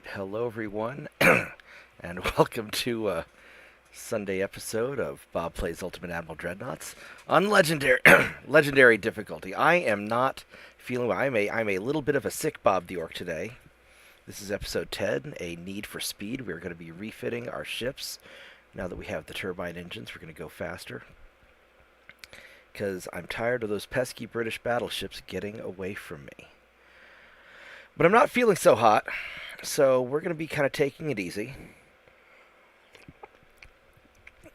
Alright, hello everyone, and welcome to a Sunday episode of Bob Plays Ultimate Admiral Dreadnoughts on Legendary Legendary difficulty. I am not feeling well. I'm a little bit of a sick Bobtheorc today. This is episode 10, a need for speed. We're going to be refitting our ships. Now that we have the turbine engines, we're going to go faster. Because I'm tired of those pesky British battleships getting away from me. But I'm not feeling so hot, so we're going to be kind of taking it easy.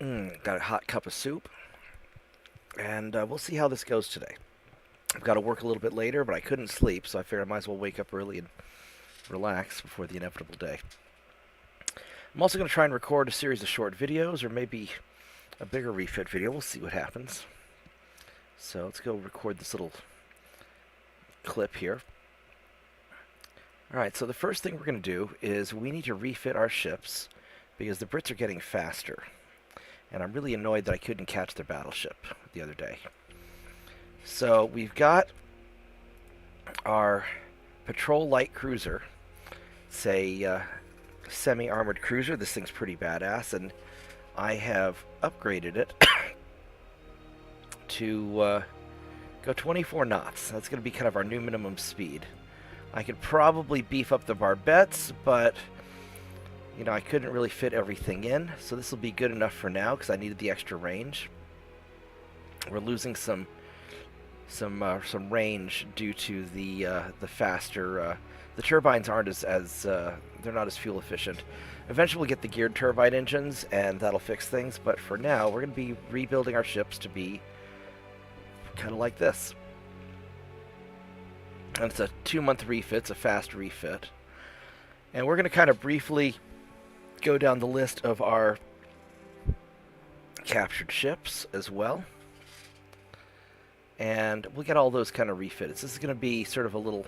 Got a hot cup of soup, and we'll see how this goes today. I've got to work a little bit later, but I couldn't sleep, so I figured I might as well wake up early and relax before the inevitable day. I'm also going to try and record a series of short videos, or maybe a bigger refit video. We'll see what happens. So let's go record this little clip here. Alright, so the first thing we're going to do is we need to refit our ships because the Brits are getting faster. And I'm really annoyed that I couldn't catch their battleship the other day. So we've got our patrol light cruiser. It's a semi-armored cruiser. This thing's pretty badass, and I have upgraded it to go 24 knots. That's going to be kind of our new minimum speed. I could probably beef up the barbettes, but you know, I couldn't really fit everything in, so this will be good enough for now because I needed the extra range. We're losing some range due to the faster. The turbines aren't as they're not as fuel efficient. Eventually, we'll get the geared turbine engines, and that'll fix things. But for now, we're going to be rebuilding our ships to be kind of like this. And it's a 2-month refit, it's a fast refit. And we're going to kind of briefly go down the list of our captured ships as well. And we'll get all those kind of refits. This is going to be sort of a little...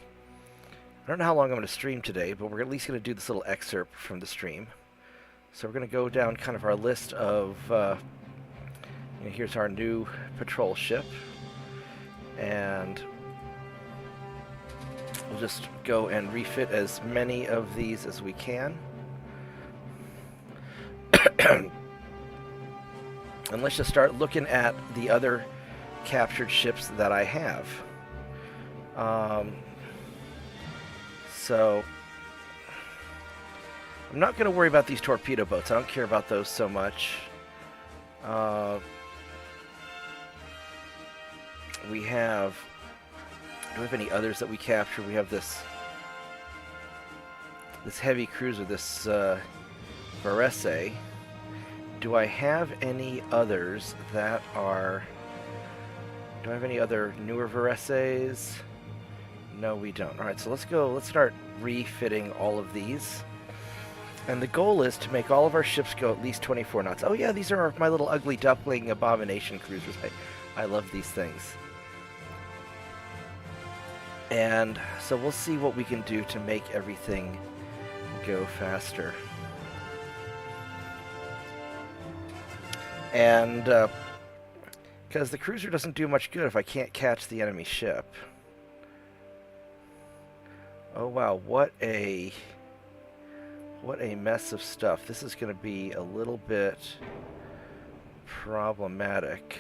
I don't know how long I'm going to stream today, but we're at least going to do this little excerpt from the stream. So we're going to go down kind of our list of... here's our new patrol ship. And... we'll just go and refit as many of these as we can. And let's just start looking at the other captured ships that I have. So, I'm not going to worry about these torpedo boats. I don't care about those so much. We have... do we have any others that we capture? We have this heavy cruiser, this Varese. Do I have any others that are... do I have any other newer Vareses? No, we don't. Alright, so let's start refitting all of these. And the goal is to make all of our ships go at least 24 knots. Oh yeah, these are my little ugly duckling abomination cruisers. I love these things. And so we'll see what we can do to make everything go faster. And because the cruiser doesn't do much good if I can't catch the enemy ship. Oh wow, what a mess of stuff. This is going to be a little bit problematic.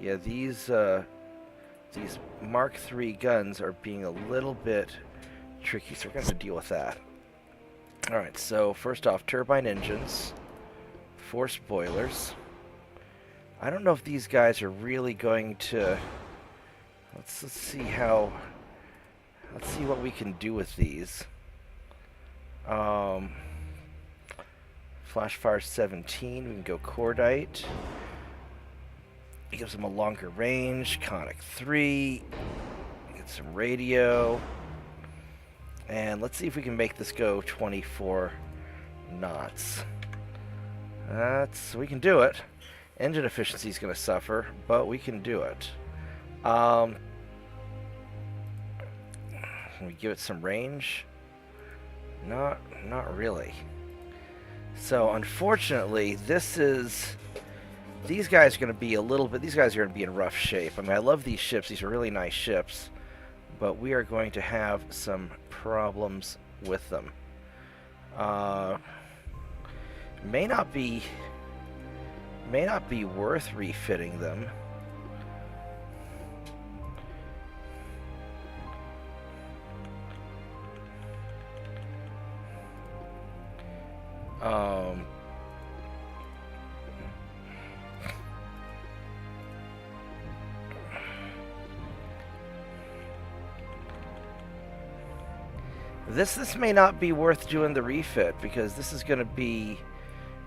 Yeah, these Mark III guns are being a little bit tricky, so we're going to have to deal with that. Alright, so first off, turbine engines, forced boilers. I don't know if these guys are really going to... Let's see how... let's see what we can do with these. Flash fire 17, we can go cordite. It gives them a longer range. Conic 3. Get some radio. And let's see if we can make this go 24 knots. We can do it. Engine efficiency is going to suffer, but we can do it. Can we give it some range? Not really. So unfortunately, these guys are going to be these guys are going to be in rough shape. I mean, I love these ships. These are really nice ships. but we are going to have some problems with them. May not be worth refitting them. This may not be worth doing the refit, because this is going to be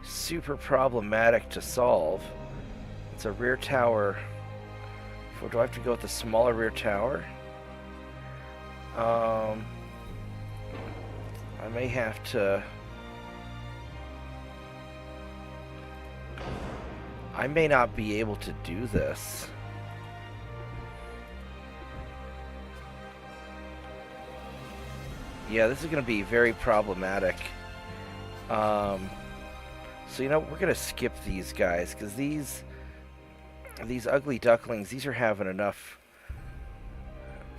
super problematic to solve. It's a rear tower. Do I have to go with the smaller rear tower? I may have to... I may not be able to do this. Yeah, this is going to be very problematic. So, you know, we're going to skip these guys, because these ugly ducklings, these are having enough...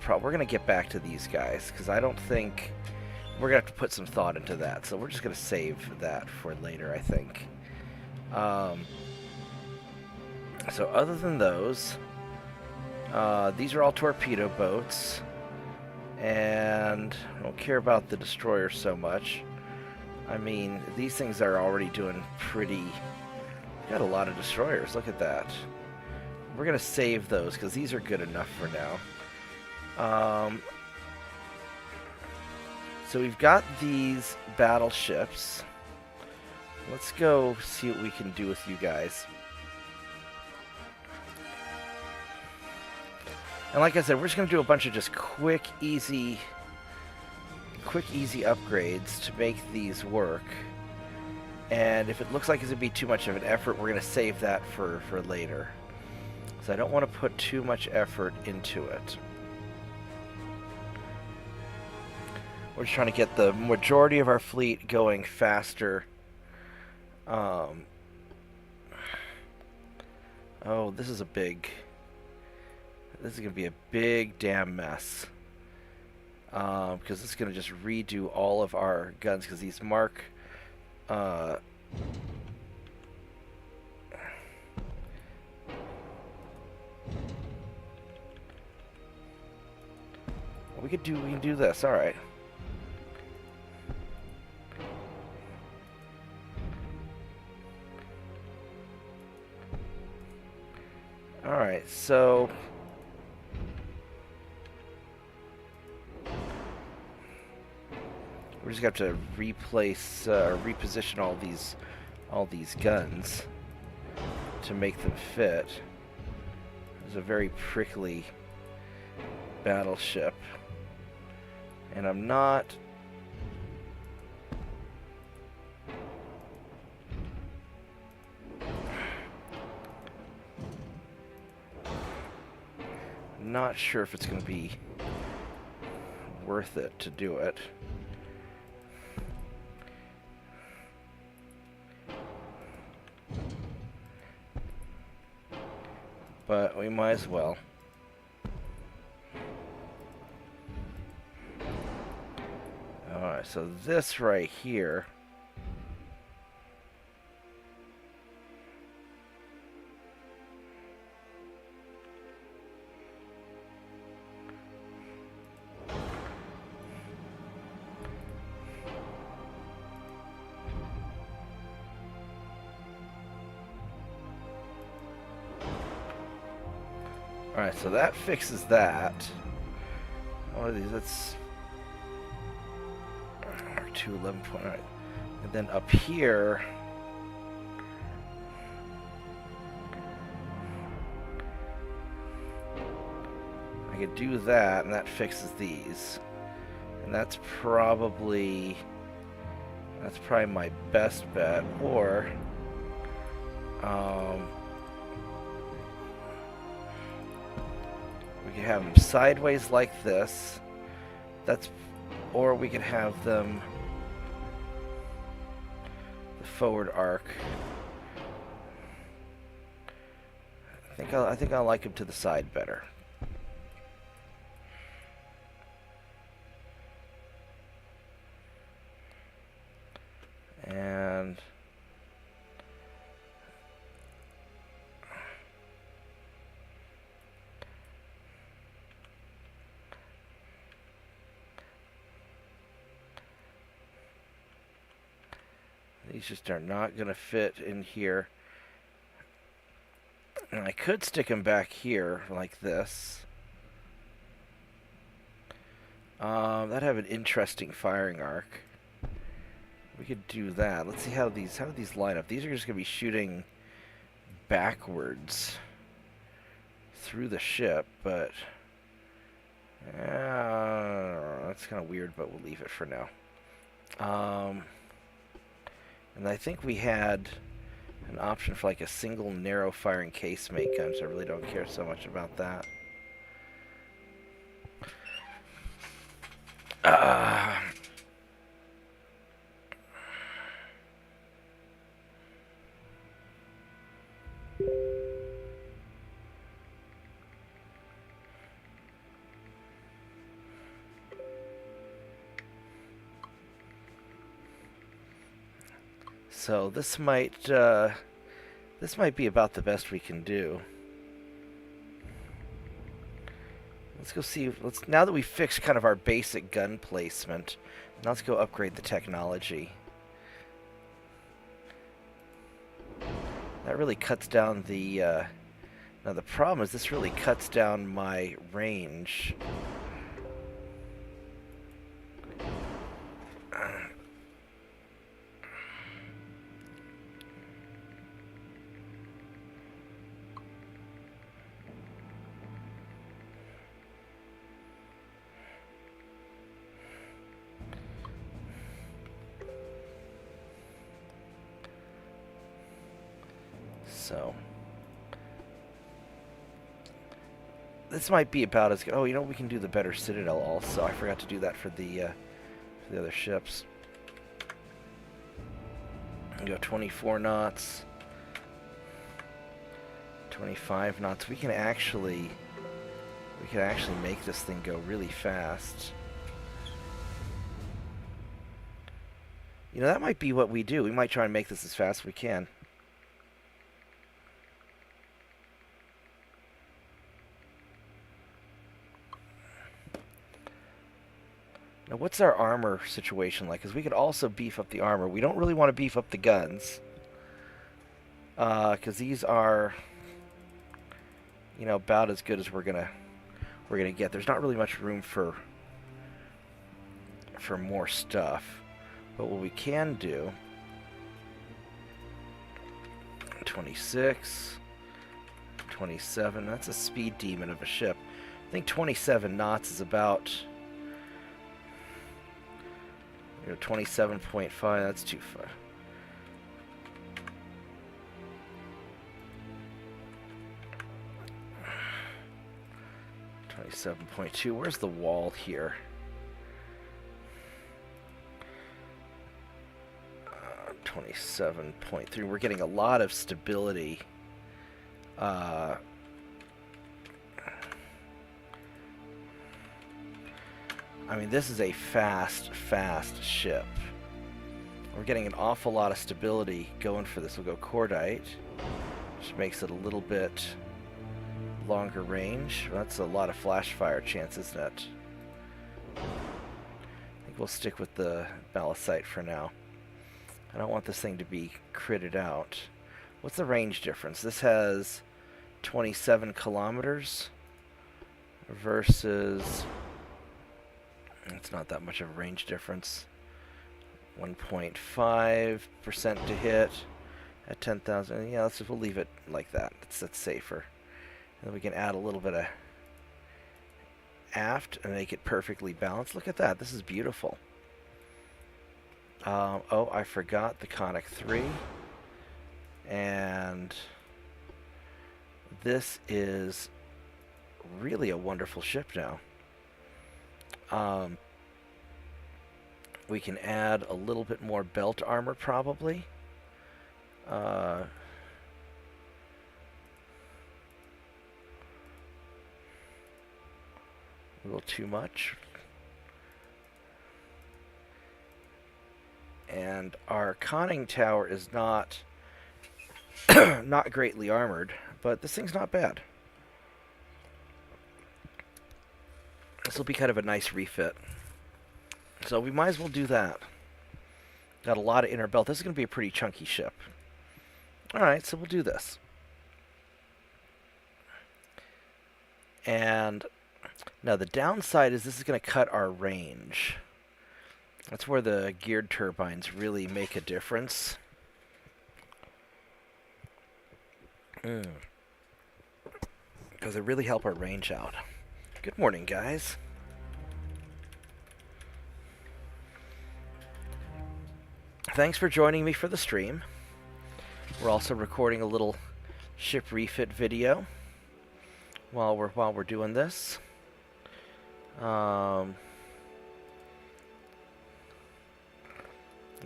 We're going to get back to these guys, because I don't think... We're going to have to put some thought into that, so we're just going to save that for later, I think. So other than those, these are all torpedo boats, and I don't care about the destroyer so much. I mean, these things are already doing pretty... Got a lot of destroyers, look at that. We're going to save those, because these are good enough for now. So we've got these battleships. Let's go see what we can do with you guys. And like I said, we're just going to do a bunch of just quick, easy upgrades to make these work. And if it looks like it's going to be too much of an effort, we're going to save that for later. So I don't want to put too much effort into it. We're just trying to get the majority of our fleet going faster. Oh, this is a big... This is going to be a big damn mess. Because this is going to just redo all of our guns, because these mark... we can do this, alright. Alright, so... We're just going to have to replace, reposition all these guns to make them fit. It's a very prickly battleship, and I'm not sure if it's going to be worth it to do it. But we might as well. Alright, so this right here. Alright, so that fixes that. What are these? That's R211 point. Alright. And then up here, I could do that, and that fixes these. And that's probably my best bet. Or we could have them sideways like this. Or we could have them the forward arc. I think I like them to the side better. These just are not going to fit in here. And I could stick them back here like this. That'd have an interesting firing arc. We could do that. Let's see how these line up. These are just going to be shooting backwards through the ship, but that's kind of weird, but we'll leave it for now. And I think we had an option for like a single narrow firing casemate gun, so I really don't care so much about that. So this might be about the best we can do. Let's go see. Now that we've fixed kind of our basic gun placement, now let's go upgrade the technology. That really cuts down the. Now the problem is this really cuts down my range. So this might be about as good. Oh, you know, we can do the better Citadel also. I forgot to do that for the other ships. We go 24 knots, 25 knots. We can actually make this thing go really fast. You know, that might be what we do. We might try and make this as fast as we can. Now, what's our armor situation like? Because we could also beef up the armor. We don't really want to beef up the guns. Because these are, you know, about as good as we're gonna get. There's not really much room for more stuff. But what we can do, 26, 27, that's a speed demon of a ship. I think 27 knots is about, you know, 27.5, that's too far. .2. Where's the wall here? 27.3. We're getting a lot of stability. I mean, this is a fast ship. We're getting an awful lot of stability going for this. We'll go cordite, which makes it a little bit longer range. That's a lot of flash fire chance, isn't it? I think we'll stick with the balisite for now. I don't want this thing to be critted out. What's the range difference? This has 27 kilometers versus... It's not that much of a range difference. 1.5% to hit at 10,000. Yeah, we'll leave it like that. That's safer. And then we can add a little bit of aft and make it perfectly balanced. Look at that. This is beautiful. Oh, I forgot the conic 3. And this is really a wonderful ship now. We can add a little bit more belt armor probably. A little too much. And our conning tower is not not greatly armored, but this thing's not bad. This will be kind of a nice refit. So we might as well do that. Got a lot of inner belt. This is going to be a pretty chunky ship. Alright, so we'll do this. And now the downside is this is going to cut our range. That's where the geared turbines really make a difference. Because they really help our range out. Good morning, guys. Thanks for joining me for the stream. We're also recording a little ship refit video while we're doing this. It'll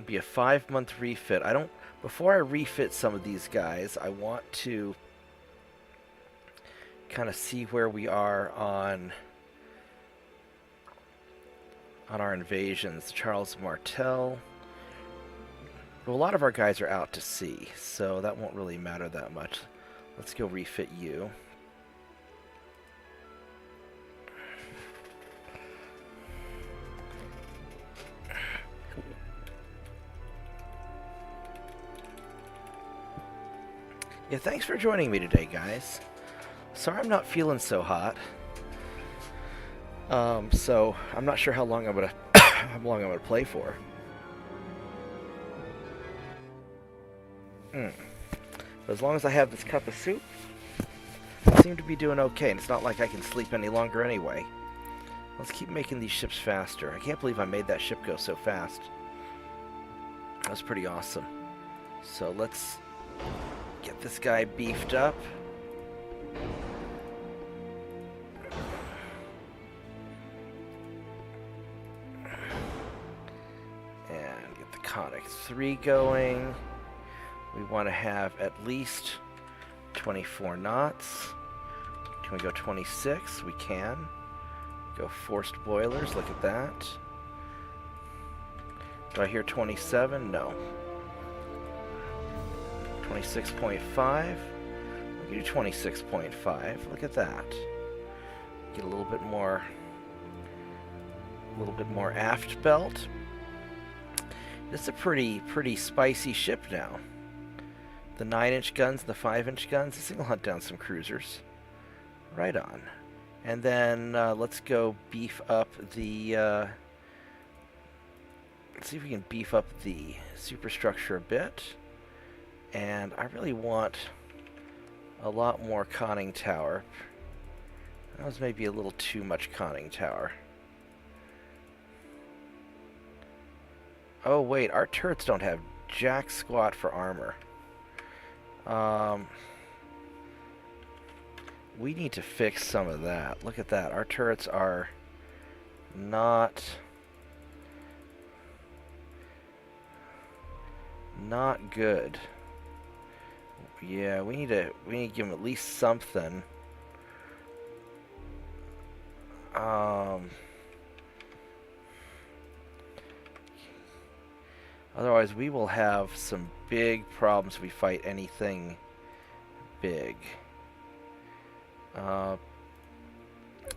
be a 5-month refit. Before I refit some of these guys, I want to kind of see where we are on our invasions. Charles Martel. Well, a lot of our guys are out to sea, so that won't really matter that much. Let's go refit you. Yeah, thanks for joining me today, guys. Sorry I'm not feeling so hot. So I'm not sure how long I'm gonna play for. But as long as I have this cup of soup, I seem to be doing okay, and it's not like I can sleep any longer anyway. Let's keep making these ships faster. I can't believe I made that ship go so fast. That was pretty awesome. So let's get this guy beefed up. And get the Conic 3 going. We want to have at least 24 knots. Can we go 26? We can. Go forced boilers, look at that. Do I hear 27? No. 26.5. We can do 26.5. Look at that. Get a little bit more aft belt. This is a pretty spicy ship now. The 9-inch guns, the 5-inch guns, this thing will hunt down some cruisers. Right on. And then let's go beef up the... let's see if we can beef up the superstructure a bit. And I really want a lot more conning tower. That was maybe a little too much conning tower. Oh wait, our turrets don't have jack squat for armor. We need to fix some of that. Look at that. Our turrets are not good. Yeah, we need to give them at least something. Otherwise, we will have some big problems if we fight anything big.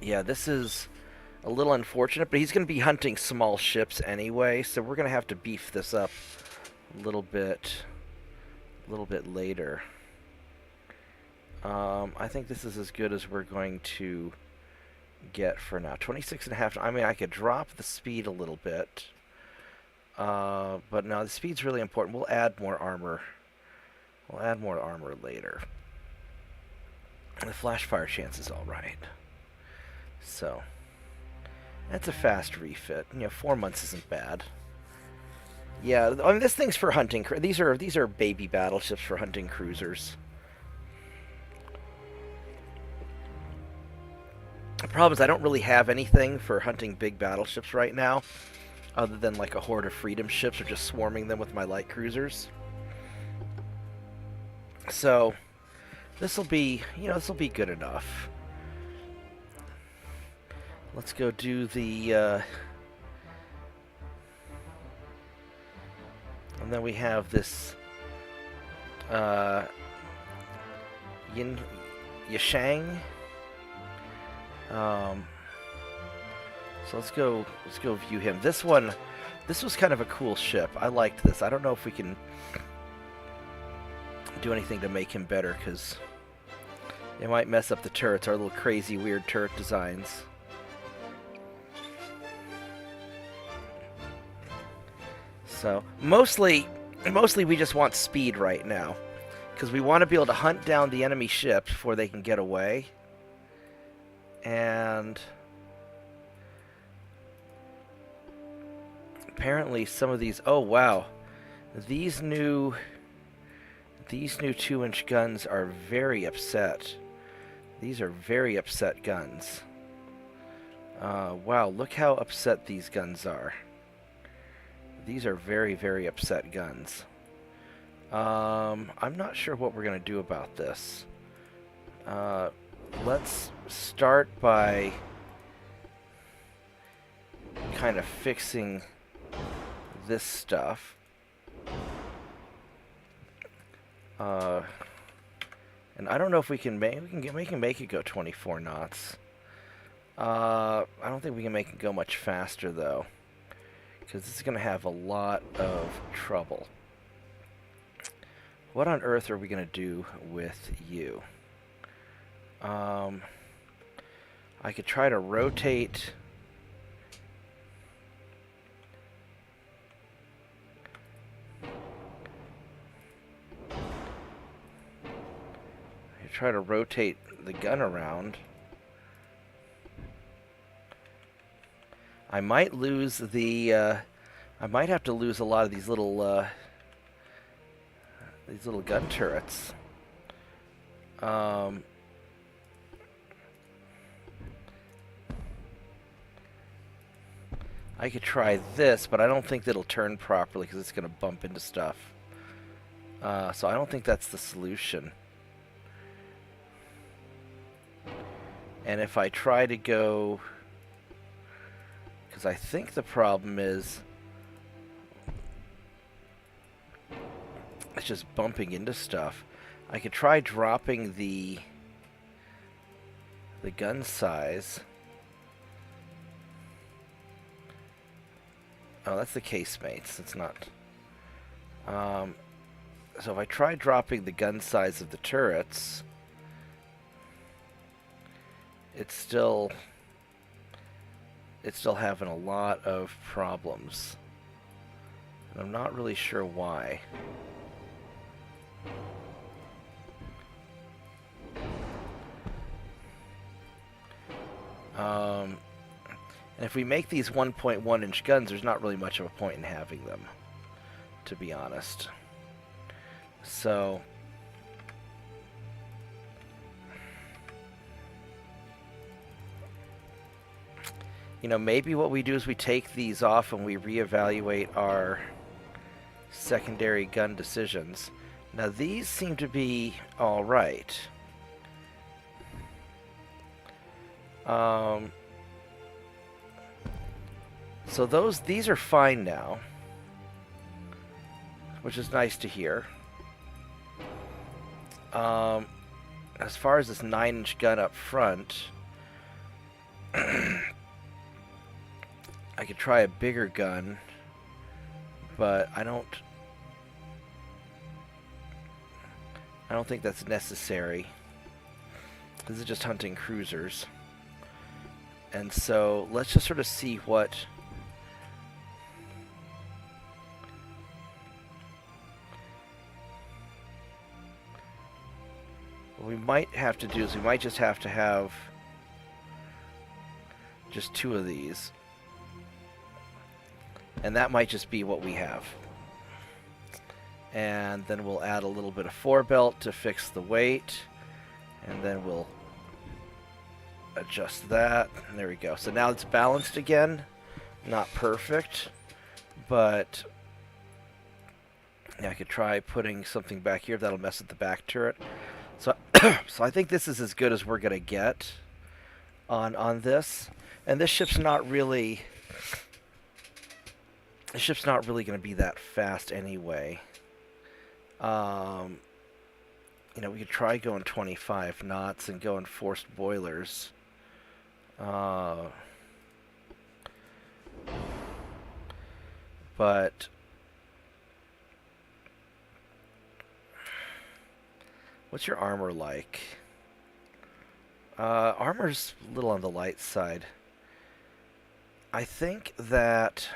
Yeah, this is a little unfortunate, but he's going to be hunting small ships anyway, so we're going to have to beef this up a little bit later. I think this is as good as we're going to get for now. 26.5. I mean, I could drop the speed a little bit. But no, the speed's really important. We'll add more armor. We'll add more armor later. The flash fire chance is alright. So, that's a fast refit. 4 months isn't bad. Yeah, I mean, this thing's for hunting. These are baby battleships for hunting cruisers. The problem is I don't really have anything for hunting big battleships right now, other than like a horde of freedom ships or just swarming them with my light cruisers. So this will be, good enough. Let's go do the and then we have this Yashang. So let's go view him. This one This was kind of a cool ship. I liked this. I don't know if we can do anything to make him better, because it might mess up the turrets, our little crazy, weird turret designs. So, mostly we just want speed right now, because we want to be able to hunt down the enemy ships before they can get away. And apparently some of these... Oh, wow. These new 2-inch guns are very upset. These are very upset guns. Wow, look how upset these guns are. These are very, very upset guns. I'm not sure what we're going to do about this. Let's start by kind of fixing this stuff. And I don't know if we can make it go 24 knots. I don't think we can make it go much faster though, because this is going to have a lot of trouble. What on earth are we going to do with you? I could try to rotate. Try to rotate the gun around. I might lose the I might have to lose a lot of these little gun turrets. I could try this, but I don't think that'll turn properly because it's going to bump into stuff. So I don't think that's the solution. And if I try to go... Because I think the problem is... It's just bumping into stuff. I could try dropping the gun size. Oh, that's the casemates. It's not... So if I try dropping the gun size of the turrets... It's still having a lot of problems. And I'm not really sure why. And if we make these 1.1 inch guns, there's not really much of a point in having them, to be honest. So... You know, maybe what we do is we take these off and we reevaluate our secondary gun decisions. Now, these seem to be all right. So these are fine now, which is nice to hear. As far as this 9-inch gun up front... I could try a bigger gun, but I don't think that's necessary. This is just hunting cruisers. And so let's just sort of see what we might have to do is we might just have to have just 2 of these. And that might just be what we have. And then we'll add a little bit of 4-belt to fix the weight. And then we'll adjust that. And there we go. So now it's balanced again. Not perfect. But yeah, I could try putting something back here. That'll mess with the back turret. So, so I think this is as good as we're going to get on this. And this ship's not really... The ship's not really going to be that fast anyway. You know, we could try going 25 knots and going forced boilers. but what's your armor like? Armor's a little on the light side. I think that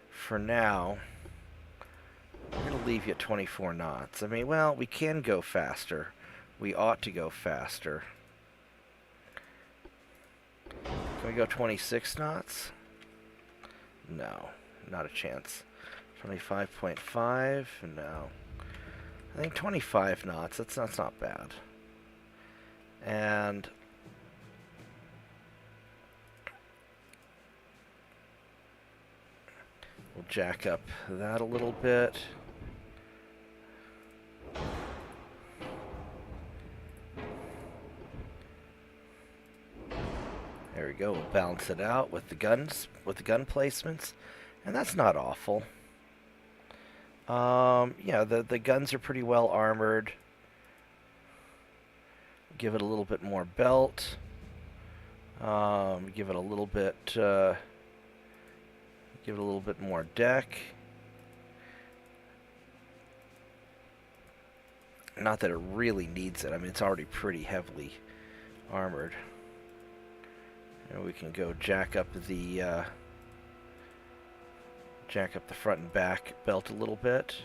for now, I'm going to leave you at 24 knots. I mean, well, we can go faster. We ought to go faster. Can we go 26 knots? No, not a chance. 25.5? No. I think 25 knots, that's not bad. And we'll jack up that a little bit. There we go. We'll balance it out with the guns, with the gun placements, and that's not awful. Yeah, the guns are pretty well armored. Give it a little bit more belt. Give it a little bit. Give it a little bit more deck. Not that it really needs it. I mean, it's already pretty heavily armored. And we can go jack up the front and back belt a little bit.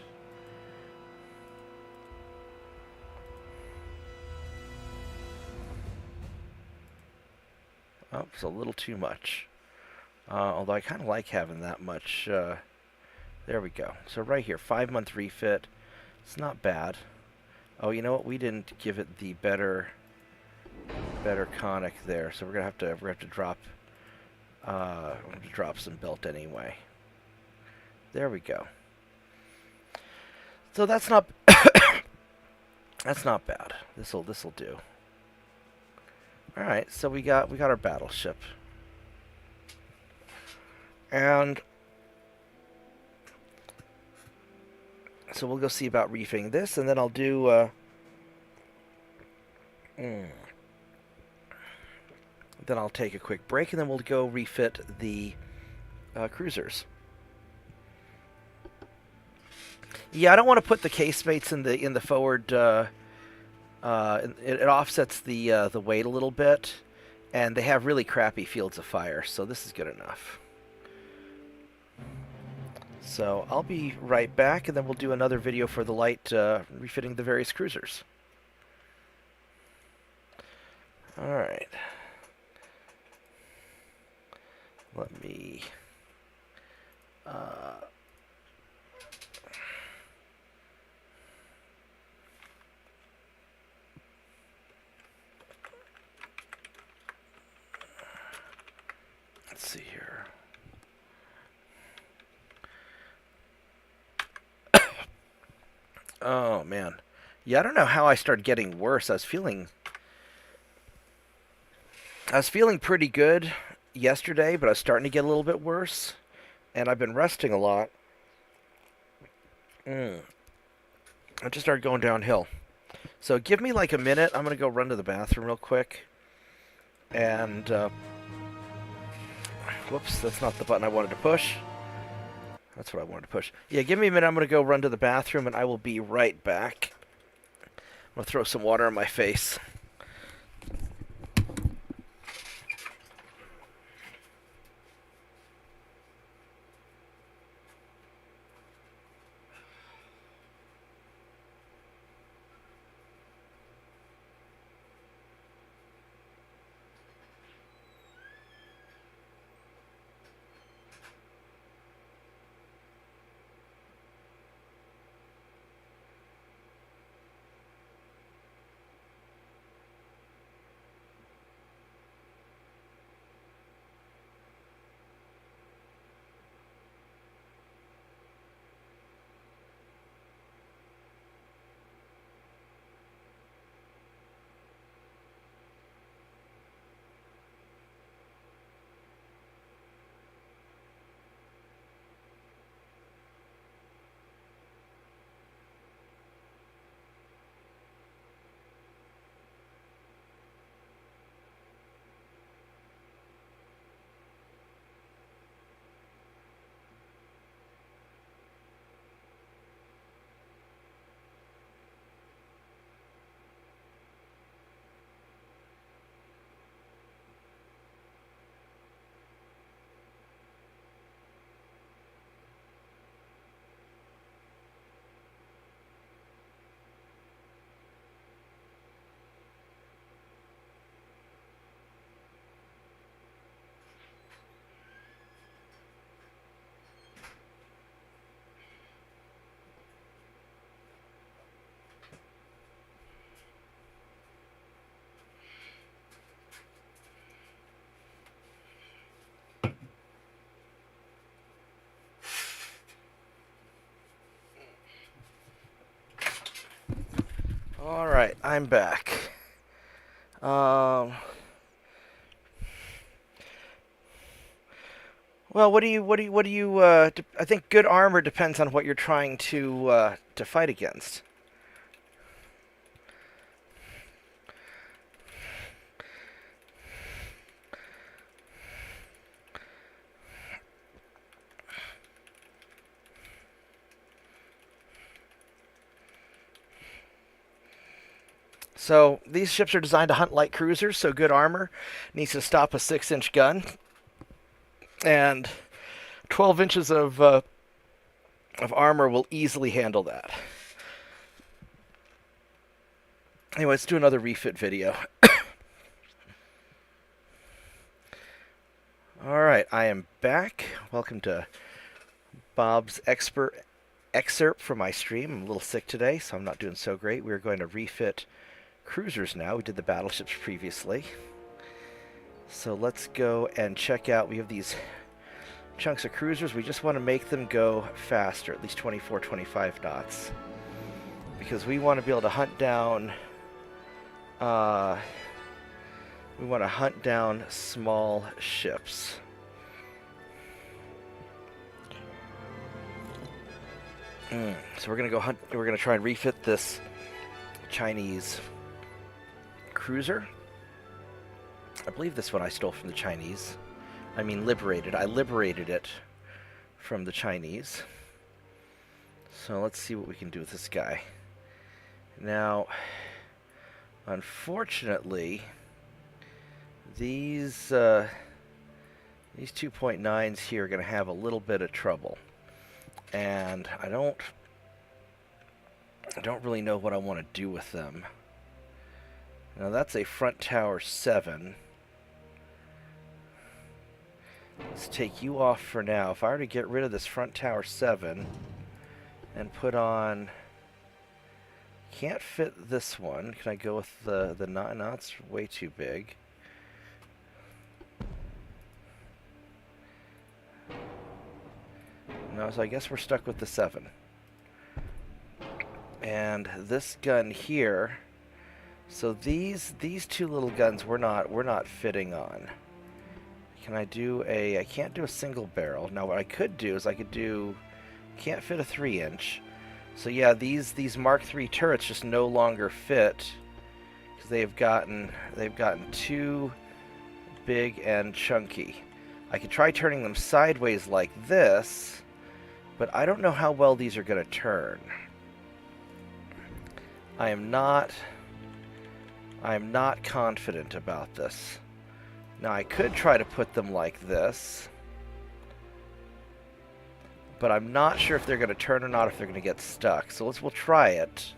Oh, it's a little too much. Although I kind of like having that much. There we go. So right here, 5-month refit. It's not bad. Oh, you know what? We didn't give it the better conic there, so we're gonna have to drop some belt anyway. There we go. So that's not that's not bad. This'll do. All right, so we got our battleship, and so we'll go see about reefing this, and then I'll do. Then I'll take a quick break, and then we'll go refit the cruisers. Yeah, I don't want to put the casemates in the forward. It offsets the weight a little bit, and they have really crappy fields of fire, so this is good enough. So I'll be right back, and then we'll do another video for the light refitting the various cruisers. All right. Let me. Let's see here. Oh man, yeah, I don't know how I started getting worse. I was feeling pretty good yesterday, but I was starting to get a little bit worse, and I've been resting a lot. I just started going downhill. So give me like a minute. I'm gonna go run to the bathroom real quick. And whoops, that's not the button I wanted to push. That's what I wanted to push. Yeah, give me a minute. I'm gonna go run to the bathroom, and I will be right back. I'm gonna throw some water on my face. All right, I'm back. Well, I think good armor depends on what you're trying to fight against. So these ships are designed to hunt light cruisers, so good armor needs to stop a 6-inch gun, and 12 inches of armor will easily handle that. Anyway, let's do another refit video. Alright, I am back. Welcome to Bob's excerpt from my stream. I'm a little sick today, so I'm not doing so great. We're going to refit cruisers now. We did the battleships previously. So let's go and check out. We have these chunks of cruisers. We just want to make them go faster, at least 24, 25 knots. Because we want to be able to hunt down... we want to hunt down small ships. So we're going to go hunt. We're going to try and refit this Chinese cruiser. I believe this one I stole from the Chinese. I mean liberated. I liberated it from the Chinese. So let's see what we can do with this guy. Now, unfortunately, these 2.9s here are going to have a little bit of trouble. And I don't really know what I want to do with them. Now that's a front tower 7. Let's take you off for now. If I were to get rid of this front tower 7 and put on... Can't fit this one. Can I go with the 9? No, it's way too big. No, so I guess we're stuck with the 7. And this gun here, so these two little guns we're not fitting on. Can I do a... I can't do a single barrel. Now what I could do is I could do... Can't fit a 3-inch. So yeah, these Mark III turrets just no longer fit because they've gotten too big and chunky. I could try turning them sideways like this, but I don't know how well these are going to turn. I am not confident about this. Now I could try to put them like this, but I'm not sure if they're going to turn or not, if they're going to get stuck. So we'll try it.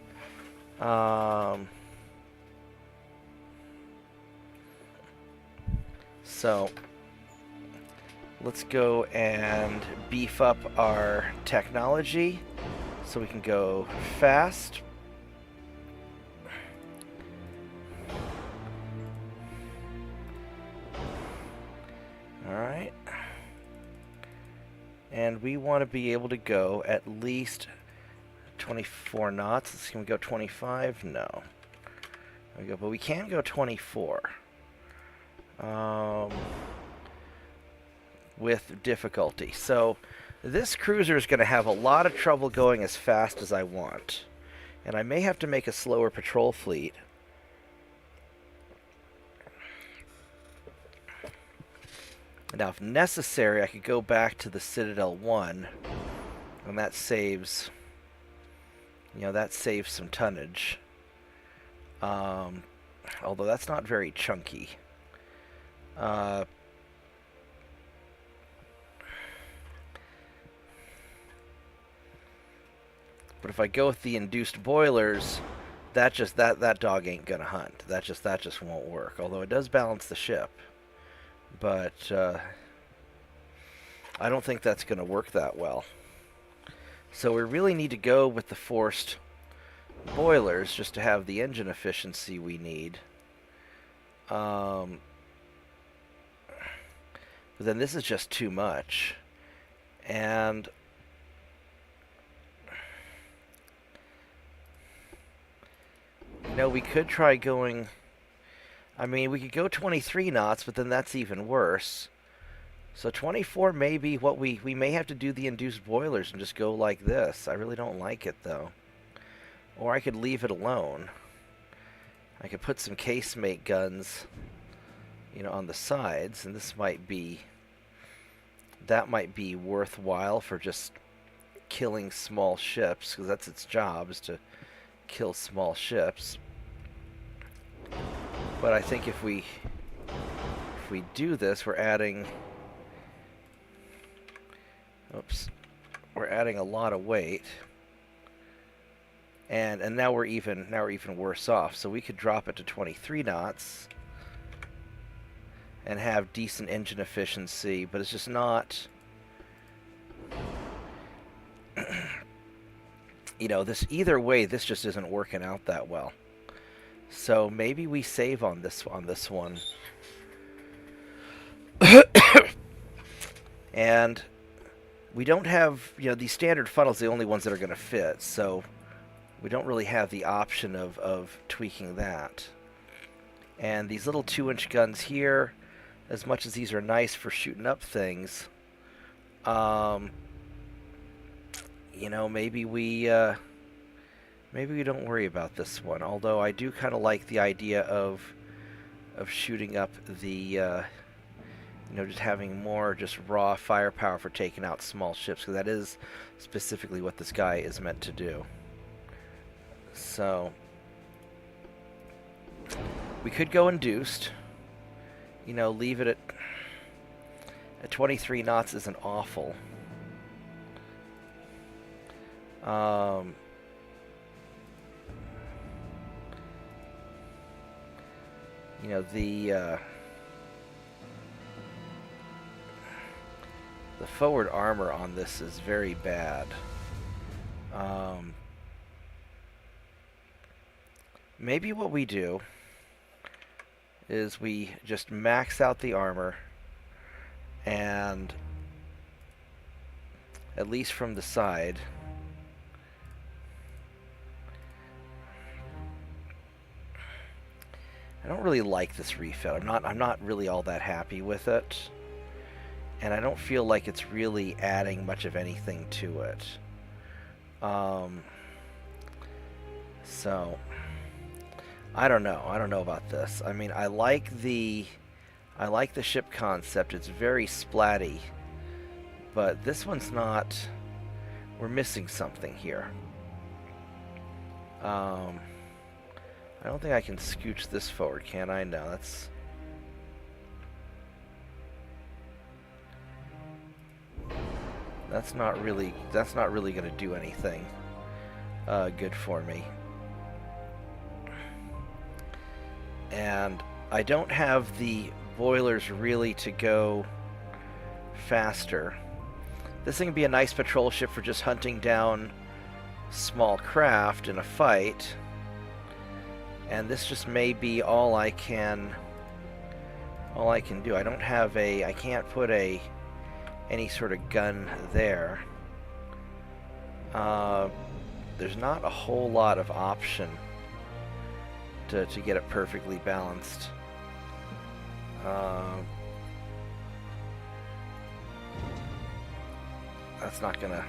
So let's go and beef up our technology so we can go fast. Alright. And we want to be able to go at least 24 knots. Can we go 25? No. There we go, but we can go 24. With difficulty. So this cruiser is going to have a lot of trouble going as fast as I want. And I may have to make a slower patrol fleet. Now, if necessary, I could go back to the Citadel 1, and that saves, that saves some tonnage. Although that's not very chunky. But if I go with the induced boilers, that dog ain't gonna hunt. That just won't work. Although it does balance the ship. But I don't think that's going to work that well. So we really need to go with the forced boilers just to have the engine efficiency we need. But then this is just too much. And We could try going... I mean, we could go 23 knots, but then that's even worse. So 24 may be what we may have to do the induced boilers and just go like this. I really don't like it, though. Or I could leave it alone. I could put some casemate guns, on the sides, and this might be... That might be worthwhile for just killing small ships, because that's its job, is to kill small ships. But I think if we do this, we're adding... Oops. We're adding a lot of weight. And now we're even worse off. So we could drop it to 23 knots and have decent engine efficiency, but it's just not... this either way, this just isn't working out that well. So maybe we save on this one. And we don't have, these standard funnels, the only ones that are going to fit, so we don't really have the option of tweaking that. And these little 2-inch guns here, as much as these are nice for shooting up things, maybe we don't worry about this one. Although I do kind of like the idea of shooting up the, just having more just raw firepower for taking out small ships, because that is specifically what this guy is meant to do. So we could go induced. Leave it at 23 knots isn't awful. The forward armor on this is very bad. Maybe what we do is we just max out the armor, and at least from the side, I don't really like this refit. I'm not really all that happy with it, and I don't feel like it's really adding much of anything to it. So I don't know. I don't know about this. I mean, I like the ship concept. It's very splatty, but this one's not. We're missing something here. I don't think I can scooch this forward, can I? No, that's not really going to do anything good for me. And I don't have the boilers really to go faster. This thing would be a nice patrol ship for just hunting down small craft in a fight. And this just may be all I can do. I don't have I can't put any sort of gun there. There's not a whole lot of option to get it perfectly balanced. That's not gonna...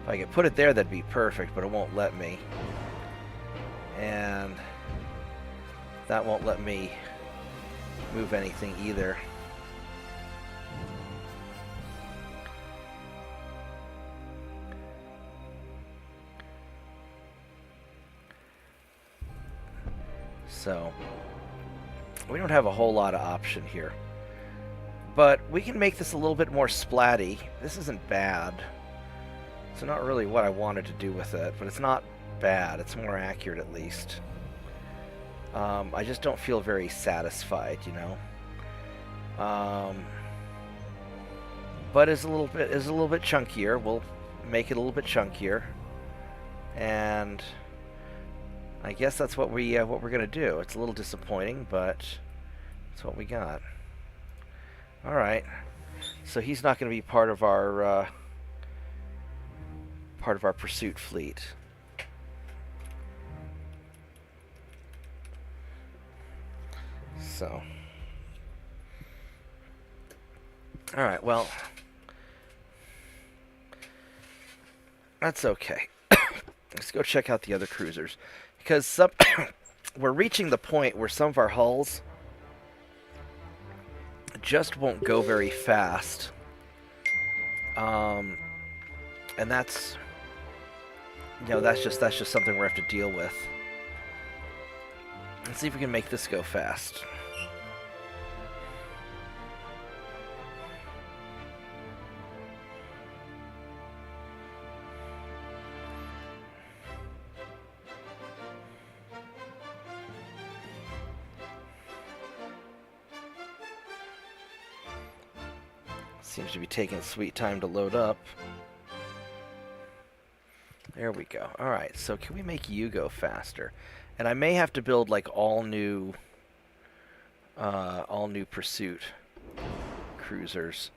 If I could put it there, that'd be perfect, but it won't let me. And that won't let me move anything either. So we don't have a whole lot of option here. But we can make this a little bit more splatty. This isn't bad. It's not really what I wanted to do with it, but it's not bad. It's more accurate at least. I just don't feel very satisfied, you know. But is a little bit chunkier. We'll make it a little bit chunkier, and I guess that's what we're gonna do. It's a little disappointing, but that's what we got. All right. So he's not gonna be part of our pursuit fleet. so. Alright, well. That's okay. Let's go check out the other cruisers. Because we're reaching the point where some of our hulls just won't go very fast. And that's, that's just something we have to deal with. Let's see if we can make this go fast. Seems to be taking a sweet time to load up. There we go. Alright, so can we make you go faster? And I may have to build like all new pursuit cruisers.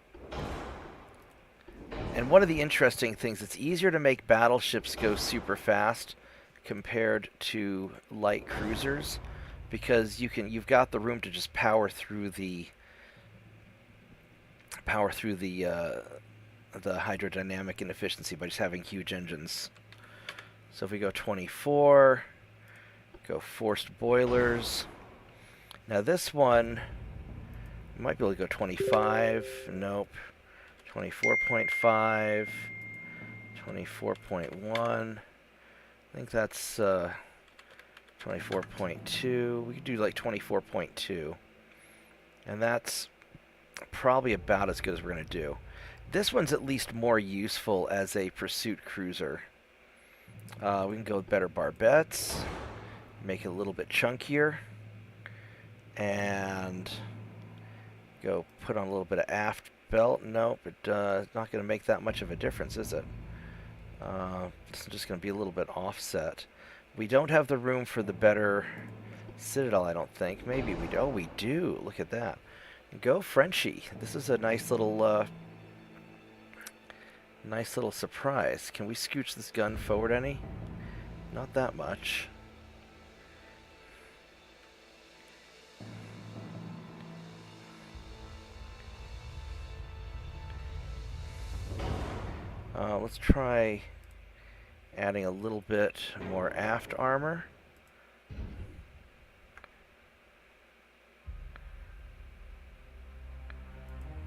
And one of the interesting things, it's easier to make battleships go super fast compared to light cruisers, because you've got the room to just power through the hydrodynamic inefficiency by just having huge engines. So if we go 24, go forced boilers. Now this one might be able to go 25. Nope. 24.5. 24.1. I think that's 24.2. We could do like 24.2. And that's probably about as good as we're going to do. This one's at least more useful as a pursuit cruiser. We can go with better barbettes, make it a little bit chunkier, and go put on a little bit of aft belt. Nope, it's not going to make that much of a difference, is it? It's just going to be a little bit offset. We don't have the room for the better citadel, I don't think. Maybe we do. Oh, we do. Look at that. Go Frenchie. This is a nice little surprise. Can we scooch this gun forward any? Not that much. Let's try adding a little bit more aft armor.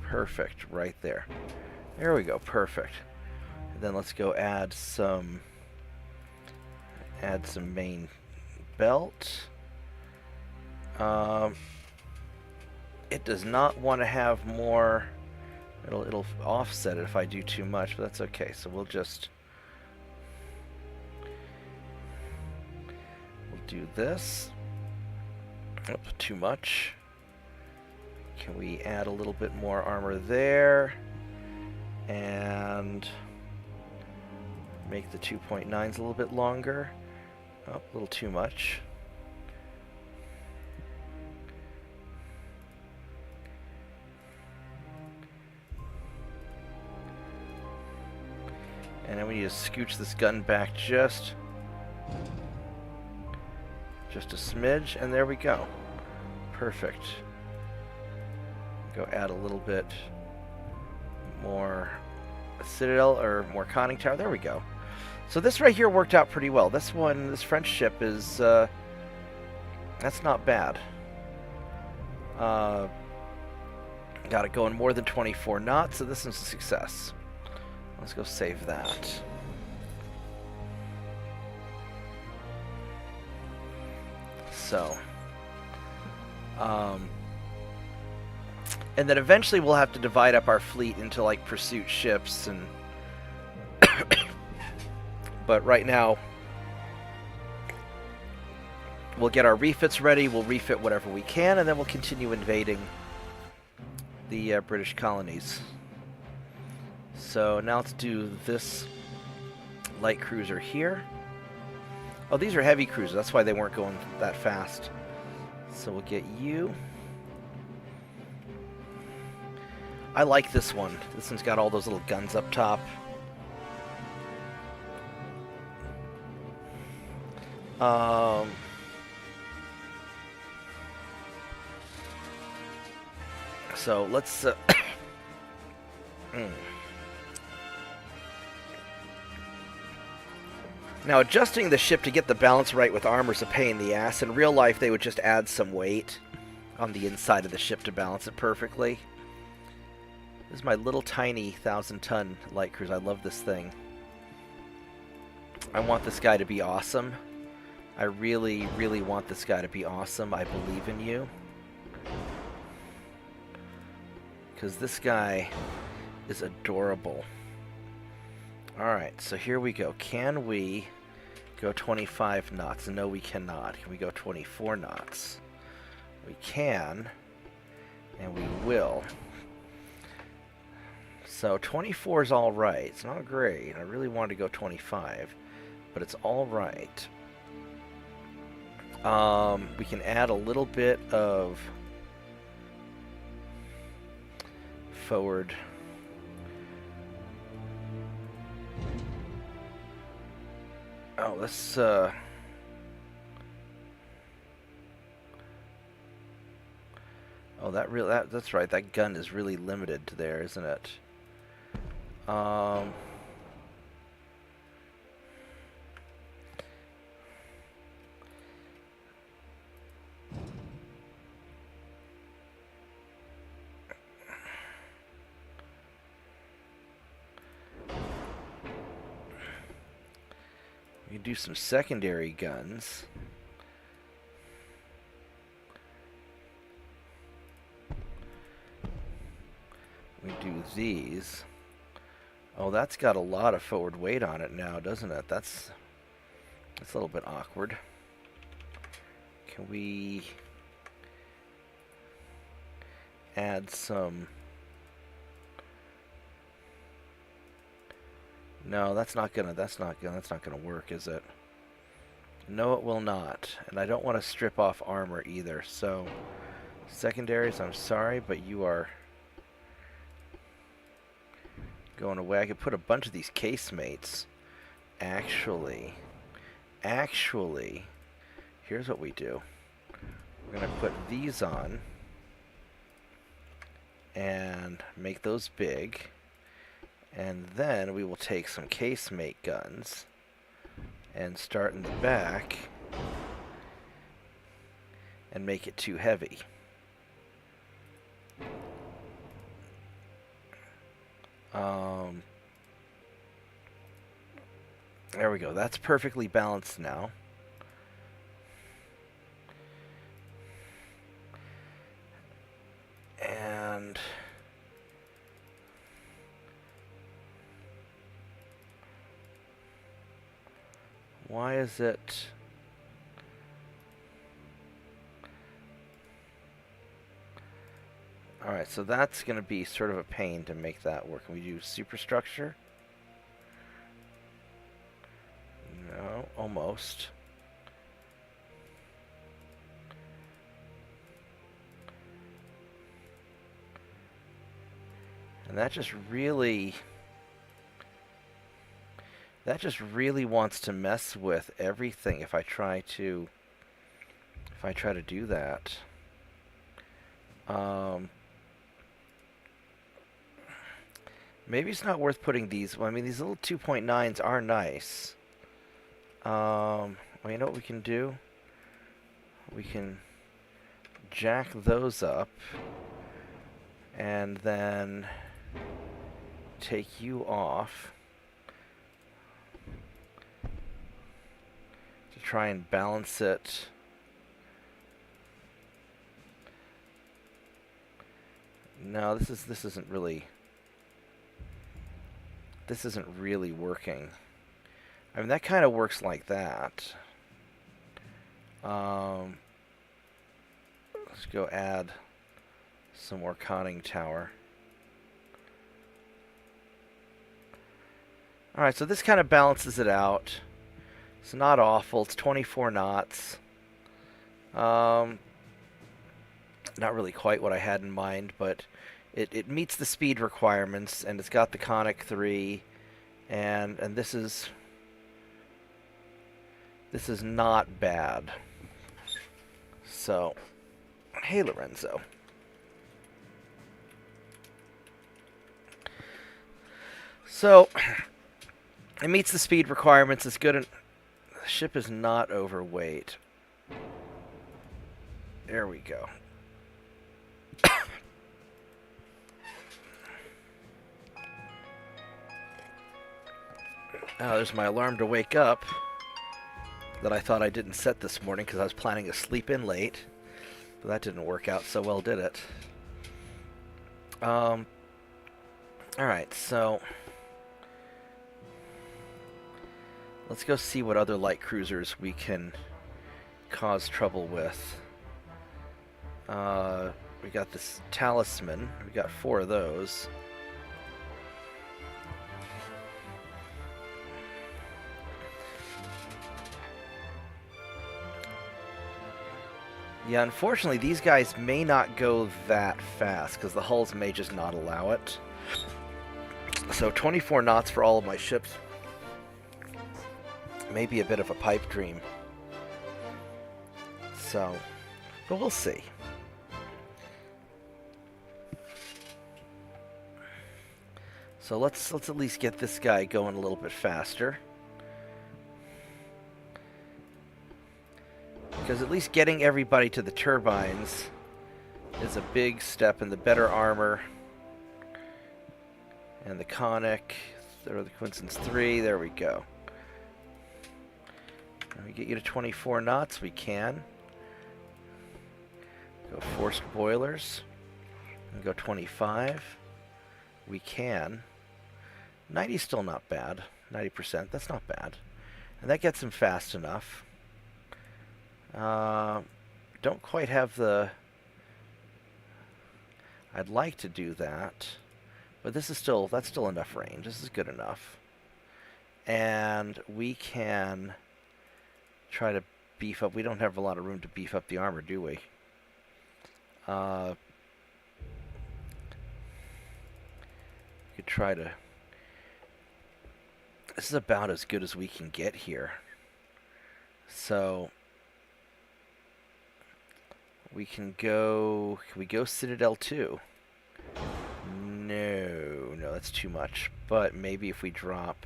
Perfect, right there. There we go, perfect. And then let's go add some main belt. It does not want to have more. It'll offset it if I do too much, but that's okay. So we'll do this. Nope, too much. Can we add a little bit more armor there? And make the 2.9s a little bit longer. Oh, a little too much. And then we need to scooch this gun back just a smidge, and there we go. Perfect. Go add a little bit more citadel or more conning tower. There we go. So this right here worked out pretty well. This French ship is that's not bad. Got it going more than 24 knots, so this is a success. Let's go save that. So, and then eventually we'll have to divide up our fleet into like pursuit ships, and but right now we'll get our refits ready, we'll refit whatever we can, and then we'll continue invading the British colonies. So now let's do this light cruiser here. Oh, these are heavy cruisers, that's why they weren't going that fast. So we'll get you. I like this one. This one's got all those little guns up top. So let's... Now, adjusting the ship to get the balance right with armor is a pain in the ass. In real life, they would just add some weight on the inside of the ship to balance it perfectly. This is my little tiny 1,000-ton light cruiser. I love this thing. I want this guy to be awesome. I really, really want this guy to be awesome. I believe in you. Because this guy is adorable. Alright, so here we go. Can we go 25 knots? No, we cannot. Can we go 24 knots? We can, and we will. So 24 is alright. It's not great. I really wanted to go 25, but it's alright. We can add a little bit of forward. Oh, let's oh, that's right. That gun is really limited to there, isn't it? We can do some secondary guns. We do these. Oh, that's got a lot of forward weight on it now, doesn't it? That's a little bit awkward. Can we add some... No, that's not gonna work, is it? No, it will not. And I don't want to strip off armor either. So, secondaries, I'm sorry, but you are going away. I could put a bunch of these casemates. Actually, here's what we do. We're gonna put these on and make those big. And then we will take some casemate guns and start in the back and make it too heavy. There we go. That's perfectly balanced now. And why is it... Alright, so that's going to be sort of a pain to make that work. Can we do superstructure? No, almost. And that just really wants to mess with everything if I try to do that. Maybe it's not worth putting these. Well, I mean, these little 2.9s are nice. Well, you know what we can do? We can jack those up and then take you off to try and balance it. No, this isn't really working. I mean, that kind of works like that. Let's go add some more conning tower. Alright, so this kind of balances it out. It's not awful. It's 24 knots. Not really quite what I had in mind, but it meets the speed requirements, and it's got the conic 3, and this is not bad. So, hey Lorenzo. So, it meets the speed requirements. It's good. The ship is not overweight. There we go. Oh, there's my alarm to wake up that I thought I didn't set this morning because I was planning to sleep in late. But that didn't work out so well, did it? Alright, so let's go see what other light cruisers we can cause trouble with. We got this Talisman. We got 4 of those. Yeah, unfortunately, these guys may not go that fast, because the hulls may just not allow it. So 24 knots for all of my ships may be a bit of a pipe dream. So, but we'll see. So let's at least get this guy going a little bit faster. Because at least getting everybody to the turbines is a big step in the better armor. And the conic, or the Quinson's 3, there we go. Can we get you to 24 knots? We can. Go forced boilers. And go 25. We can. 90's still not bad. 90%, that's not bad. And that gets him fast enough. Don't quite have the... I'd like to do that, but this is still, that's still enough range. This is good enough. And we can try to beef up. We don't have a lot of room to beef up the armor, do we? We could try to... This is about as good as we can get here. So... we can go Citadel 2? No, that's too much. But maybe if we drop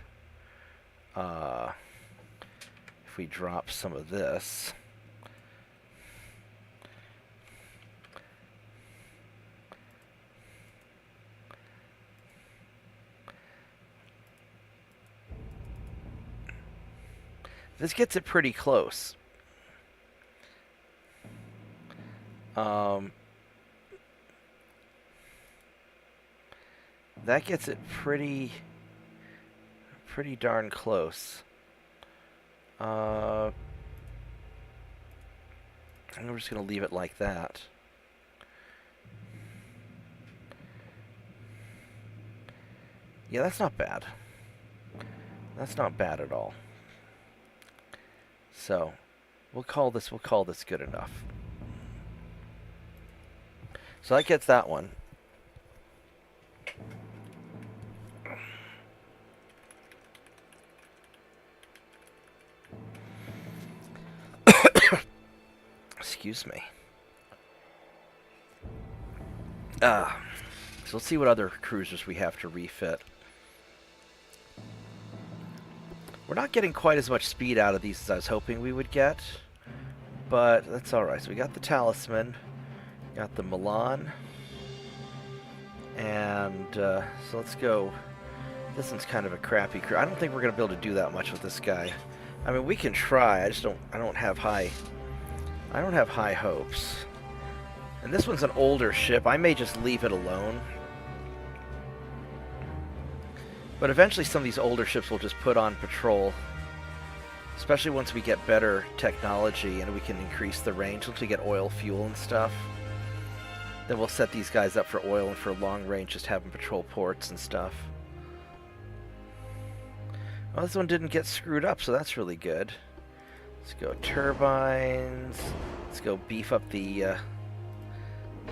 some of this. This gets it pretty close. That gets it pretty darn close. And we're just going to leave it like that. Yeah, that's not bad. That's not bad at all. So, we'll call this good enough. So that gets that one. Excuse me. So let's see what other cruisers we have to refit. We're not getting quite as much speed out of these as I was hoping we would get, but that's alright. So we got the Talisman, got the Milan, and so let's go. This one's kind of a crappy crew. I don't think we're going to be able to do that much with this guy. I mean, we can try. I don't have high hopes. And this one's an older ship. I may just leave it alone. But eventually some of these older ships will just put on patrol. Especially once we get better technology and we can increase the range. Once we get oil, fuel, and stuff. Then we'll set these guys up for oil and for long range, just have them patrol ports and stuff. Well, this one didn't get screwed up, so that's really good. Let's go turbines. Let's go beef up the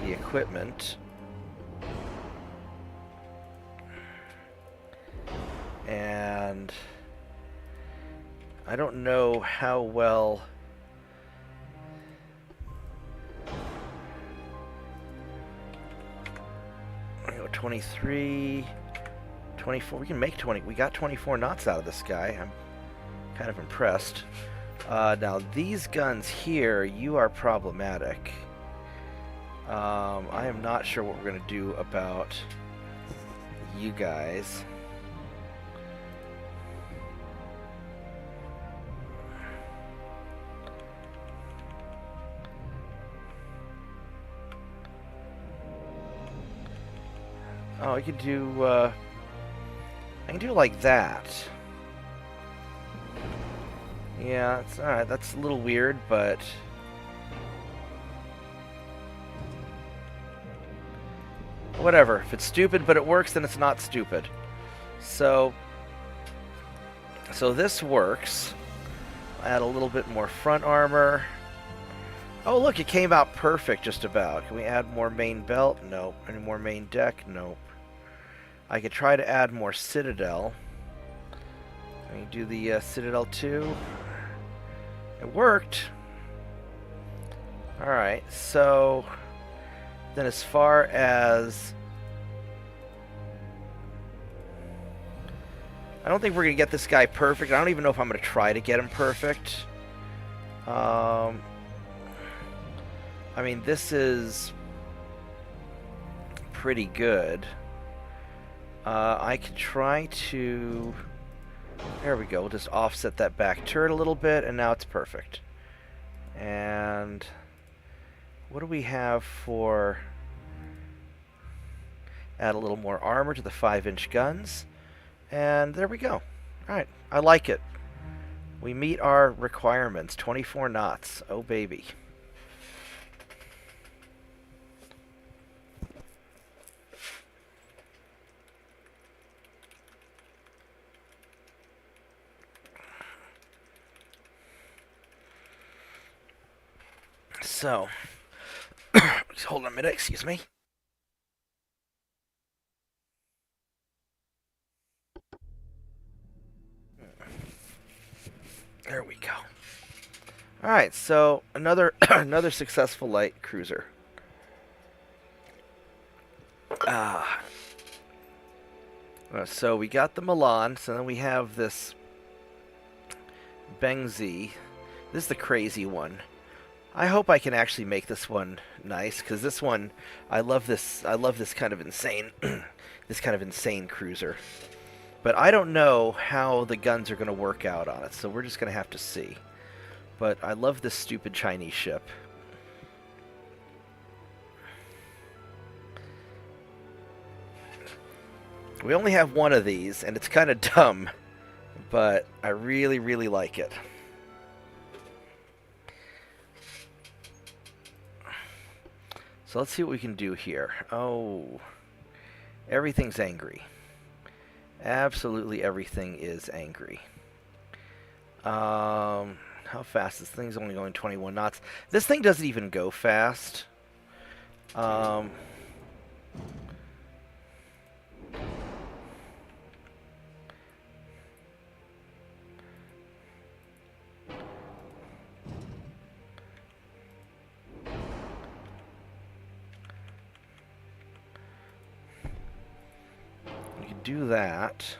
equipment. And I don't know how well... 23, 24. We can make 20. We got 24 knots out of this guy. I'm kind of impressed. Now, these guns here, you are problematic. I am not sure what we're going to do about you guys. Oh, I could do, I can do it like that. Yeah, it's alright. That's a little weird, but whatever. If it's stupid but it works, then it's not stupid. So this works. Add a little bit more front armor. Oh, look, it came out perfect just about. Can we add more main belt? Nope. Any more main deck? Nope. I could try to add more citadel. Can we do the citadel too? It worked. Alright, so then as far as... I don't think we're going to get this guy perfect. I don't even know if I'm going to try to get him perfect. I mean, this is pretty good. I could try to... There we go. We'll just offset that back turret a little bit, and now it's perfect. And what do we have for... Add a little more armor to the 5-inch guns. And there we go. Alright, I like it. We meet our requirements. 24 knots. Oh, baby. So, just hold on a minute, excuse me. There we go. Alright, so another another successful light cruiser. So we got the Milan, so then we have this Bengzi. This is the crazy one. I hope I can actually make this one nice, because this one, I love this kind of insane, this kind of insane cruiser. But I don't know how the guns are going to work out on it, so we're just going to have to see. But I love this stupid Chinese ship. We only have one of these, and it's kind of dumb, but I really, really like it. So let's see what we can do here. Oh, everything's angry. Absolutely everything is angry. How fast? This thing's only going 21 knots. This thing doesn't even go fast. Do that.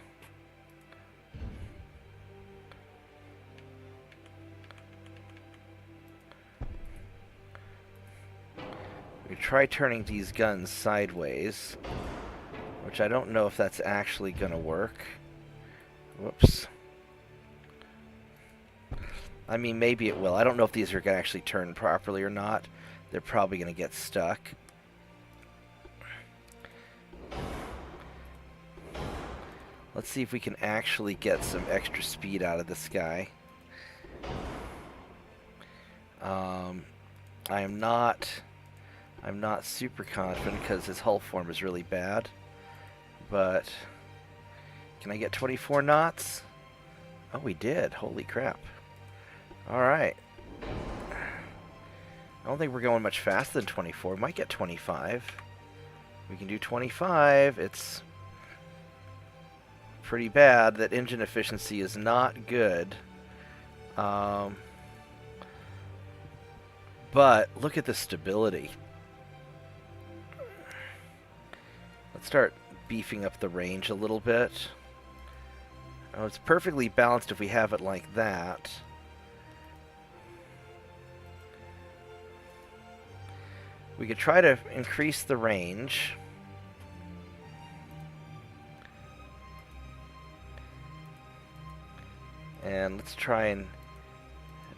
We try turning these guns sideways, which I don't know if that's actually going to work. Whoops. I mean, maybe it will. I don't know if these are going to actually turn properly or not. They're probably going to get stuck. Let's see if we can actually get some extra speed out of this guy. I'm not super confident because his hull form is really bad. But can I get 24 knots? Oh, we did. Holy crap. Alright. I don't think we're going much faster than 24. We might get 25. We can do 25. It's pretty bad. That engine efficiency is not good. But look at the stability. Let's start beefing up the range a little bit. Oh, it's perfectly balanced if we have it like that. We could try to increase the range. And let's try and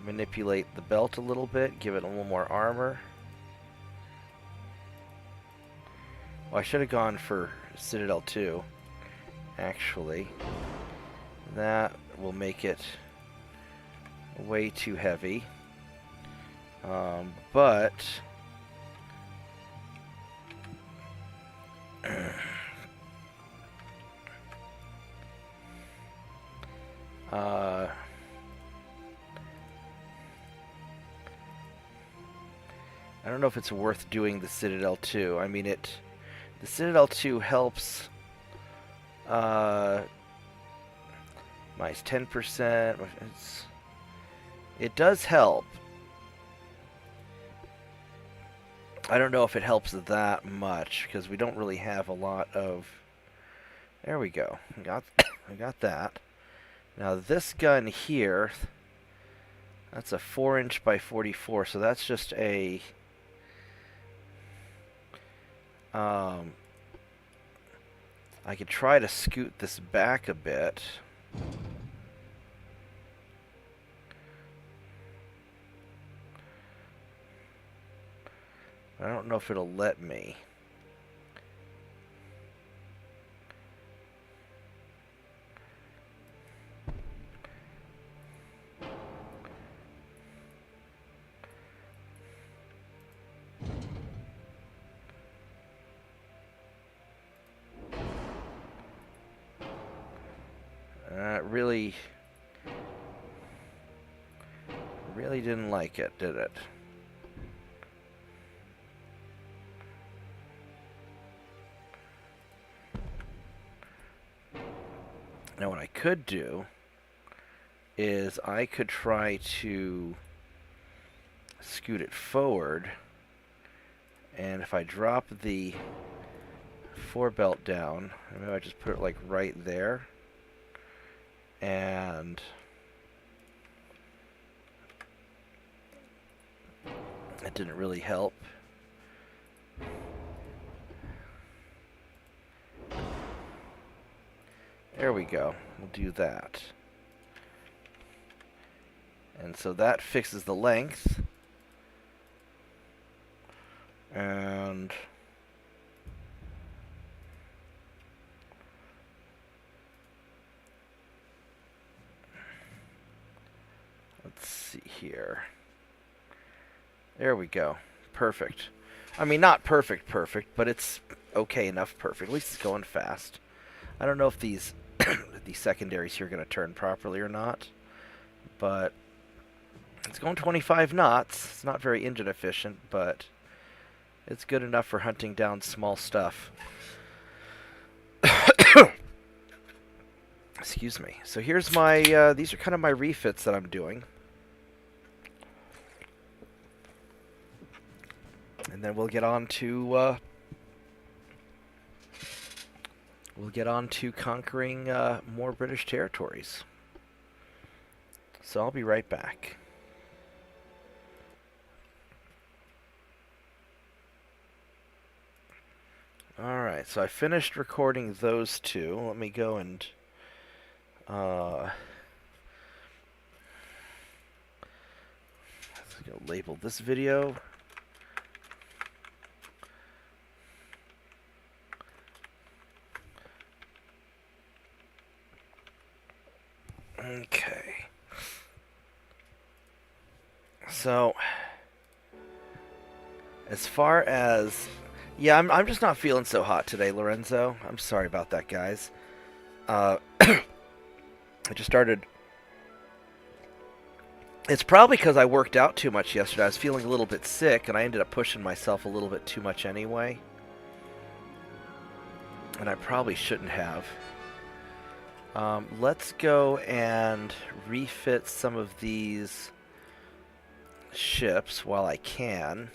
manipulate the belt a little bit, give it a little more armor. Well, I should have gone for Citadel 2, actually. That will make it way too heavy. But I don't know if it's worth doing the Citadel 2. I mean, the Citadel 2 helps minus 10%. It does help. I don't know if it helps that much because we don't really have a lot of. There we go. I got that. Now this gun here, that's a 4" by 44, so that's just a I could try to scoot this back a bit. I don't know if it'll let me. Really didn't like it, did it? Now what I could do is I could try to scoot it forward, and if I drop the 4-belt down, maybe I just put it like right there, and it didn't really help. There we go. We'll do that. And so that fixes the length. And let's see here. There we go. Perfect. I mean, not perfect, but it's okay enough perfect. At least it's going fast. I don't know if these these secondaries here are going to turn properly or not, but it's going 25 knots. It's not very engine efficient, but it's good enough for hunting down small stuff. Excuse me. So here's my, these are kind of my refits that I'm doing. And then we'll get on to conquering more British territories. So I'll be right back. Alright, so I finished recording those two. Let me go and let's go label this video. Okay. So, as far as... Yeah, I'm just not feeling so hot today, Lorenzo. I'm sorry about that, guys. I just started... It's probably because I worked out too much yesterday. I was feeling a little bit sick, and I ended up pushing myself a little bit too much anyway. And I probably shouldn't have. Let's go and refit some of these ships while I can.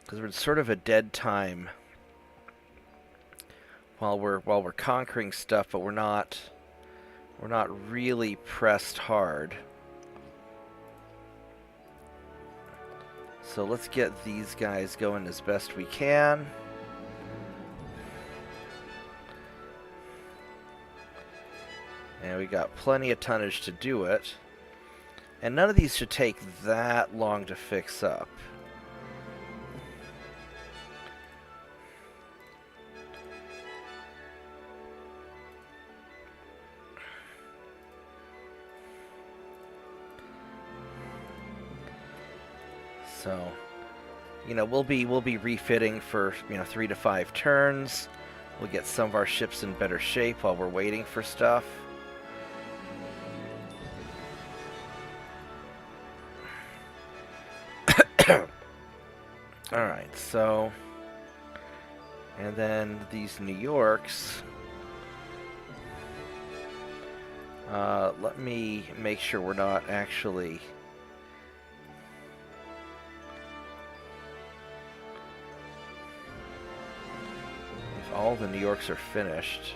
Because we're in sort of a dead time while we're conquering stuff, but we're not really pressed hard. So let's get these guys going as best we can. And we got plenty of tonnage to do it. And none of these should take that long to fix up. So, you know, we'll be refitting for, 3 to 5 turns. We'll get some of our ships in better shape while we're waiting for stuff. Alright, so... And then these New Yorks... let me make sure we're not actually... If all the New Yorks are finished...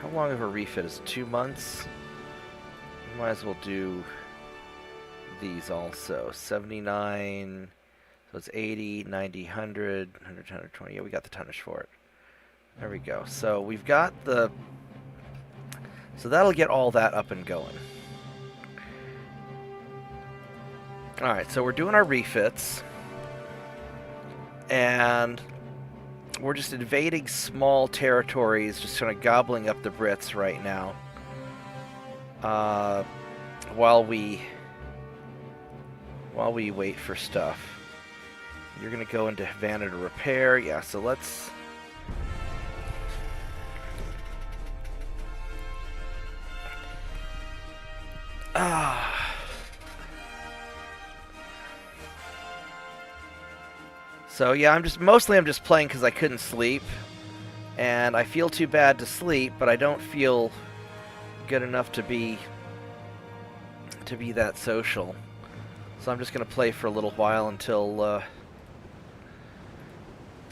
How long of a refit is it? 2 months? We might as well do these also. 79, so it's 80, 90, 100, 100, 120. Yeah, we got the tonnage for it. There we go. So we've got the... So that'll get all that up and going. Alright, so we're doing our refits. And... we're just invading small territories, just kind of gobbling up the Brits right now. While we wait for stuff. You're going to go into Havana to repair. Yeah, so let's... So yeah, I'm just playing because I couldn't sleep, and I feel too bad to sleep, but I don't feel good enough to be that social. So I'm just gonna play for a little while until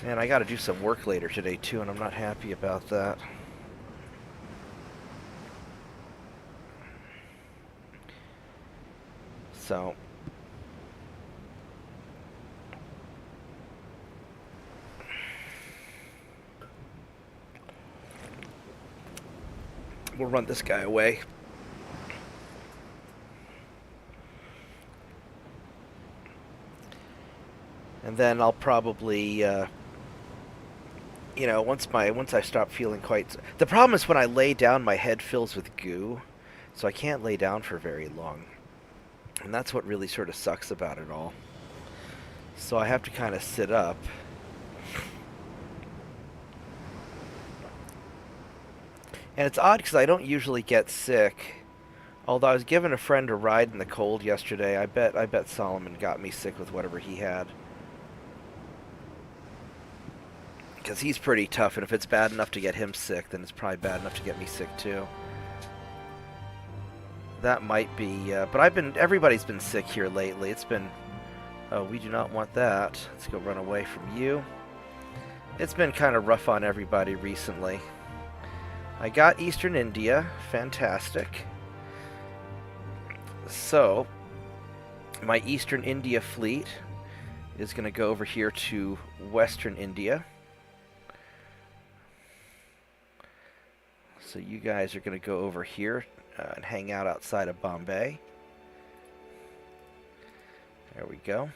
man, I gotta do some work later today too, and I'm not happy about that. So we'll run this guy away. And then I'll probably, once I stop feeling quite... The problem is when I lay down, my head fills with goo, so I can't lay down for very long. And that's what really sort of sucks about it all. So I have to kind of sit up. And it's odd because I don't usually get sick. Although I was giving a friend a ride in the cold yesterday. I bet Solomon got me sick with whatever he had. Because he's pretty tough, and if it's bad enough to get him sick, then it's probably bad enough to get me sick too. That might be, but everybody's been sick here lately. It's been, oh, we do not want that. Let's go run away from you. It's been kind of rough on everybody recently. I got Eastern India. Fantastic. So, my Eastern India fleet is going to go over here to Western India. So you guys are going to go over here and hang out outside of Bombay. There we go.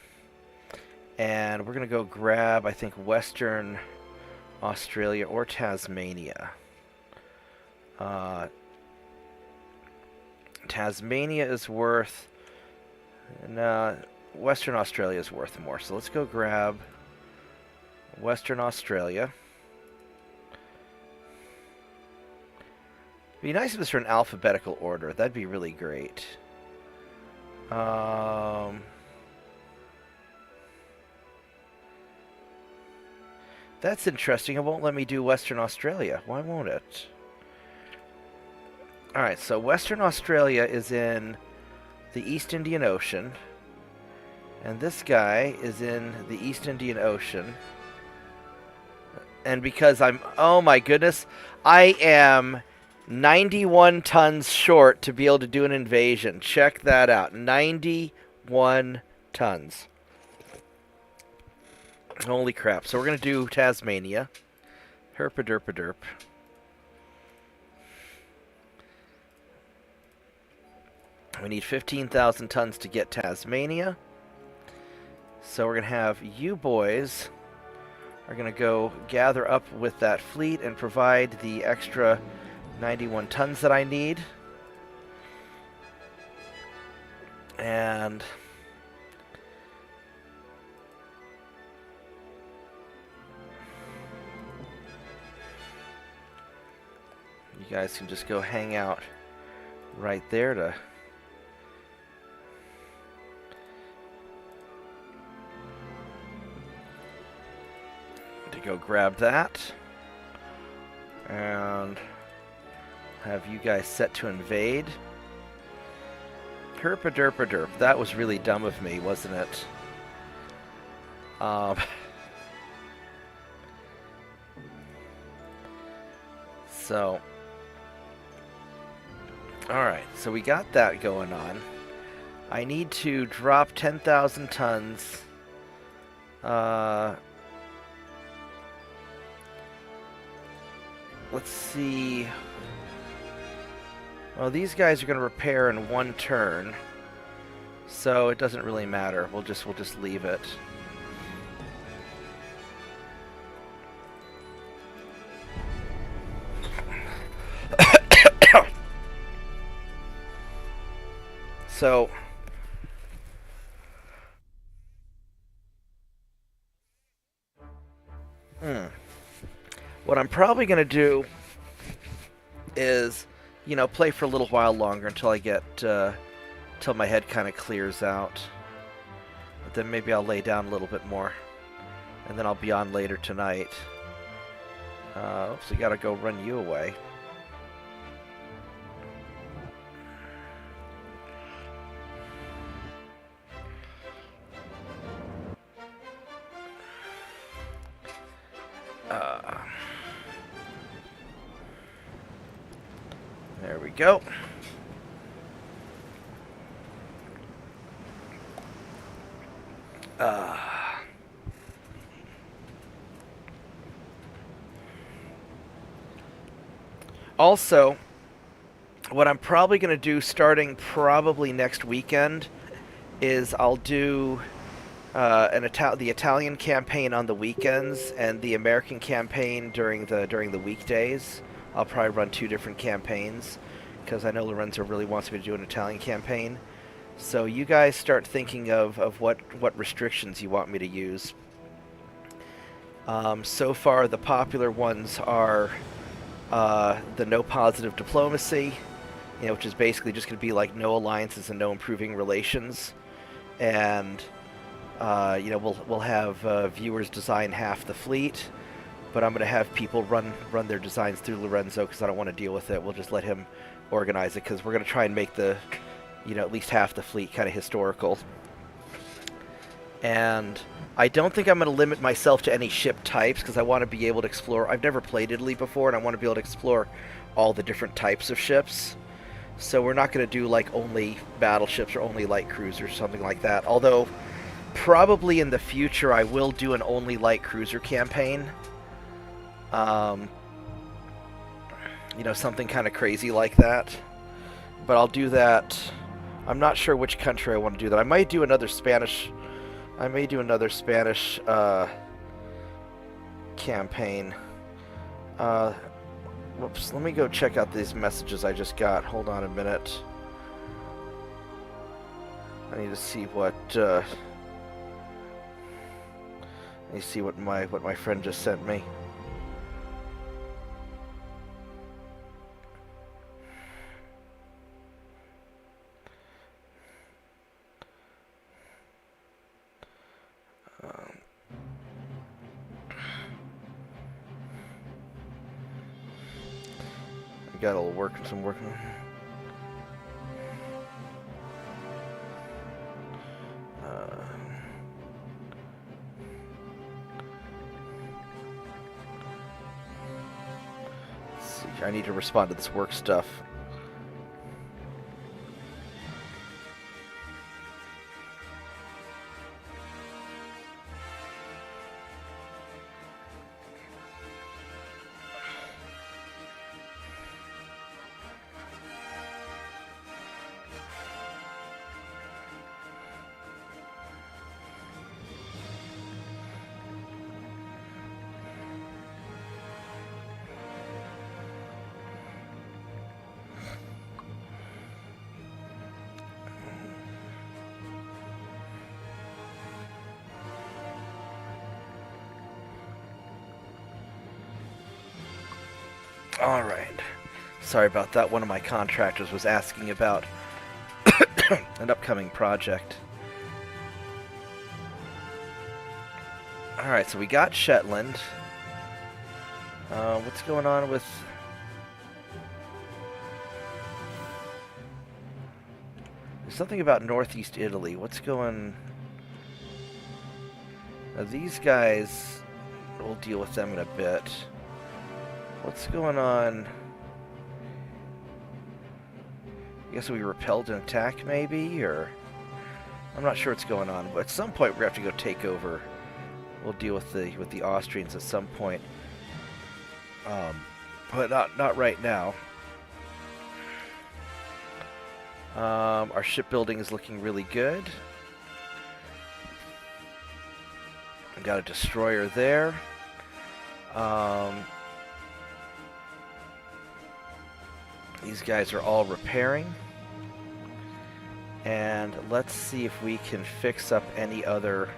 And we're going to go grab, I think, Western Australia or Tasmania. Tasmania is worth... No, Western Australia is worth more. So let's go grab Western Australia. It'd be nice if this were in alphabetical order. That'd be really great. That's interesting. It won't let me do Western Australia. Why won't it? Alright, so Western Australia is in the East Indian Ocean. And this guy is in the East Indian Ocean. And because I'm... Oh my goodness. I am 91 tons short to be able to do an invasion. Check that out. 91 tons. Holy crap. So we're going to do Tasmania. Herpa-derpa-derp. We need 15,000 tons to get Tasmania. So we're going to have you boys are going to go gather up with that fleet and provide the extra 91 tons that I need. And you guys can just go hang out right there to go grab that. And have you guys set to invade. Herpa-derpa-derp. That was really dumb of me, wasn't it? So, alright, so we got that going on. I need to drop 10,000 tons. Let's see. Well, these guys are going to repair in one turn, so it doesn't really matter. We'll just leave it. So what I'm probably going to do is, you know, play for a little while longer until I get, till my head kind of clears out. But then maybe I'll lay down a little bit more. And then I'll be on later tonight. Oops, we gotta go run you away. There we go. Also, what I'm probably going to do starting probably next weekend is I'll do the Italian campaign on the weekends and the American campaign during the weekdays. I'll probably run two different campaigns because I know Lorenzo really wants me to do an Italian campaign. So you guys start thinking of what restrictions you want me to use. So far, the popular ones are the no positive diplomacy, you know, which is basically just going to be like no alliances and no improving relations, and you know, we'll have viewers design half the fleet. But I'm going to have people run their designs through Lorenzo because I don't want to deal with it. We'll just let him organize it because we're going to try and make the, you know, at least half the fleet kind of historical. And I don't think I'm going to limit myself to any ship types because I want to be able to explore. I've never played Italy before, and I want to be able to explore all the different types of ships. So we're not going to do like only battleships or only light cruisers or something like that. Although probably in the future I will do an only light cruiser campaign. You know, something kind of crazy like that. But I'll do that. I'm not sure which country I want to do that. I might do another Spanish... I may do another Spanish, campaign. Whoops, let me go check out these messages I just got. Hold on a minute. I need to see what, I need to see what my friend just sent me. got a little work, some work. Let's see. I need to respond to this work stuff. All right. Sorry about that. One of my contractors was asking about an upcoming project. All right, so we got Shetland. What's going on with... There's something about Northeast Italy. What's going... Now, these guys, we'll deal with them in a bit. What's going on? I guess we repelled an attack, maybe, or I'm not sure what's going on. But at some point, we have to go take over. We'll deal with the Austrians at some point, but not right now. Our shipbuilding is looking really good. We got a destroyer there. These guys are all repairing. And let's see if we can fix up any other...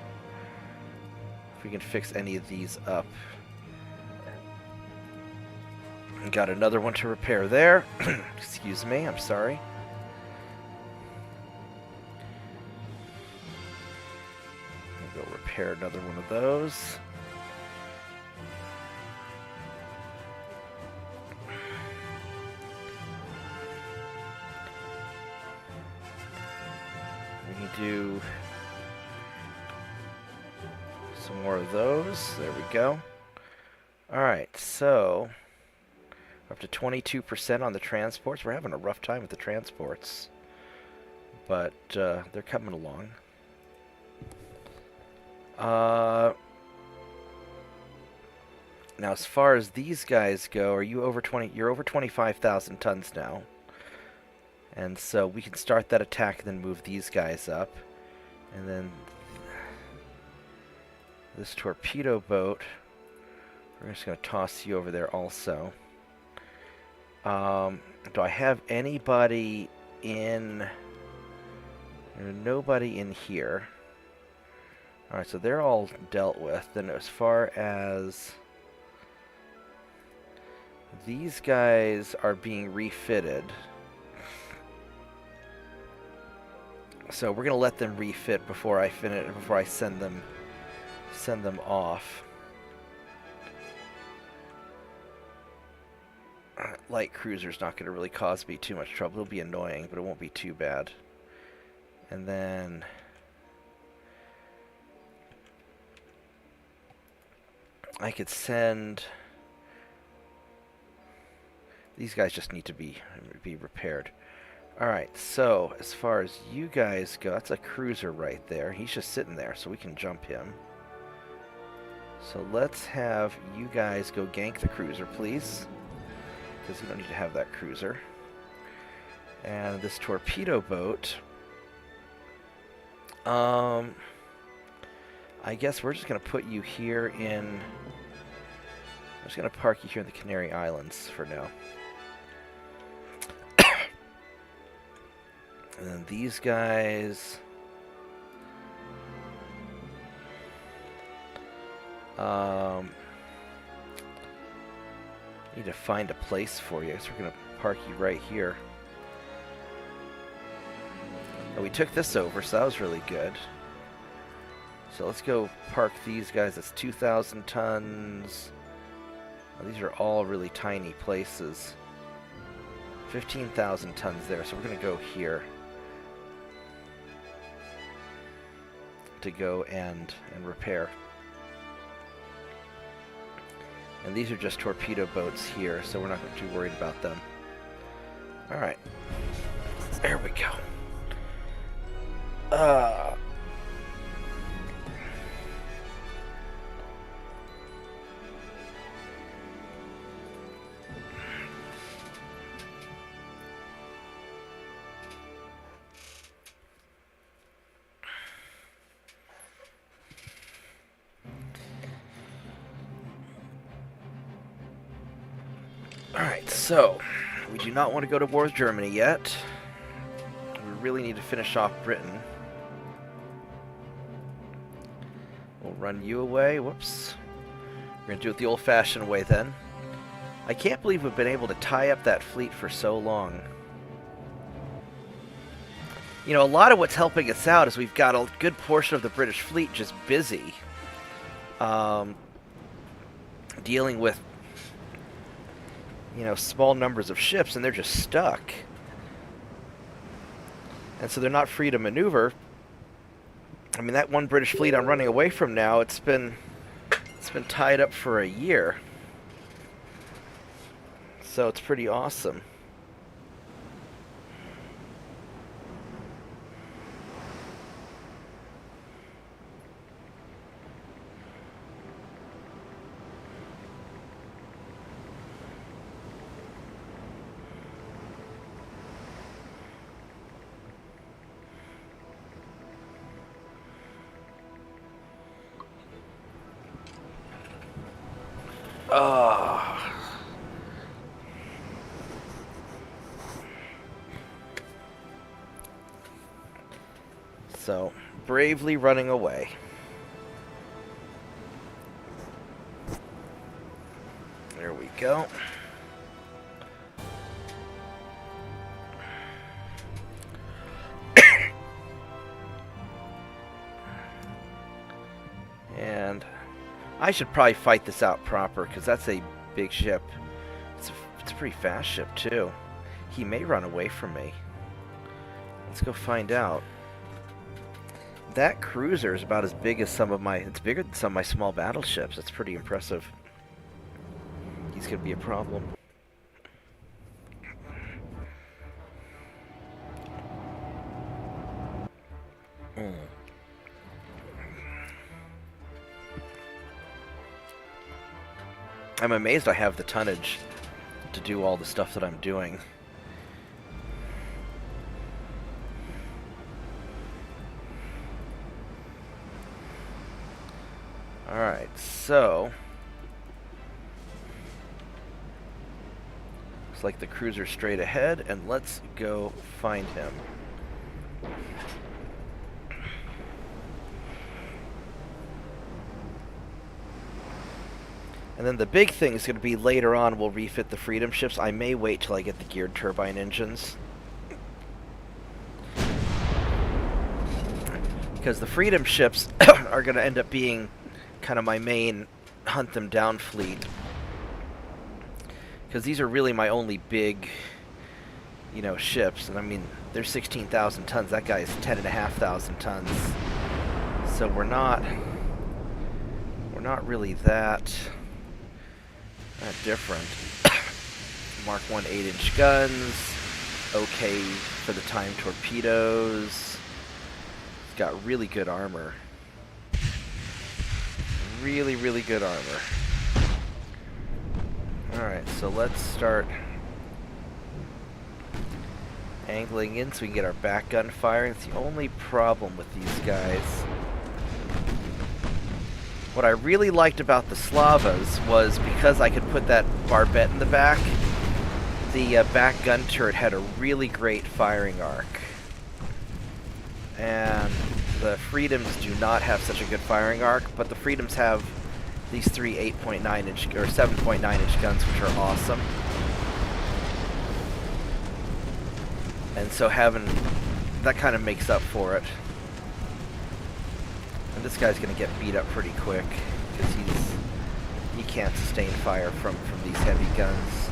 If we can fix any of these up. We got another one to repair there. Excuse me, I'm sorry. I'll go repair another one of those. Do some more of those. There we go. Alright, so up to 22% on the transports. We're having a rough time with the transports, but they're coming along. Now, as far as these guys go, are you over 20? You're over 25,000 tons now. And so we can start that attack and then move these guys up. And then this torpedo boat, we're just going to toss you over there also. Do I have anybody in... There's nobody in here. Alright, so they're all dealt with. Then as far as... These guys are being refitted. So we're gonna let them refit before I finish, before I send them off. Light cruiser's not gonna really cause me too much trouble. It'll be annoying, but it won't be too bad. And then I could send... These guys just need to be repaired. Alright, so as far as you guys go, that's a cruiser right there. He's just sitting there, so we can jump him. So let's have you guys go gank the cruiser, please. Because you don't need to have that cruiser. And this torpedo boat... I guess we're just going to put you here in... I'm just going to park you here in the Canary Islands for now. And then these guys... need to find a place for you, so we're going to park you right here. Oh, we took this over, so that was really good. So let's go park these guys. That's 2,000 tons. Oh, these are all really tiny places. 15,000 tons there, so we're going to go here to go and repair. And these are just torpedo boats here, so we're not too worried about them. Alright. There we go. Alright, so we do not want to go to war with Germany yet. We really need to finish off Britain. We'll run you away. Whoops. We're going to do it the old-fashioned way then. I can't believe we've been able to tie up that fleet for so long. You know, a lot of what's helping us out is we've got a good portion of the British fleet just busy dealing with, you know, small numbers of ships, and they're just stuck. And so they're not free to maneuver. I mean, that one British fleet I'm running away from now, it's been tied up for a year. So it's pretty awesome. So, bravely running away. There we go. And I should probably fight this out proper, because that's a big ship. It's a pretty fast ship, too. He may run away from me. Let's go find out. That cruiser is about as big as some of my... It's bigger than some of my small battleships. That's pretty impressive. He's going to be a problem. I'm amazed I have the tonnage to do all the stuff that I'm doing. Alright, so... looks like the cruiser's straight ahead, and let's go find him. And then the big thing is going to be later on we'll refit the Freedom ships. I may wait till I get the geared turbine engines. Because the Freedom ships are going to end up being kind of my main hunt them down fleet. Because these are really my only big, you know, ships. And I mean, they're 16,000 tons. That guy is 10,500 tons. So we're not really that different. Mark 1 8-inch guns. Okay for the time torpedoes. It's got really good armor. Really, really good armor. Alright, so let's start angling in so we can get our back gun firing. It's the only problem with these guys. What I really liked about the Slavas was because I could put that barbette in the back, the back gun turret had a really great firing arc. And the Freedoms do not have such a good firing arc, but the Freedoms have these three 8.9-inch or 7.9-inch guns, which are awesome. And so having that kind of makes up for it. And this guy's going to get beat up pretty quick because he can't sustain fire from these heavy guns.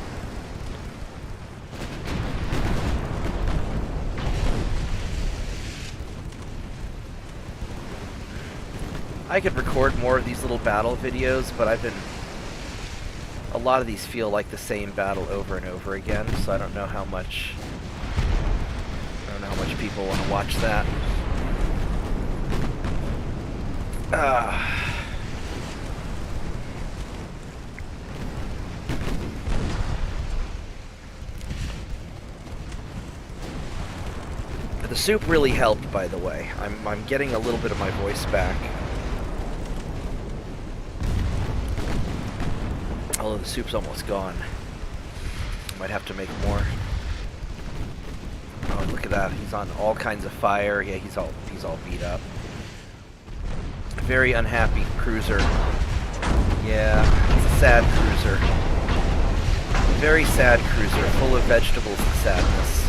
I could record more of these little battle videos, but a lot of these feel like the same battle over and over again, so I don't know how much people want to watch that. The soup really helped, by the way. I'm getting a little bit of my voice back. Although the soup's almost gone. I might have to make more. Oh, look at that. He's on all kinds of fire. Yeah, he's all beat up. Very unhappy cruiser. Yeah, he's a sad cruiser. Very sad cruiser, full of vegetables and sadness.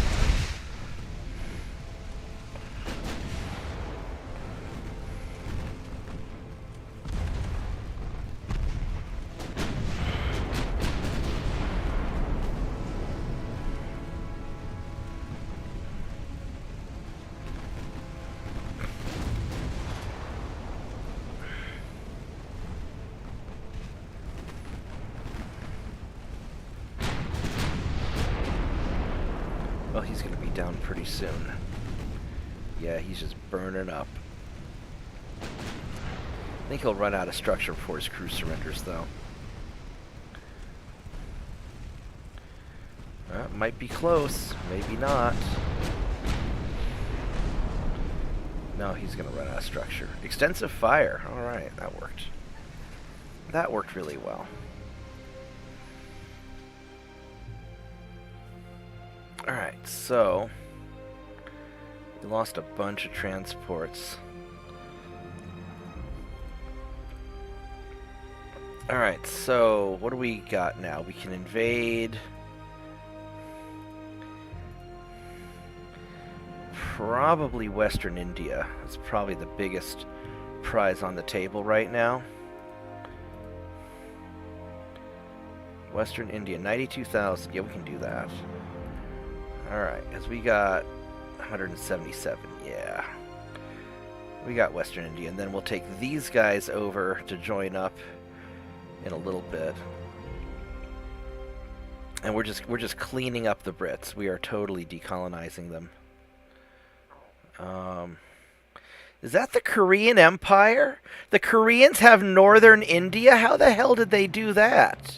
Well, he's going to be down pretty soon. Yeah, he's just burning up. I think he'll run out of structure before his crew surrenders, though. Might be close. Maybe not. No, he's going to run out of structure. Extensive fire. Alright, that worked. That worked really well. Alright, so we lost a bunch of transports. Alright, so what do we got now? We can invade probably Western India. That's probably the biggest prize on the table right now. Western India, 92,000. Yeah, we can do that. Alright, because we got 177, yeah. We got Western India, and then we'll take these guys over to join up in a little bit. And we're just cleaning up the Brits. We are totally decolonizing them. Is that the Korean Empire? The Koreans have northern India? How the hell did they do that?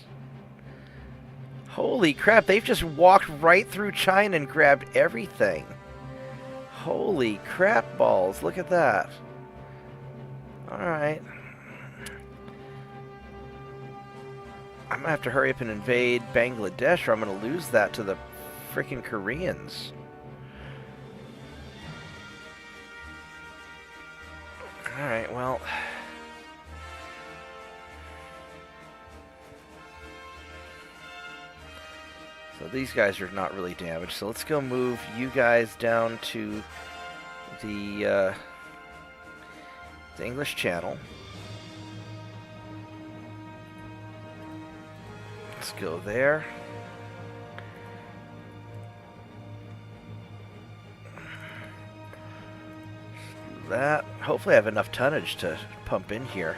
Holy crap, they've just walked right through China and grabbed everything. Holy crap balls, look at that. Alright. I'm gonna have to hurry up and invade Bangladesh or I'm gonna lose that to the freaking Koreans. Alright, well... So these guys are not really damaged, so let's go move you guys down to the English Channel. Let's go there. That. Hopefully I have enough tonnage to pump in here.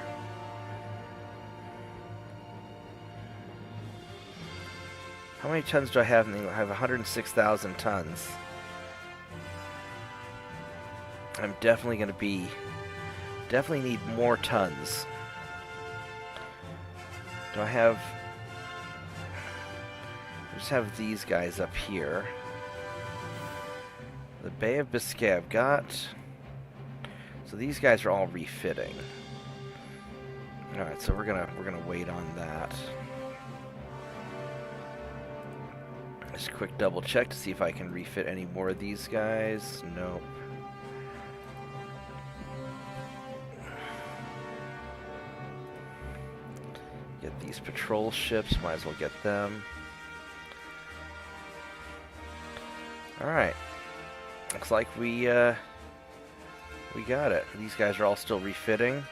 How many tons do I have? I have 106,000 tons. I'm definitely going to be... Definitely need more tons. Do I have... I just have these guys up here. The Bay of Biscay I've got... So these guys are all refitting. Alright, so we're gonna wait on that. Just a quick double check to see if I can refit any more of these guys. Nope. Get these patrol ships, might as well get them. Alright. Looks like we got it. These guys are all still refitting.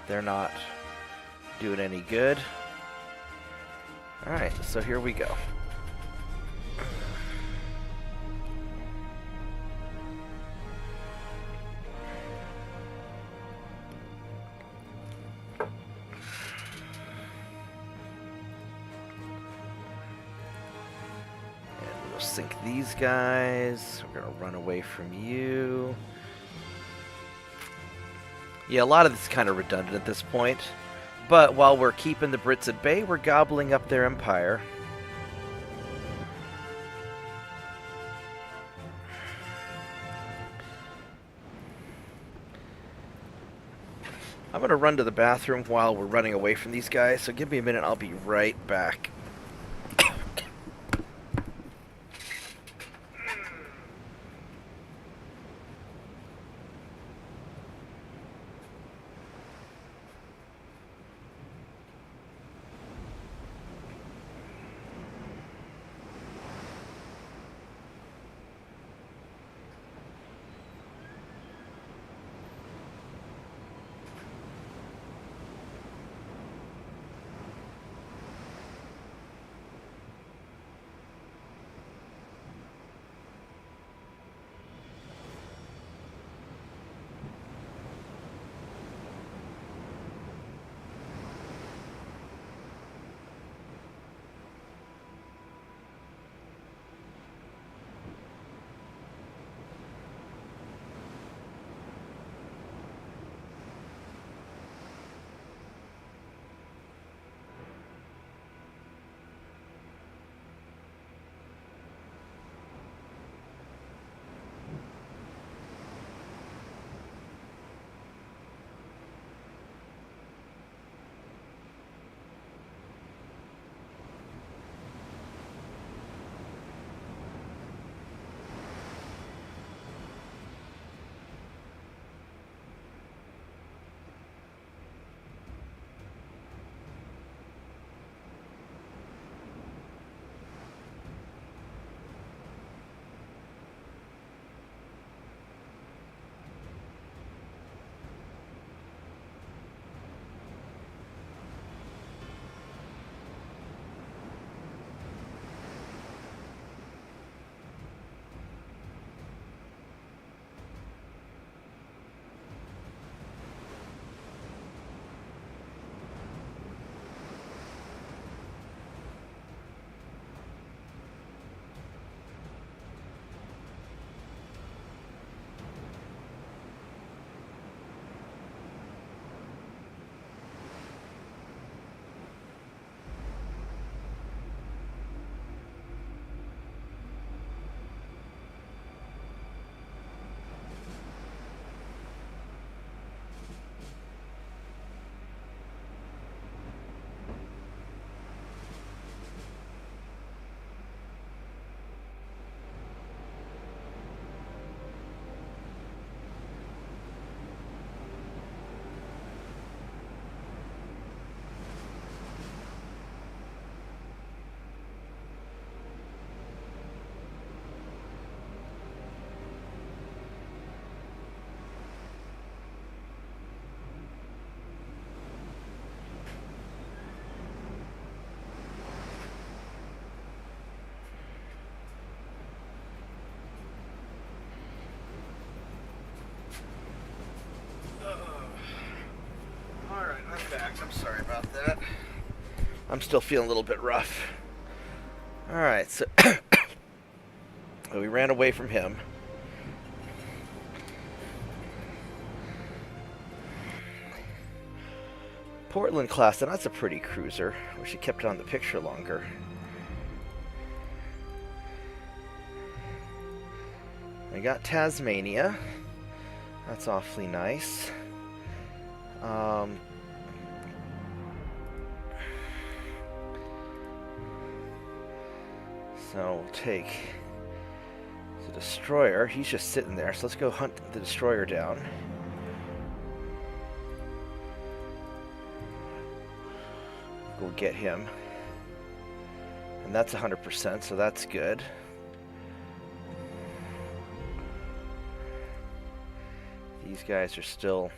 They're not doing any good. Alright, so here we go. sink these guys. We're going to run away from you. Yeah, a lot of this is kind of redundant at this point. But while we're keeping the Brits at bay, we're gobbling up their empire. I'm going to run to the bathroom while we're running away from these guys, so give me a minute, I'll be right back. I'm sorry about that. I'm still feeling a little bit rough. Alright, so we ran away from him. Portland class, and that's a pretty cruiser. Wish he kept it on the picture longer. I got Tasmania. That's awfully nice. So we'll take the destroyer. He's just sitting there, so let's go hunt the destroyer down. Go get him. And that's 100%, so that's good. These guys are still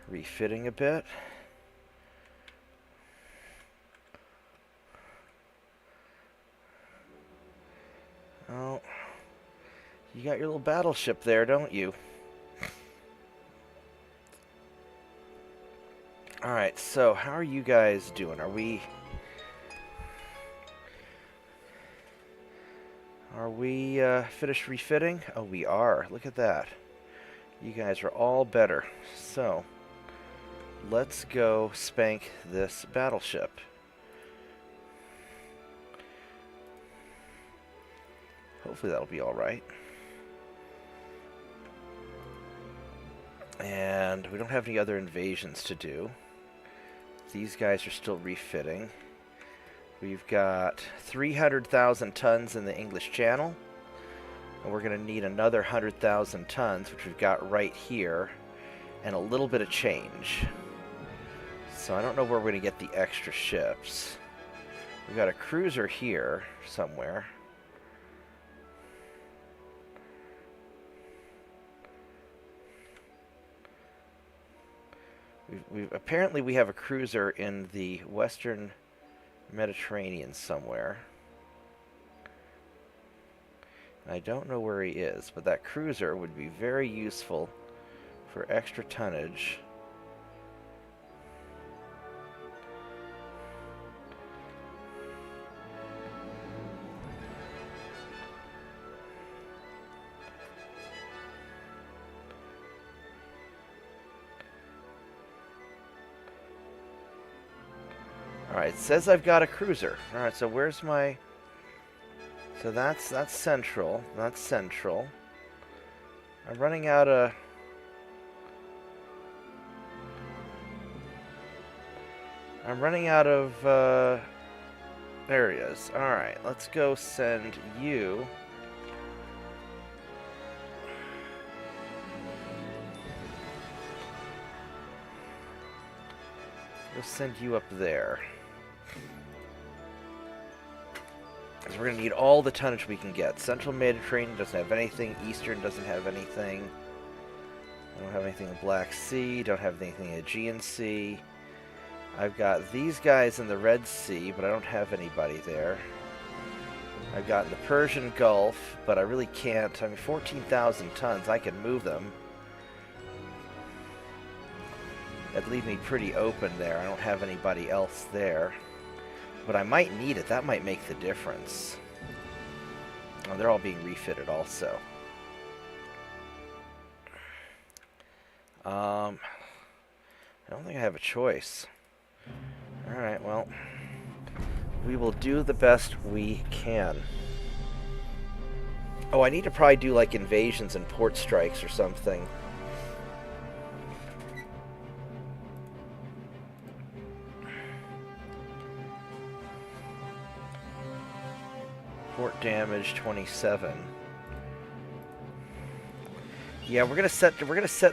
refitting a bit. Oh, you got your little battleship there, don't you? Alright, so how are you guys doing? Are we... Are we finished refitting? Oh, we are. Look at that. You guys are all better. So, let's go spank this battleship. Hopefully that'll be alright. And we don't have any other invasions to do. These guys are still refitting. We've got 300,000 tons in the English Channel. And we're going to need another 100,000 tons, which we've got right here. And a little bit of change. So I don't know where we're going to get the extra ships. We've got a cruiser here somewhere. Apparently we have a cruiser in the Western Mediterranean somewhere. I don't know where he is, but that cruiser would be very useful for extra tonnage. Alright, it says I've got a cruiser. Alright, so where's my... So that's central. That's central. I'm running out of... There he is. Alright, let's go send you... We'll send you up there. Because we're going to need all the tonnage we can get. Central Mediterranean doesn't have anything. Eastern doesn't have anything. I don't have anything in the Black Sea. Don't have anything in the Aegean Sea. I've got these guys in the Red Sea, but I don't have anybody there. I've got in the Persian Gulf, but I really can't. I mean, 14,000 tons. I can move them. That'd leave me pretty open there. I don't have anybody else there. But I might need it. That might make the difference. Oh, they're all being refitted also. I don't think I have a choice. Alright, well. We will do the best we can. Oh, I need to probably do like invasions and port strikes or something. Port damage 27. Yeah, we're gonna set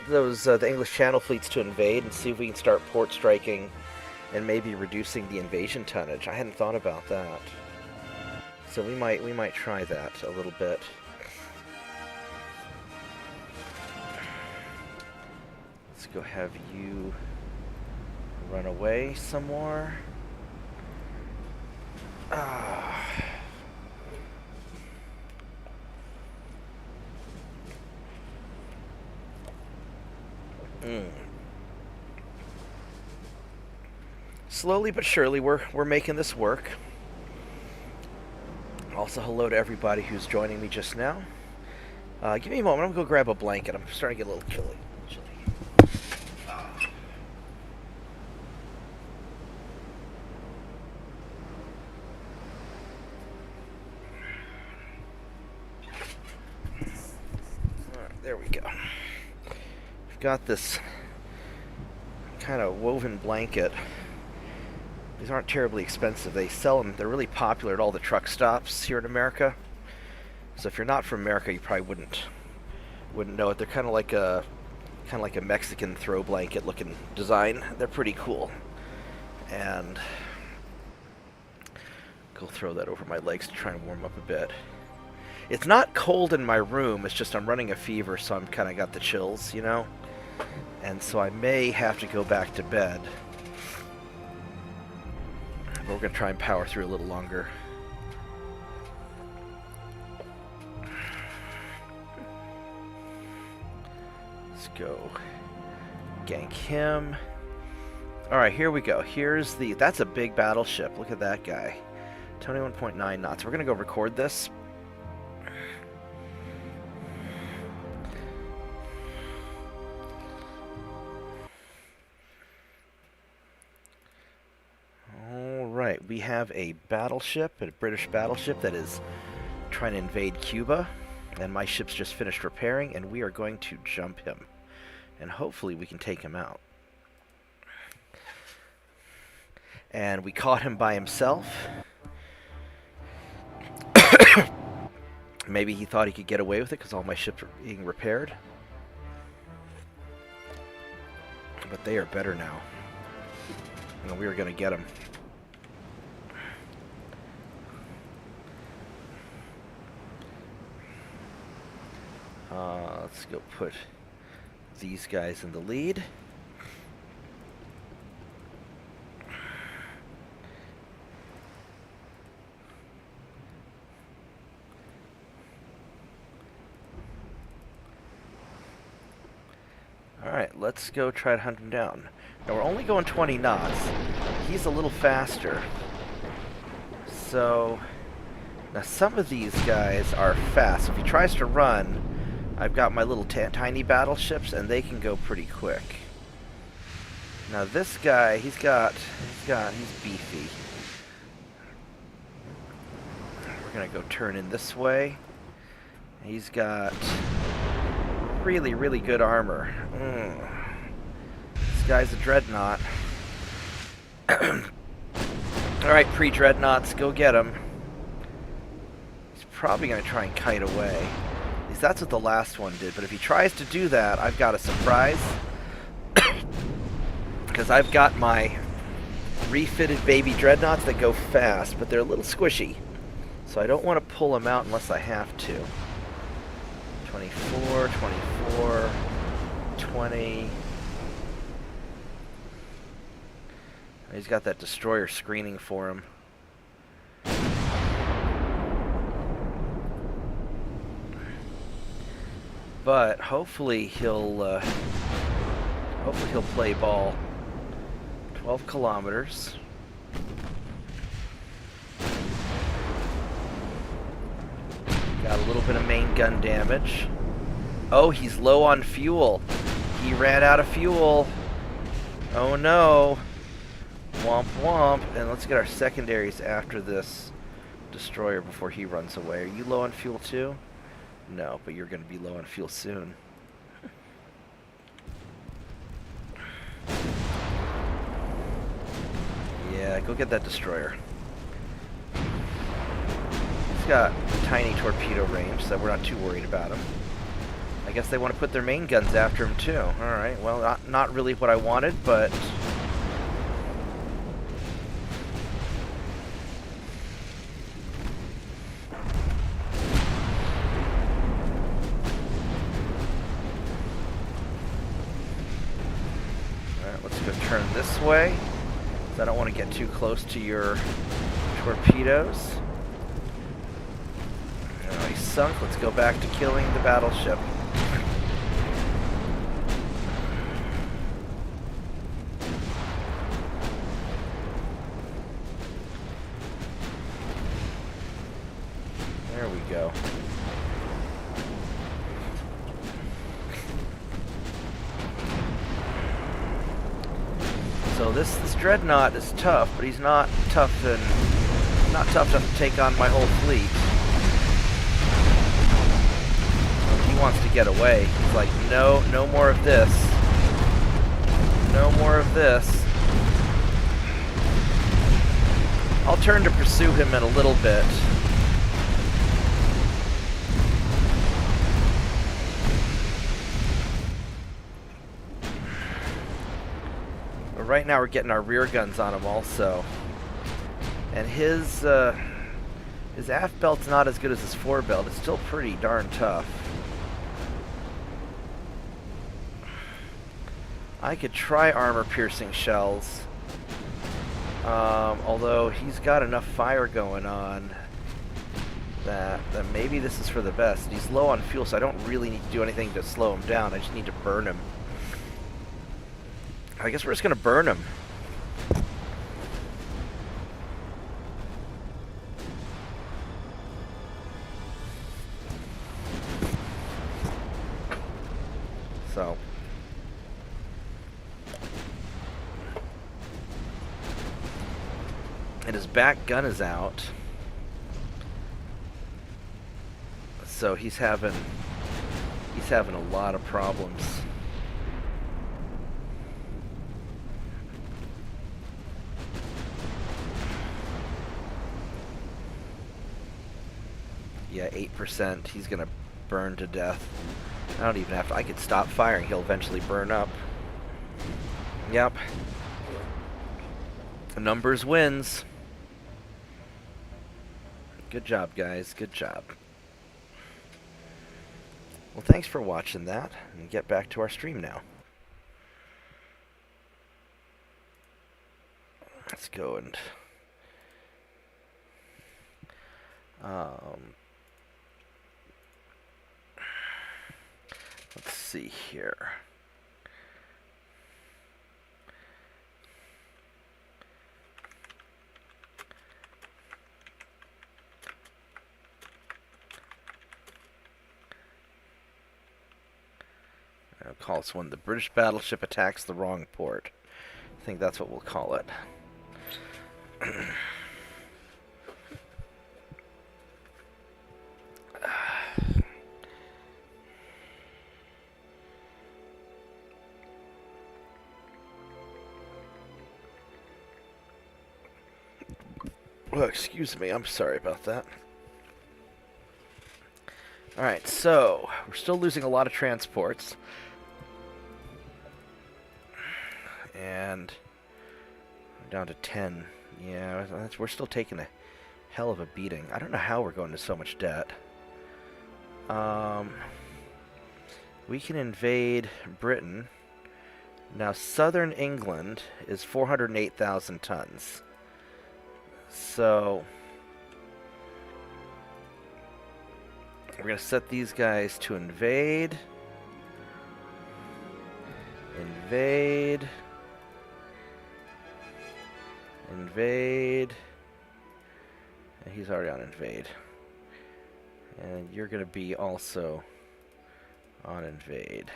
those the English Channel fleets to invade and see if we can start port striking and maybe reducing the invasion tonnage. I hadn't thought about that, so we might try that a little bit. Let's go have you run away some more. Slowly but surely, we're making this work. Also, hello to everybody who's joining me just now. Give me a moment. I'm gonna go grab a blanket. I'm starting to get a little chilly. Alright, there we go. I've got this kind of woven blanket. These aren't terribly expensive. They sell them. They're really popular at all the truck stops here in America. So if you're not from America, you probably wouldn't know it. They're kind of like a Mexican throw blanket looking design. They're pretty cool. And go throw that over my legs to try and warm up a bit. It's not cold in my room. It's just I'm running a fever, so I'm kind of got the chills, you know. And so I may have to go back to bed. But we're going to try and power through a little longer. Let's go gank him. Alright, here we go. That's a big battleship. Look at that guy. 21.9 knots. We're going to go record this. we have a battleship, a British battleship that is trying to invade Cuba, and my ship's just finished repairing, and we are going to jump him. And hopefully we can take him out. And we caught him by himself. Maybe he thought he could get away with it because all my ships are being repaired. But they are better now. And we are going to get him. Let's go put these guys in the lead. Alright, let's go try to hunt him down. Now we're only going 20 knots. He's a little faster. So, now some of these guys are fast. If he tries to run, I've got my little tiny battleships, and they can go pretty quick. Now this guy, he's beefy. We're gonna go turn in this way. He's got really, really good armor. This guy's a dreadnought. Alright, pre-dreadnoughts, go get him. He's probably gonna try and kite away. At least that's what the last one did, but if he tries to do that, I've got a surprise. Because I've got my refitted baby dreadnoughts that go fast, but they're a little squishy. So I don't want to pull them out unless I have to. 24, 24, 20. He's got that destroyer screening for him. But hopefully he'll play ball. 12 kilometers. Got a little bit of main gun damage. Oh, he's low on fuel. He ran out of fuel. Oh no. Womp womp. And let's get our secondaries after this destroyer before he runs away. Are you low on fuel too? No, but you're going to be low on fuel soon. Yeah, go get that destroyer. He's got tiny torpedo range, so we're not too worried about him. I guess they want to put their main guns after him too. Alright, well, not really what I wanted, but... Alright, let's go turn this way. I don't want to get too close to your torpedoes. Oh, he's sunk. Let's go back to killing the battleship. There we go. So this dreadnought is tough, but he's not tough enough to take on my whole fleet. He wants to get away. He's like, no more of this. No more of this. I'll turn to pursue him in a little bit. Right now we're getting our rear guns on him also. And his aft belt's not as good as his fore belt. It's still pretty darn tough. I could try armor-piercing shells. Although he's got enough fire going on that maybe this is for the best. He's low on fuel, so I don't really need to do anything to slow him down. I just need to burn him. I guess we're just going to burn him. And his back gun is out. So he's having a lot of problems. Yeah, 8%. He's gonna burn to death. I don't even have to. I could stop firing. He'll eventually burn up. Yep. Numbers wins. Good job, guys. Good job. Well, thanks for watching that. And get back to our stream now. Let's go and... let's see here. I'll call this one the British battleship attacks the wrong port. I think that's what we'll call it. Oh, excuse me, I'm sorry about that. Alright, so we're still losing a lot of transports. And we're down to 10. Yeah, we're still taking a hell of a beating. I don't know how we're going to so much debt. We can invade Britain. Now, southern England is 408,000 tons. So we're going to set these guys to invade. Invade. Invade. And he's already on invade. And you're going to be also on invade.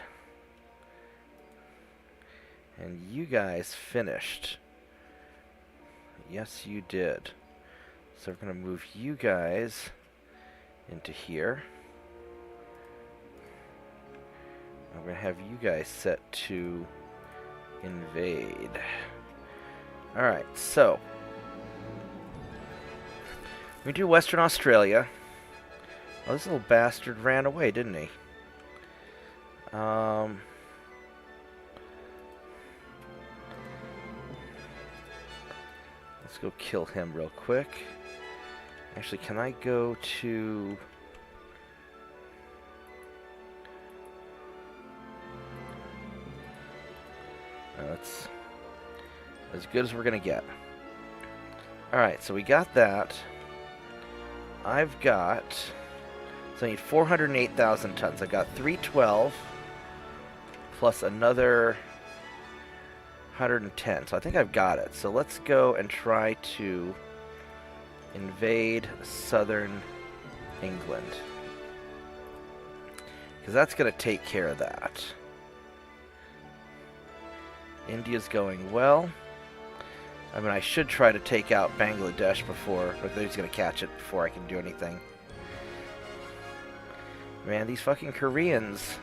And you guys finished. Yes, you did. So we're going to move you guys into here. I'm going to have you guys set to invade. Alright, so we do Western Australia. Oh, this little bastard ran away, didn't he? Let's go kill him real quick. Actually, can I go to... that's as good as we're going to get. Alright, so we got that. I've got... so I need 408,000 tons. I've got 312 plus another 110. So I think I've got it. So let's go and try to invade southern England. Because that's going to take care of that. India's going well. I mean, I should try to take out Bangladesh before, but they're just going to catch it before I can do anything. Man, these fucking Koreans.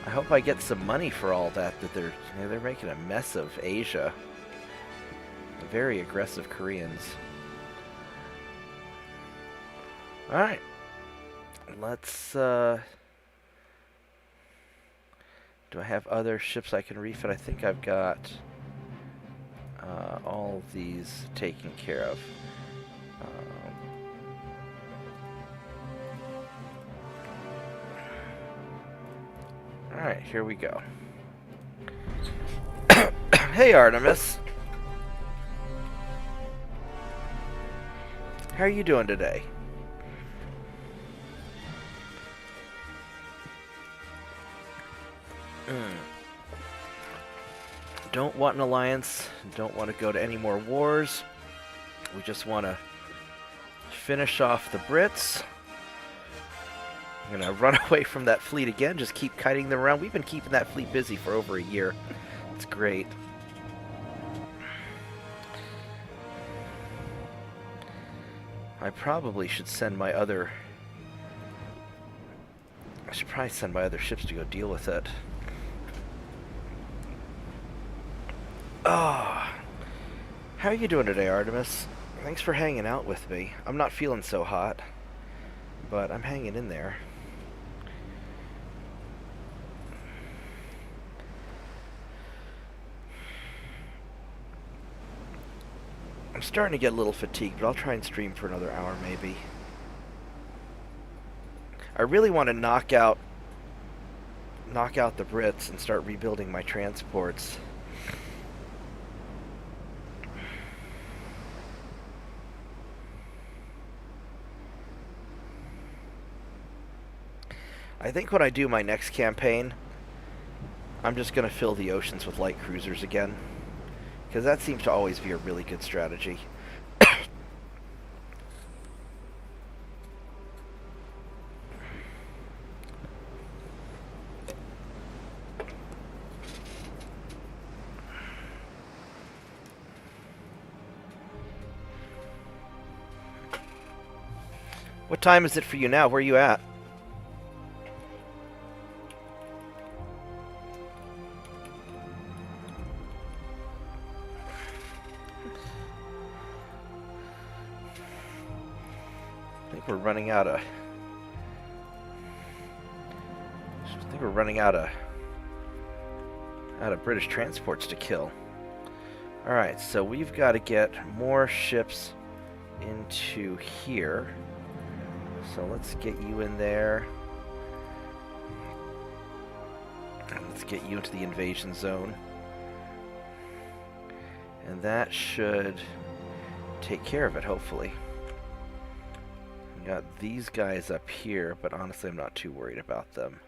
I hope I get some money for all that they're, you know, they're making a mess of Asia. Very aggressive Koreans. Alright. Let's, do I have other ships I can refit? I think I've got all these taken care of. Alright, here we go. Hey, Artemis. How are you doing today? Don't want an alliance. Don't want to go to any more wars. We just want to finish off the Brits. I'm going to run away from that fleet again. Just keep kiting them around. We've been keeping that fleet busy for over a year. It's great. I probably should send my other... I should probably send my other ships to go deal with it. Oh, how are you doing today, Artemis? Thanks for hanging out with me. I'm not feeling so hot, but I'm hanging in there. I'm starting to get a little fatigued, but I'll try and stream for another hour maybe. I really want to knock out the Brits and start rebuilding my transports. I think when I do my next campaign, I'm just going to fill the oceans with light cruisers again, because that seems to always be a really good strategy. What time is it for you now? Where are you at? I think we're running out of British transports to kill. All right, so we've got to get more ships into here. So let's get you in there. Let's get you into the invasion zone. And that should take care of it, hopefully. We got these guys up here, but honestly I'm not too worried about them.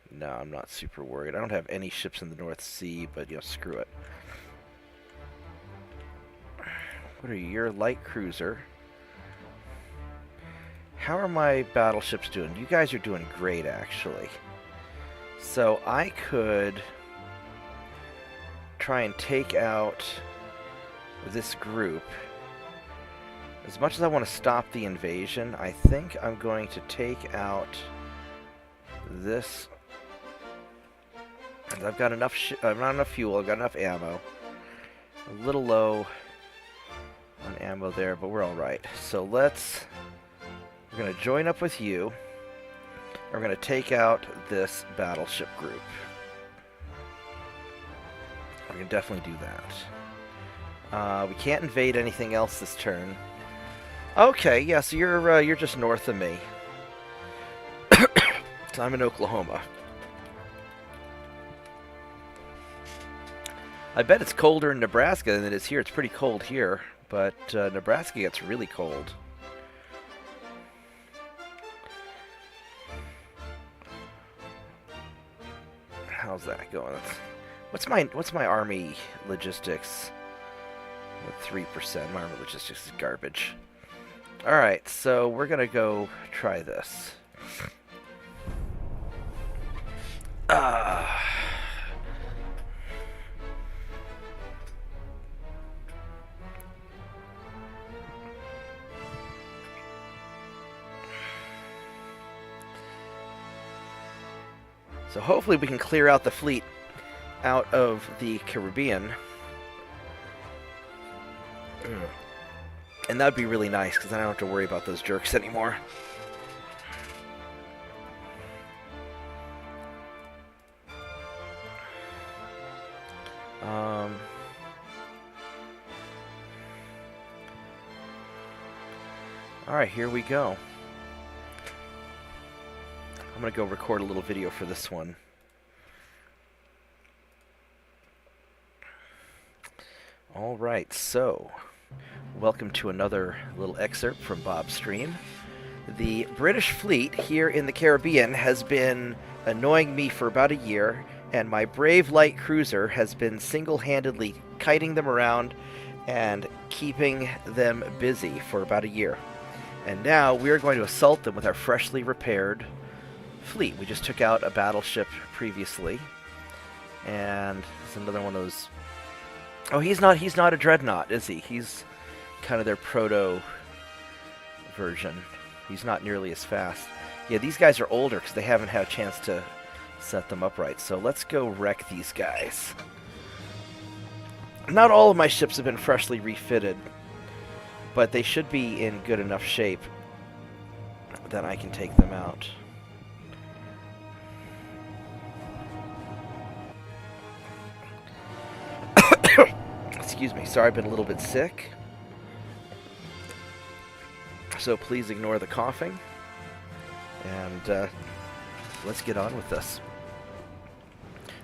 No, I'm not super worried. I don't have any ships in the North Sea, but you know, screw it. What are you? You're a light cruiser. How are my battleships doing? You guys are doing great, actually. So I could try and take out this group. As much as I want to stop the invasion, I think I'm going to take out this. And I've got enough. I've not enough fuel. I've got enough ammo. A little low on ammo there, but we're all right. So let's. We're going to join up with you. We're going to take out this battleship group. We can definitely do that. We can't invade anything else this turn. Okay, yeah, so you're just north of me. So I'm in Oklahoma. I bet it's colder in Nebraska than it is here. It's pretty cold here, but Nebraska gets really cold. How's that going? What's my army logistics? 3%. My army logistics is garbage. All right, so we're gonna go try this. So hopefully we can clear out the fleet out of the Caribbean. And that would be really nice, because then I don't have to worry about those jerks anymore. Alright, here we go. I'm going to go record a little video for this one. Alright, so welcome to another little excerpt from Bob's stream. The British fleet here in the Caribbean has been annoying me for about a year, and my brave light cruiser has been single-handedly kiting them around and keeping them busy for about a year. And now we are going to assault them with our freshly repaired fleet. We just took out a battleship previously, and it's another one of those. Oh, he's not a dreadnought, is he? He's kind of their proto version. He's not nearly as fast. Yeah, these guys are older because they haven't had a chance to set them up right. So let's go wreck these guys. Not all of my ships have been freshly refitted, but they should be in good enough shape that I can take them out. Excuse me, sorry, I've been a little bit sick. So please ignore the coughing. And let's get on with this.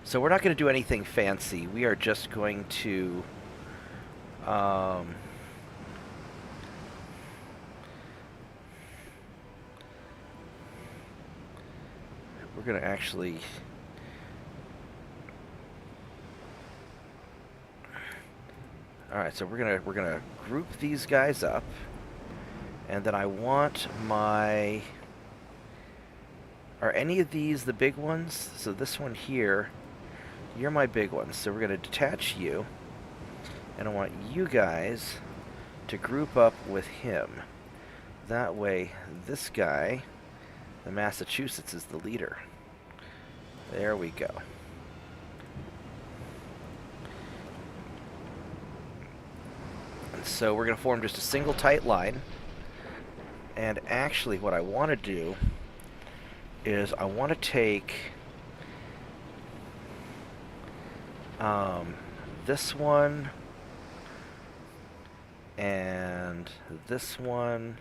So we're not going to do anything fancy. We are just going to we're going to actually Alright, so we're gonna group these guys up, and then I want my... Are any of these the big ones? So this one here, you're my big ones. So we're gonna detach you, and I want you guys to group up with him. That way, this guy, the Massachusetts, is the leader. There we go. So we're going to form just a single tight line, and actually what I want to do is I want to take this one and this one.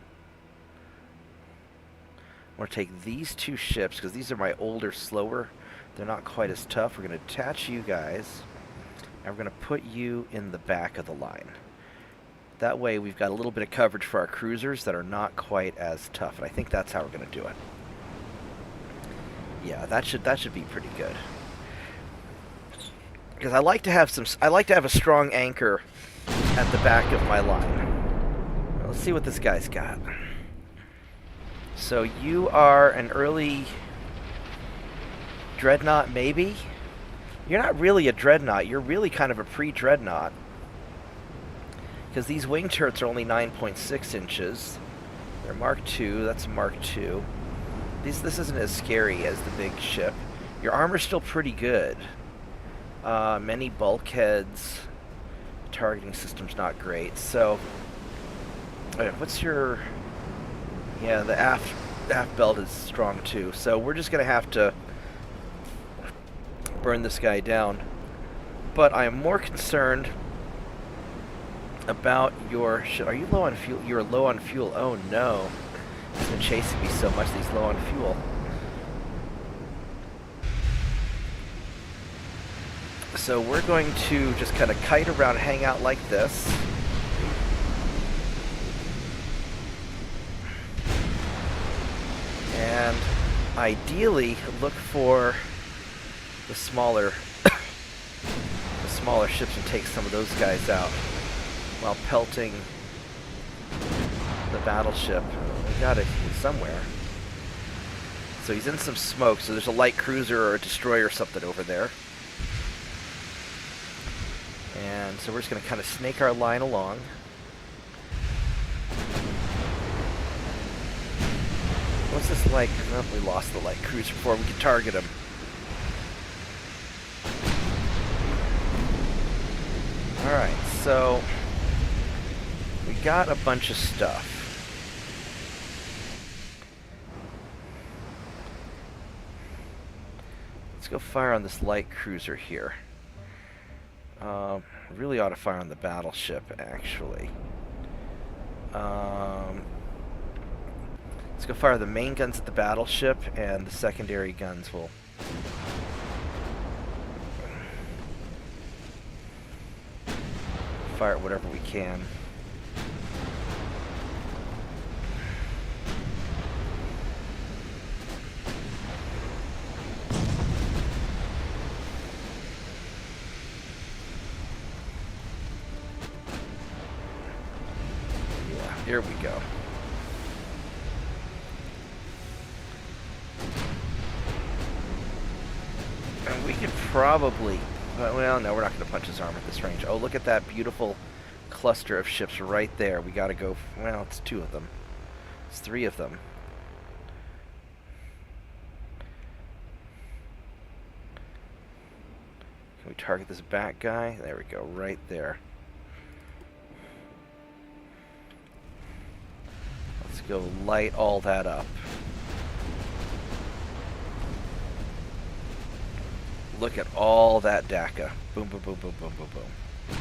I want to take these two ships because these are my older, slower. They're not quite as tough. We're going to attach you guys, and we're going to put you in the back of the line. That way we've got a little bit of coverage for our cruisers that are not quite as tough, and I think that's how we're going to do it. Yeah, that should be pretty good. Because I like to have a strong anchor at the back of my line. Let's see what this guy's got. So you are an early Dreadnought, maybe? You're not really a Dreadnought. You're really kind of a pre-Dreadnought. Because these wing turrets are only 9.6 inches. They're Mark II. That's Mark II. This isn't as scary as the big ship. Your armor's still pretty good. Many bulkheads. Targeting system's not great. So, what's your... Yeah, the aft belt is strong too. So we're just going to have to burn this guy down. But I am more concerned about your... Are you low on fuel? You're low on fuel. Oh no. He's been chasing me so much that he's low on fuel. So we're going to just kind of kite around, hang out like this. And ideally look for the smaller ships and take some of those guys out while pelting the battleship. We got it somewhere. So he's in some smoke, so there's a light cruiser or a destroyer or something over there. And so we're just going to kind of snake our line along. What's this like? Oh, we lost the light cruiser before we could target him. Alright, so we got a bunch of stuff. Let's go fire on this light cruiser here. Really ought to fire on the battleship, actually. Let's go fire the main guns at the battleship, and the secondary guns will... fire at whatever we can. Yeah, here we go. We could probably... Well, no, we're not going to punch his arm at this range. Oh, look at that beautiful cluster of ships right there. We gotta go... Well, it's 2 of them. It's 3 of them. Can we target this back guy? There we go, right there. Let's go light all that up. Look at all that DACA. Boom, boom, boom, boom, boom, boom, boom.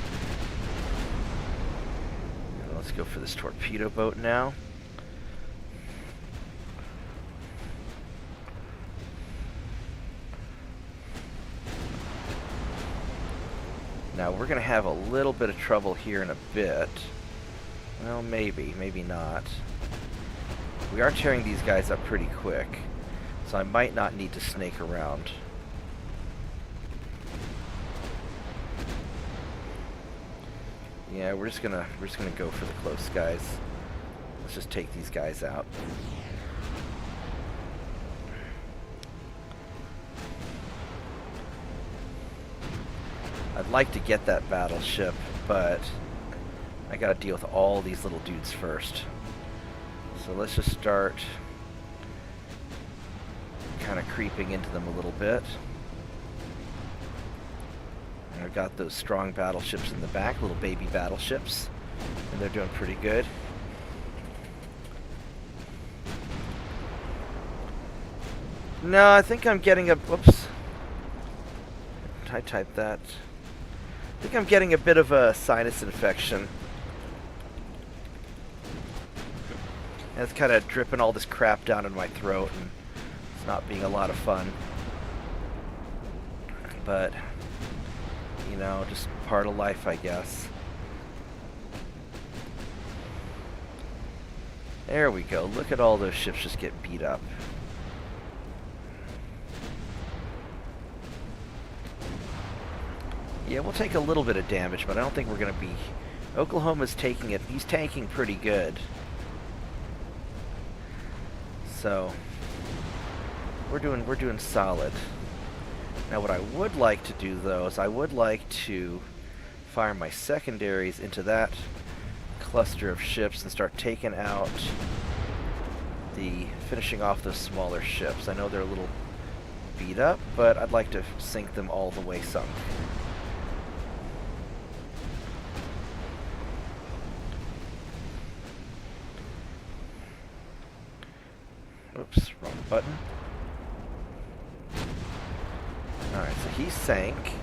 And let's go for this torpedo boat now. Now we're going to have a little bit of trouble here in a bit. Well, maybe, maybe not. We are tearing these guys up pretty quick, so I might not need to snake around. Yeah, we're just gonna go for the close guys. Let's just take these guys out. I'd like to get that battleship, but I gotta deal with all these little dudes first. So let's just start kind of creeping into them a little bit. And I've got those strong battleships in the back, little baby battleships, and they're doing pretty good. No, I think I'm getting a... Whoops. I typed that. I think I'm getting a bit of a sinus infection. And it's kind of dripping all this crap down in my throat, and it's not being a lot of fun. But, you know, just part of life, I guess. There we go. Look at all those ships just get beat up. Yeah, we'll take a little bit of damage, but I don't think we're going to be... Oklahoma's taking it. He's tanking pretty good. So, we're doing solid. Now what I would like to do, though, is I would like to fire my secondaries into that cluster of ships and start taking out finishing off those smaller ships. I know they're a little beat up, but I'd like to sink them all the way sunk. Oops, wrong button. Alright, so he sank.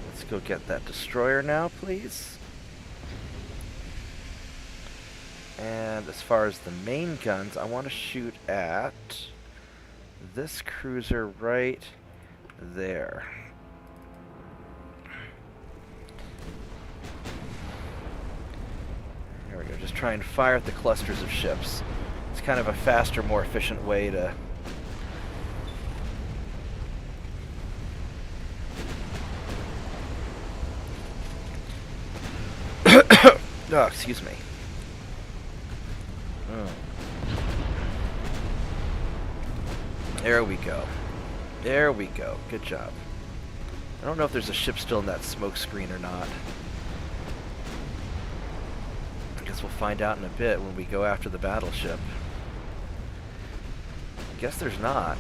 Let's go get that destroyer now, please. And as far as the main guns, I want to shoot at this cruiser right there. There we go, just try and fire at the clusters of ships. It's kind of a faster, more efficient way to... Oh, excuse me. There we go. There we go. Good job. I don't know if there's a ship still in that smoke screen or not. I guess we'll find out in a bit when we go after the battleship. I guess there's not.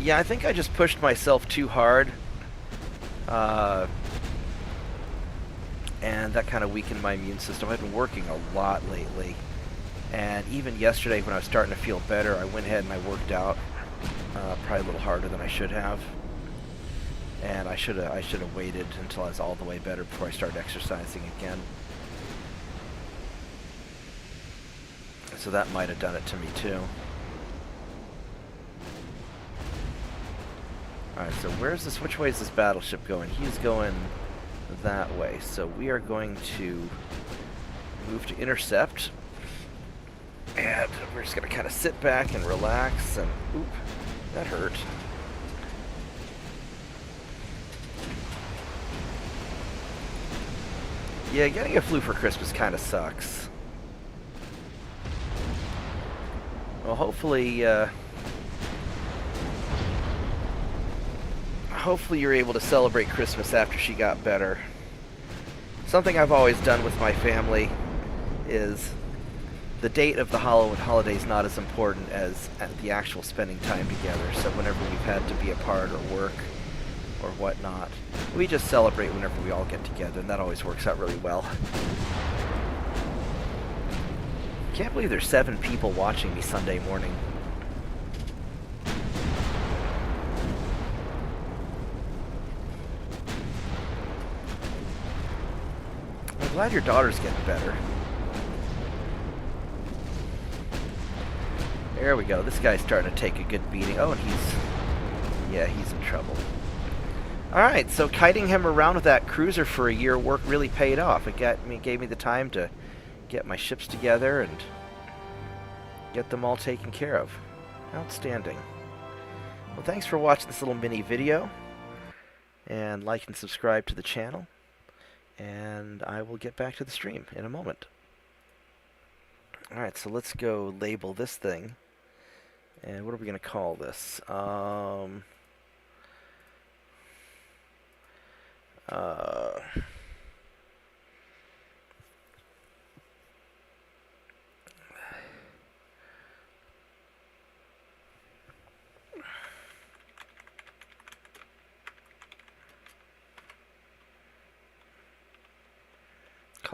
Yeah, I think I just pushed myself too hard. And that kind of weakened my immune system. I've been working a lot lately. And even yesterday when I was starting to feel better, I went ahead and I worked out probably a little harder than I should have. And I should have waited until I was all the way better before I started exercising again. So that might have done it to me too. Alright, so which way is this battleship going? He's going that way. So we are going to move to intercept. And we're just going to kind of sit back and relax and... Oop, that hurt. Yeah, getting a flu for Christmas kind of sucks. Well, hopefully hopefully you're able to celebrate Christmas after she got better. Something I've always done with my family is the date of the holiday is not as important as the actual spending time together. So whenever we've had to be apart or work or whatnot, we just celebrate whenever we all get together, and that always works out really well. Can't believe there's 7 people watching me Sunday morning. I'm glad your daughter's getting better. There we go. This guy's starting to take a good beating. Oh, and he's in trouble. Alright, so kiting him around with that cruiser for a year really paid off. It gave me the time to get my ships together and get them all taken care of. Outstanding. Well, thanks for watching this little mini video. And like and subscribe to the channel. And I will get back to the stream in a moment. Alright, so let's go label this thing. And what are we going to call this? Call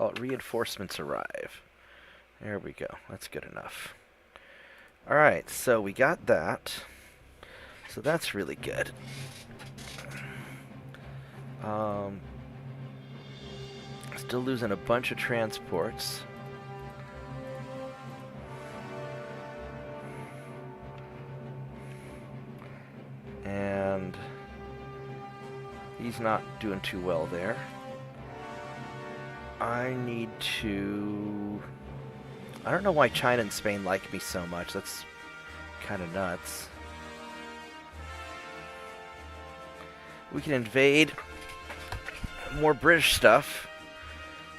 it Reinforcements Arrive. There we go. That's good enough. Alright, so we got that. So that's really good. Still losing a bunch of transports. And he's not doing too well there. I need to... I don't know why China and Spain like me so much. That's kind of nuts. We can invade more British stuff.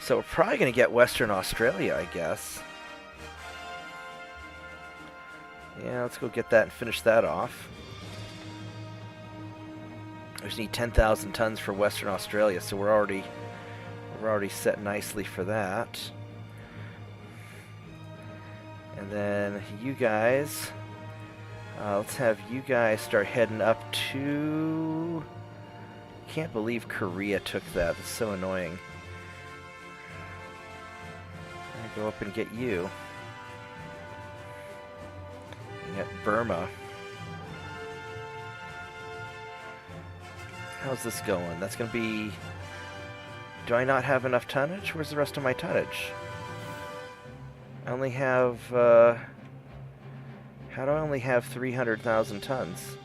So we're probably going to get Western Australia, I guess. Yeah, let's go get that and finish that off. We just need 10,000 tons for Western Australia, so we're already set nicely for that. And then you guys, let's have you guys start heading up to... Can't believe Korea took that. It's so annoying. I'm gonna go up and get you. And get Burma. How's this going? That's gonna be... Do I not have enough tonnage? Where's the rest of my tonnage? I only have, how do I only have 300,000 tons?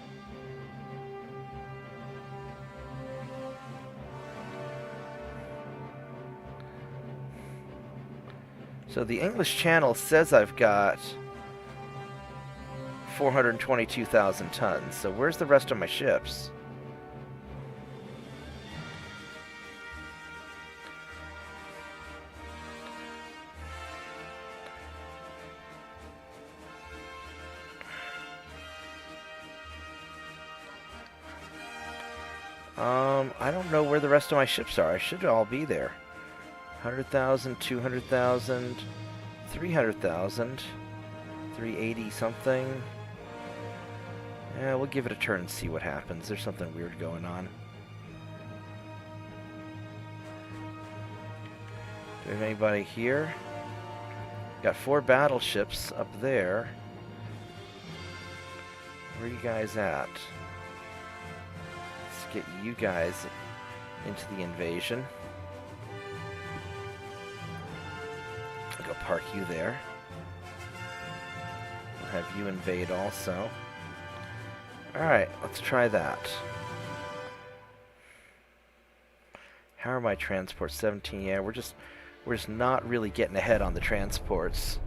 So the English Channel says I've got 422,000 tons. So where's the rest of my ships? I don't know where the rest of my ships are. I should all be there. 100,000, 200,000, 300,000, 380 something. Yeah, we'll give it a turn and see what happens. There's something weird going on. Do we have anybody here? Got 4 battleships up there. Where are you guys at? Let's get you guys into the invasion. I'll go park you there. We'll have you invade also. Alright, let's try that. How are my transports? 17, yeah, we're just not really getting ahead on the transports.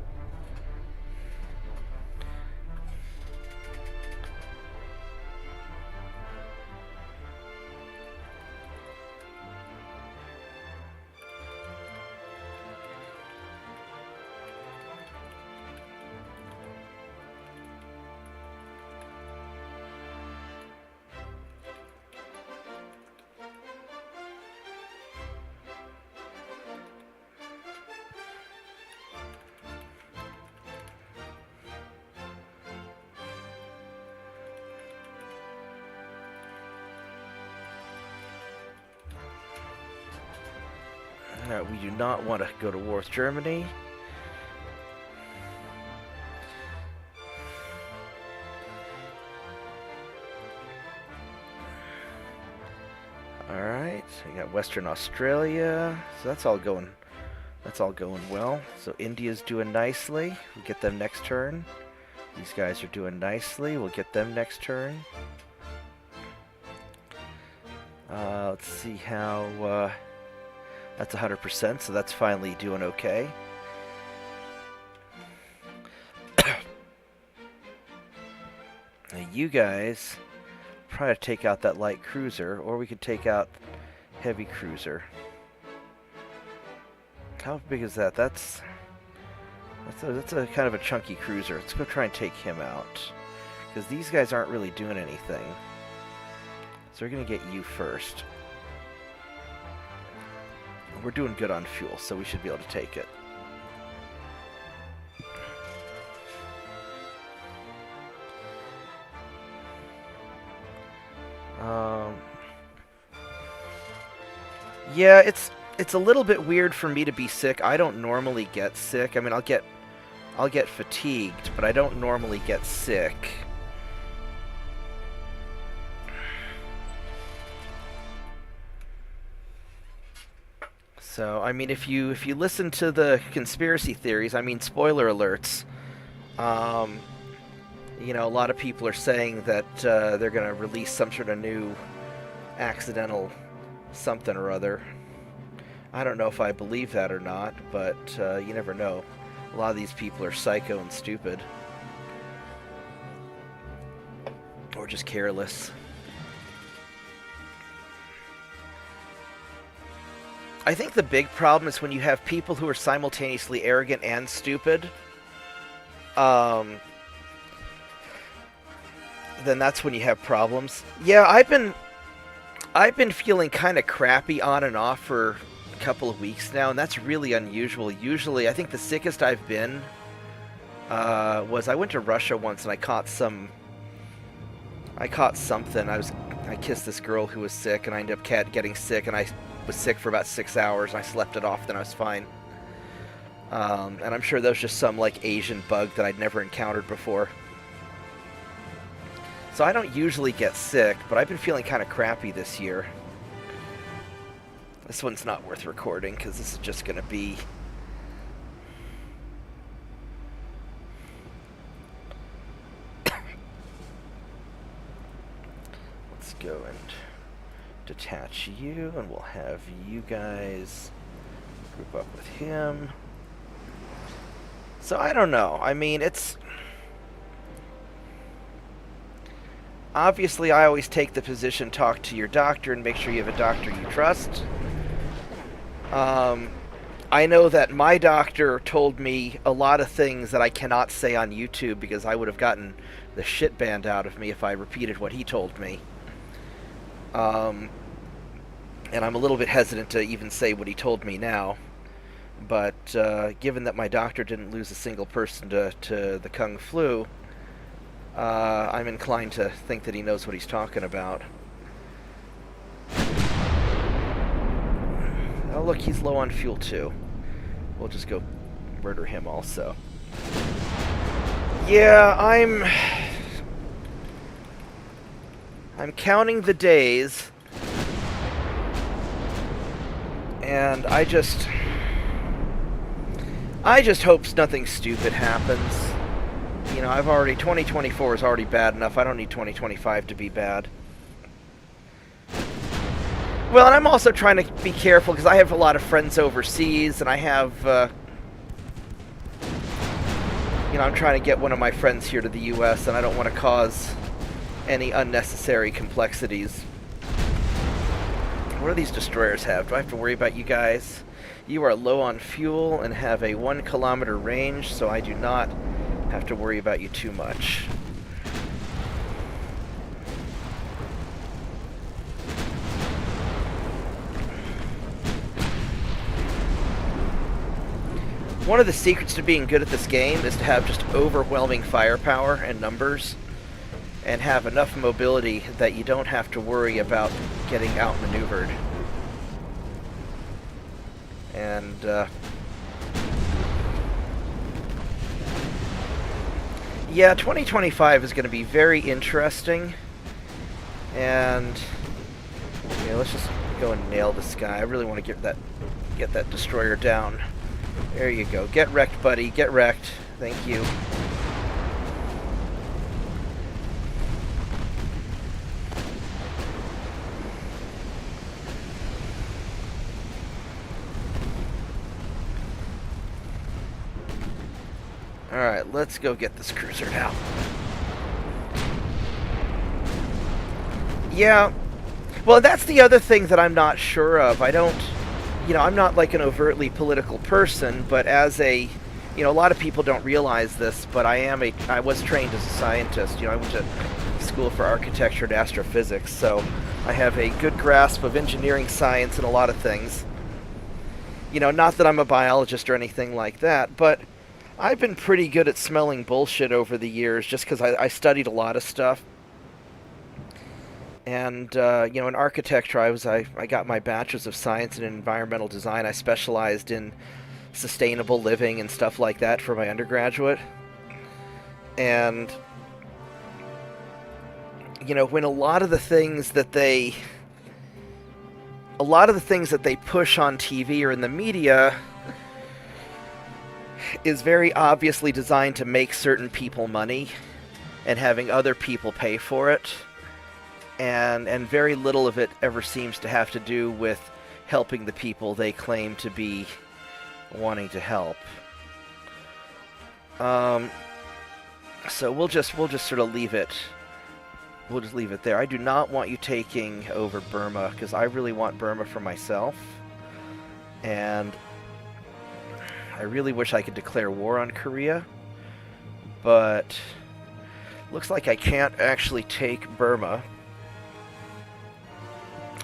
We do not want to go to war with Germany. Alright, we got Western Australia, so that's all going well. So India's doing nicely. We'll get them next turn. These guys are doing nicely. We'll get them next turn. Let's see how... that's 100%, so that's finally doing okay. Now you guys probably take out that light cruiser, or we could take out heavy cruiser. How big is that? That's a kind of a chunky cruiser. Let's go try and take him out, because these guys aren't really doing anything. So we're gonna get you first. We're doing good on fuel, so we should be able to take it. Yeah, it's a little bit weird for me to be sick. I don't normally get sick. I mean, I'll get fatigued, but I don't normally get sick. So, I mean, if you listen to the conspiracy theories, I mean, spoiler alerts, you know, a lot of people are saying that they're going to release some sort of new accidental something or other. I don't know if I believe that or not, but you never know. A lot of these people are psycho and stupid. Or just careless. I think the big problem is when you have people who are simultaneously arrogant and stupid. Then that's when you have problems. Yeah, I've been feeling kind of crappy on and off for a couple of weeks now, and that's really unusual. Usually, I think the sickest I've been was I went to Russia once and I caught something. I kissed this girl who was sick, and I ended up getting sick, and I was sick for about 6 hours, and I slept it off, then I was fine. And I'm sure that was just some like Asian bug that I'd never encountered before. So I don't usually get sick, but I've been feeling kind of crappy this year. This one's not worth recording, because this is just going to be... Let's go and detach you, and we'll have you guys group up with him. So I don't know. I mean, it's... Obviously, I always take the position, talk to your doctor, and make sure you have a doctor you trust. I know that my doctor told me a lot of things that I cannot say on YouTube because I would have gotten the shit banned out of me if I repeated what he told me. And I'm a little bit hesitant to even say what he told me now. But given that my doctor didn't lose a single person to the Kung Flu, I'm inclined to think that he knows what he's talking about. Oh, look, he's low on fuel, too. We'll just go murder him also. Yeah, I'm counting the days, and I just hope nothing stupid happens. You know, 2024 is already bad enough. I don't need 2025 to be bad. Well, and I'm also trying to be careful because I have a lot of friends overseas, and I have, you know, I'm trying to get one of my friends here to the U.S., and I don't want to cause any unnecessary complexities. What do these destroyers have? Do I have to worry about you guys? You are low on fuel and have a 1 kilometer range, so I do not have to worry about you too much. One of the secrets to being good at this game is to have just overwhelming firepower and numbers, and have enough mobility that you don't have to worry about getting outmaneuvered. And yeah, 2025 is going to be very interesting. And yeah, let's just go and nail this guy. I really want to get that destroyer down. There you go. Get wrecked, buddy. Get wrecked. Thank you. Alright, let's go get this cruiser now. Yeah. Well, that's the other thing that I'm not sure of. I don't... You know, I'm not like an overtly political person, but as a... You know, a lot of people don't realize this, but I was trained as a scientist. You know, I went to school for architecture and astrophysics, so I have a good grasp of engineering science and a lot of things. You know, not that I'm a biologist or anything like that, but I've been pretty good at smelling bullshit over the years just because I studied a lot of stuff. And, you know, in architecture, I got my bachelor's of science in environmental design. I specialized in sustainable living and stuff like that for my undergraduate. And, you know, when a lot of the things that they push on TV or in the media is very obviously designed to make certain people money and having other people pay for it. And very little of it ever seems to have to do with helping the people they claim to be wanting to help. So we'll just sort of leave it. We'll just leave it there. I do not want you taking over Burma because I really want Burma for myself. And I really wish I could declare war on Korea, but looks like I can't actually take Burma,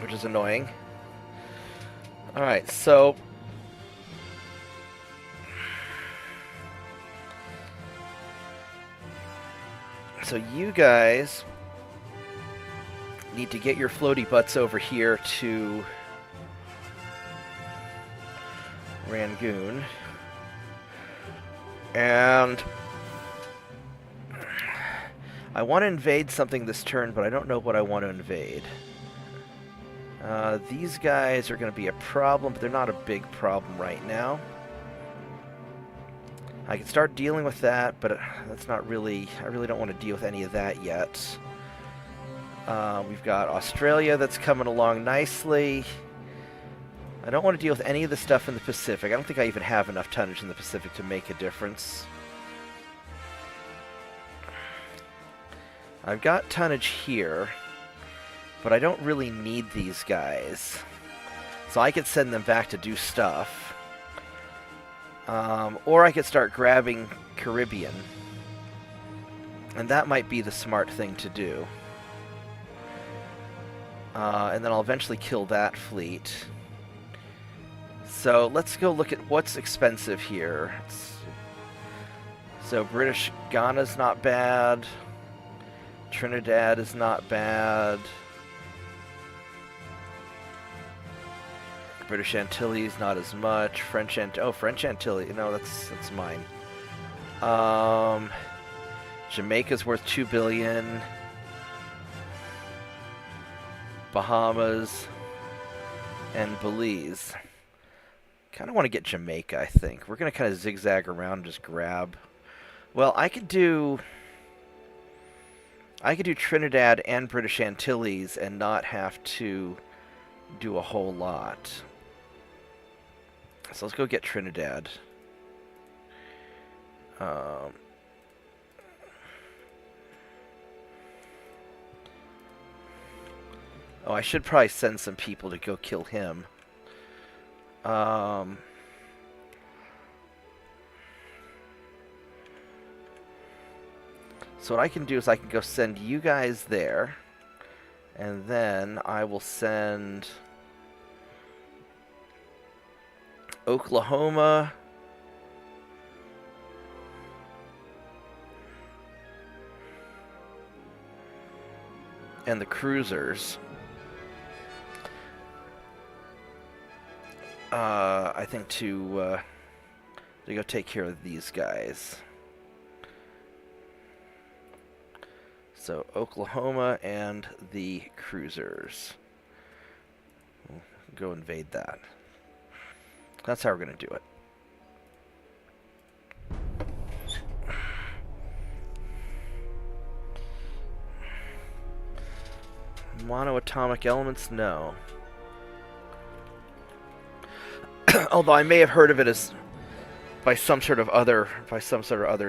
which is annoying. Alright, so you guys need to get your floaty butts over here to Rangoon. And I want to invade something this turn, but I don't know what I want to invade. These guys are going to be a problem, but they're not a big problem right now. I can start dealing with that, but that's not really... I really don't want to deal with any of that yet. We've got Australia that's coming along nicely. I don't want to deal with any of the stuff in the Pacific. I don't think I even have enough tonnage in the Pacific to make a difference. I've got tonnage here, but I don't really need these guys. So I could send them back to do stuff. Or I could start grabbing Caribbean. And that might be the smart thing to do. And then I'll eventually kill that fleet. So let's go look at what's expensive here. So British Ghana's not bad. Trinidad is not bad. British Antilles not as much. French Antilles. No, that's mine. Jamaica's worth 2 billion. Bahamas and Belize. Kind of want to get Jamaica, I think. We're going to kind of zigzag around and just grab. Well, I could do Trinidad and British Antilles and not have to do a whole lot. So let's go get Trinidad. Oh, I should probably send some people to go kill him. So what I can do is I can go send you guys there, and then I will send Oklahoma, and the cruisers. I think to go take care of these guys. So Oklahoma and the cruisers. We'll go invade that. That's how we're going to do it. Monoatomic elements? No. Although I may have heard of it as by some sort of other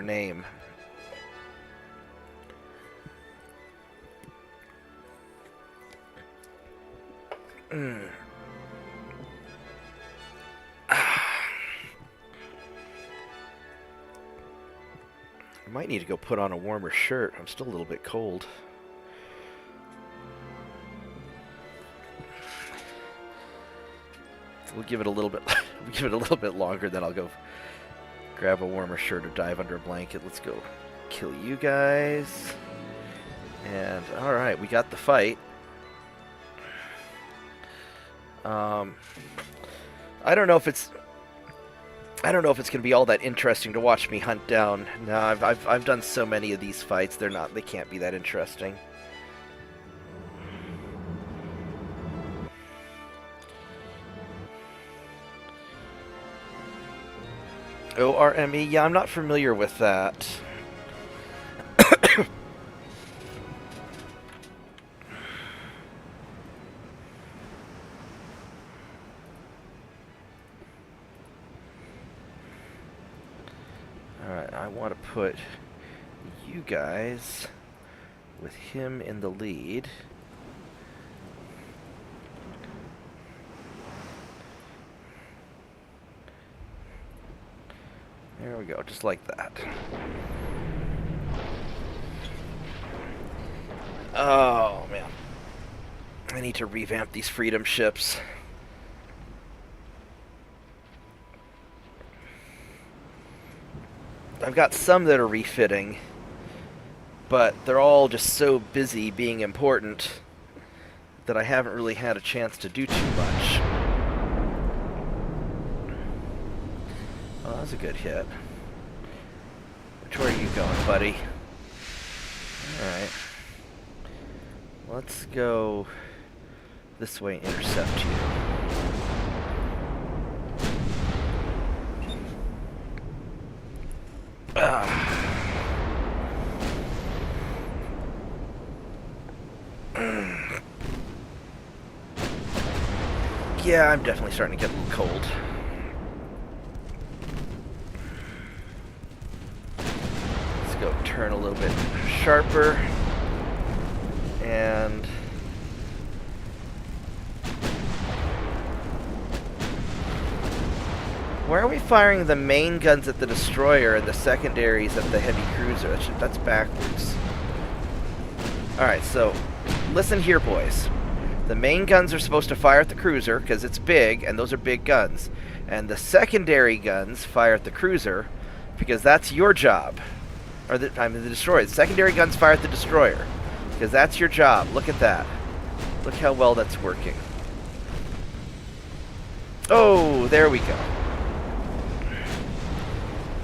name. I might need to go put on a warmer shirt. I'm still a little bit cold. We'll give it a little bit. We'll give it a little bit longer. Then I'll go grab a warmer shirt or dive under a blanket. Let's go kill you guys. And all right, we got the fight. I don't know if it's going to be all that interesting to watch me hunt down. No, I've done so many of these fights. They can't be that interesting. ORME? Yeah, I'm not familiar with that. Alright, I want to put you guys with him in the lead. There we go, just like that. Oh, man. I need to revamp these freedom ships. I've got some that are refitting, but they're all just so busy being important that I haven't really had a chance to do too much. Oh, that was a good hit. Which way are you going, buddy? Alright. Let's go this way and intercept you. Yeah, I'm definitely starting to get a little cold. Let's go turn a little bit sharper. And why are we firing the main guns at the destroyer and the secondaries at the heavy cruiser? That's backwards. Alright, so listen here, boys. The main guns are supposed to fire at the cruiser because it's big, and those are big guns. And the secondary guns fire at the cruiser because that's your job. Or the destroyer. The secondary guns fire at the destroyer because that's your job. Look at that. Look how well that's working. Oh, there we go.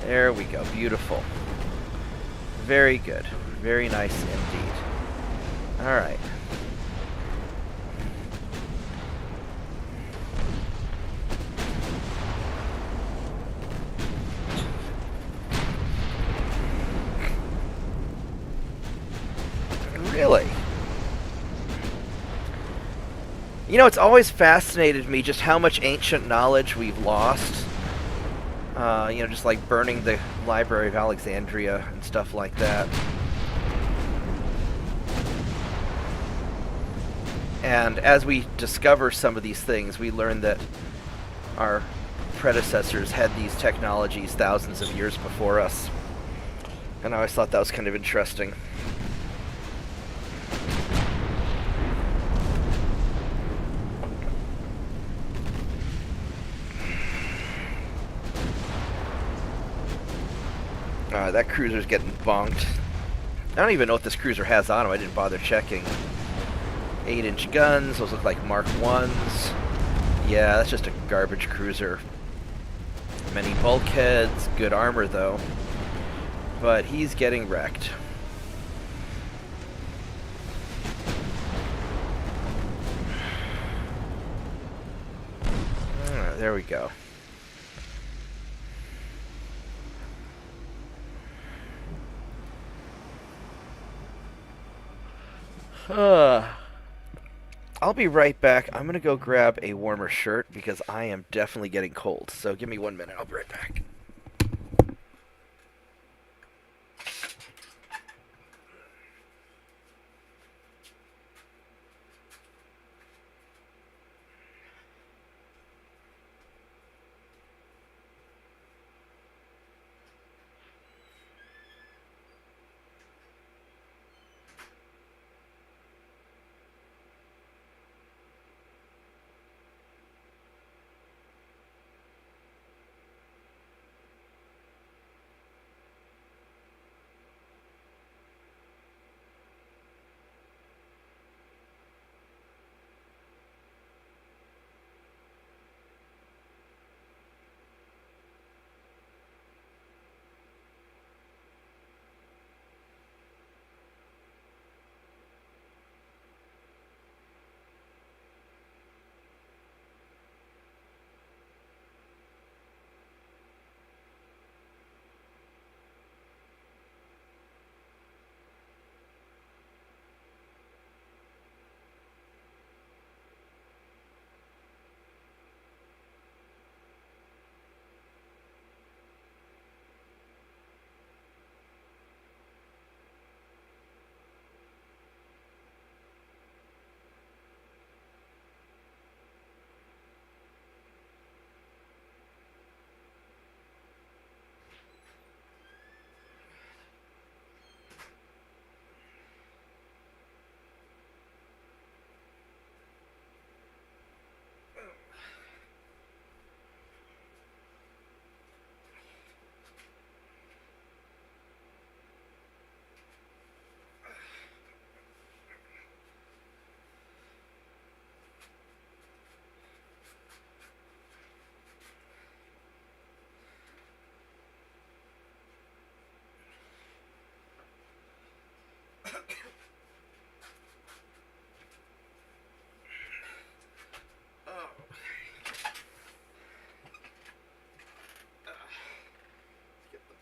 There we go. Beautiful. Very good. Very nice indeed. All right. Really? You know, it's always fascinated me just how much ancient knowledge we've lost. You know, just like burning the Library of Alexandria and stuff like that. And as we discover some of these things, we learn that our predecessors had these technologies thousands of years before us. And I always thought that was kind of interesting. That cruiser's getting bonked. I don't even know what this cruiser has on him. I didn't bother checking. 8-inch guns. Those look like Mark 1s. Yeah, that's just a garbage cruiser. Many bulkheads, good armor though. But he's getting wrecked. There we go. I'll be right back. I'm going to go grab a warmer shirt because I am definitely getting cold. So give me 1 minute. I'll be right back.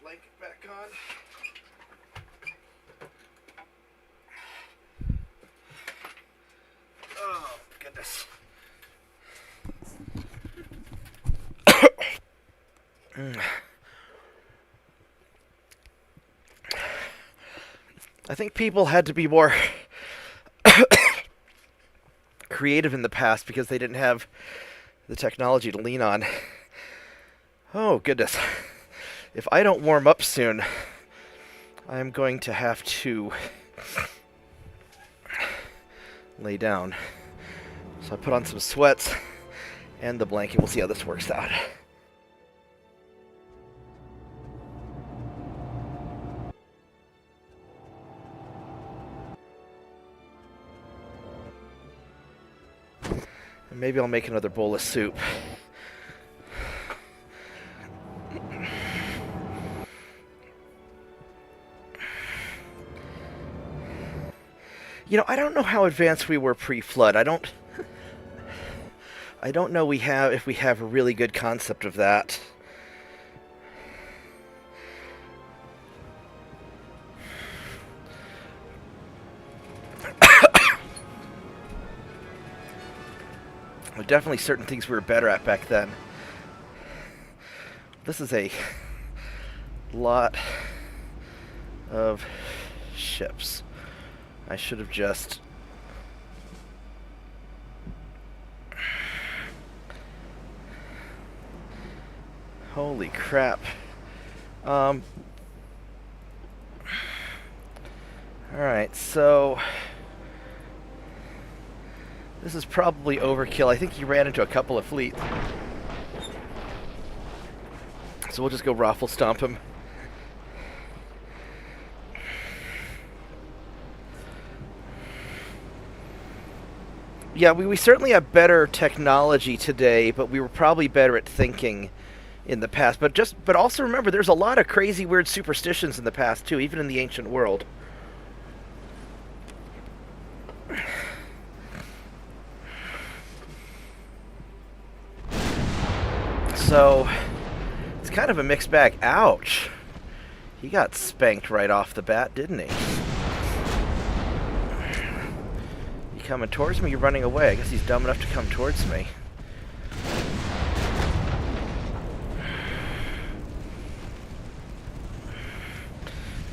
Blanket back on. Oh, goodness. I think people had to be more creative in the past because they didn't have the technology to lean on. Oh, goodness. If I don't warm up soon, I'm going to have to lay down. So I put on some sweats and the blanket. We'll see how this works out. And maybe I'll make another bowl of soup. You know, I don't know how advanced we were pre-flood. I don't know if we have a really good concept of that. There are definitely certain things we were better at back then. This is a lot of ships. I should have just... Holy crap. Alright, so... This is probably overkill. I think he ran into a couple of fleets. So we'll just go raffle stomp him. Yeah, we certainly have better technology today, but we were probably better at thinking in the past. But also remember, there's a lot of crazy, weird superstitions in the past too, even in the ancient world. So it's kind of a mixed bag. Ouch! He got spanked right off the bat, didn't he? You coming towards me? You're running away. I guess he's dumb enough to come towards me.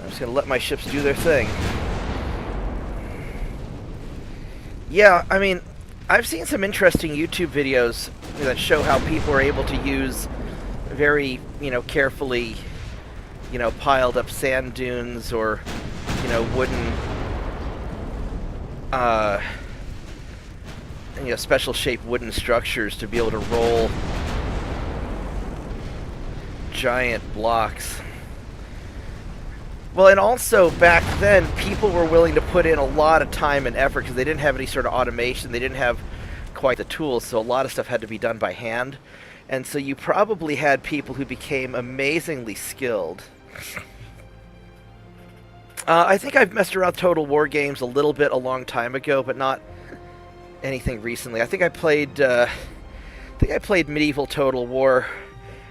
I'm just gonna let my ships do their thing. Yeah, I mean, I've seen some interesting YouTube videos that show how people are able to use very, carefully, piled up sand dunes or, wooden, special shaped wooden structures to be able to roll giant blocks. Well, and also back then, people were willing to put in a lot of time and effort because they didn't have any sort of automation. They didn't have quite the tools, so a lot of stuff had to be done by hand. And so you probably had people who became amazingly skilled. I think I've messed around with Total War games a little bit a long time ago, but not anything recently. I think I played Medieval Total War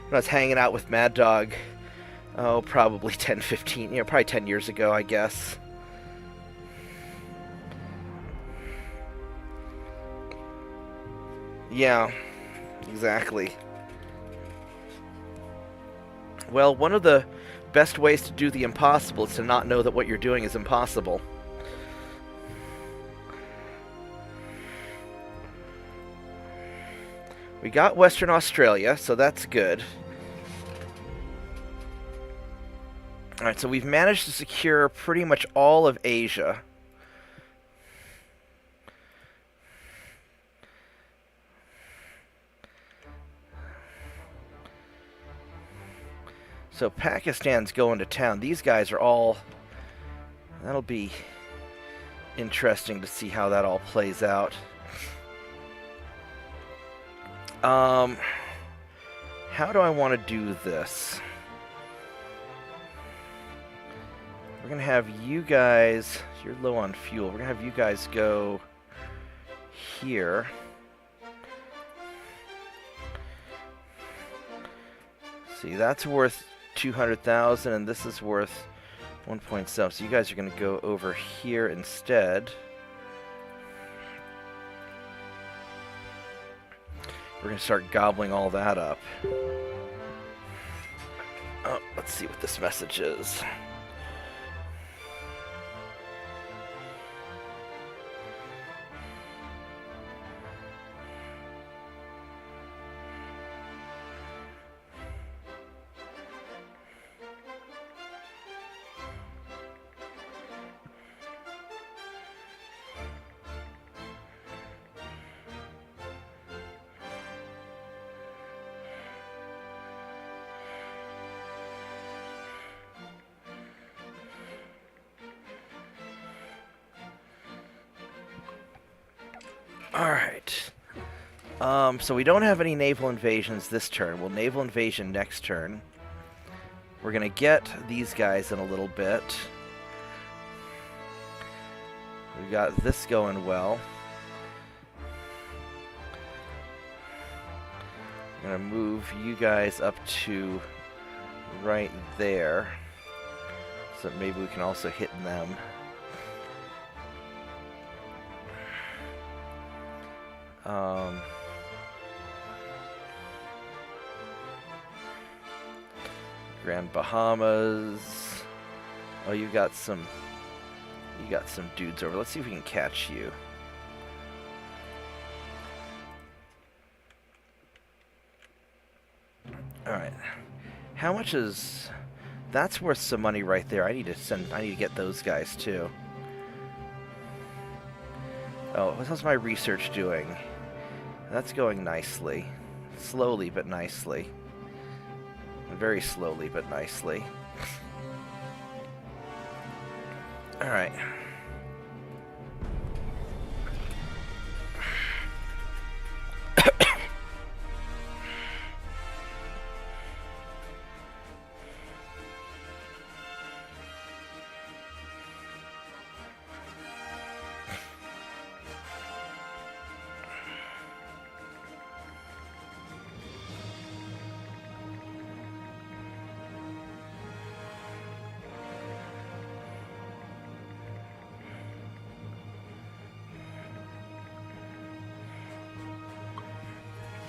when I was hanging out with Mad Dog. Oh, probably 10, 15, probably 10 years ago, I guess. Yeah, exactly. Well, one of the best ways to do the impossible is to not know that what you're doing is impossible. We got Western Australia, so that's good. Alright, so we've managed to secure pretty much all of Asia. So Pakistan's going to town. These guys are all... That'll be interesting to see how that all plays out. How do I want to do this? We're going to have you guys... You're low on fuel. We're going to have you guys go here. See, that's worth 200,000, and this is worth 1.7. So you guys are going to go over here instead. We're going to start gobbling all that up. Oh, let's see what this message is. Alright. So we don't have any naval invasions this turn. We'll naval invasion next turn. We're going to get these guys in a little bit. We got this going well. I'm going to move you guys up to right there. So maybe we can also hit them. Grand Bahamas. Oh, you got some dudes over. Let's see if we can catch you. All right. How much is... That's worth some money right there. I need to get those guys too. Oh, how's my research doing? That's going nicely. Slowly but nicely. Very slowly but nicely. Alright.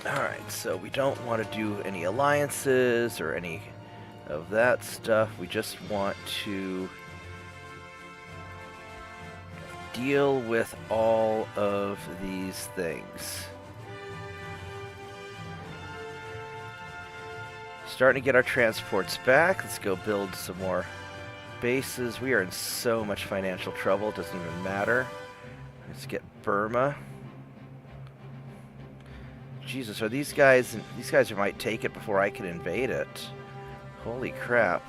Alright, so we don't want to do any alliances or any of that stuff. We just want to deal with all of these things. Starting to get our transports back. Let's go build some more bases. We are in so much financial trouble, it doesn't even matter. Let's get Burma. Jesus, are these guys might take it before I can invade it. Holy crap.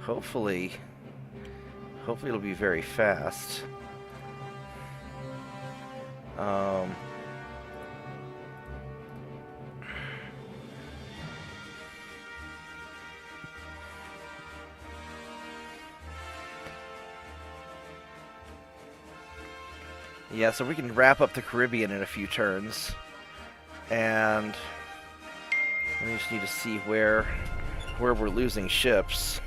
Hopefully it'll be very fast. Yeah, so we can wrap up the Caribbean in a few turns. And we just need to see where we're losing ships.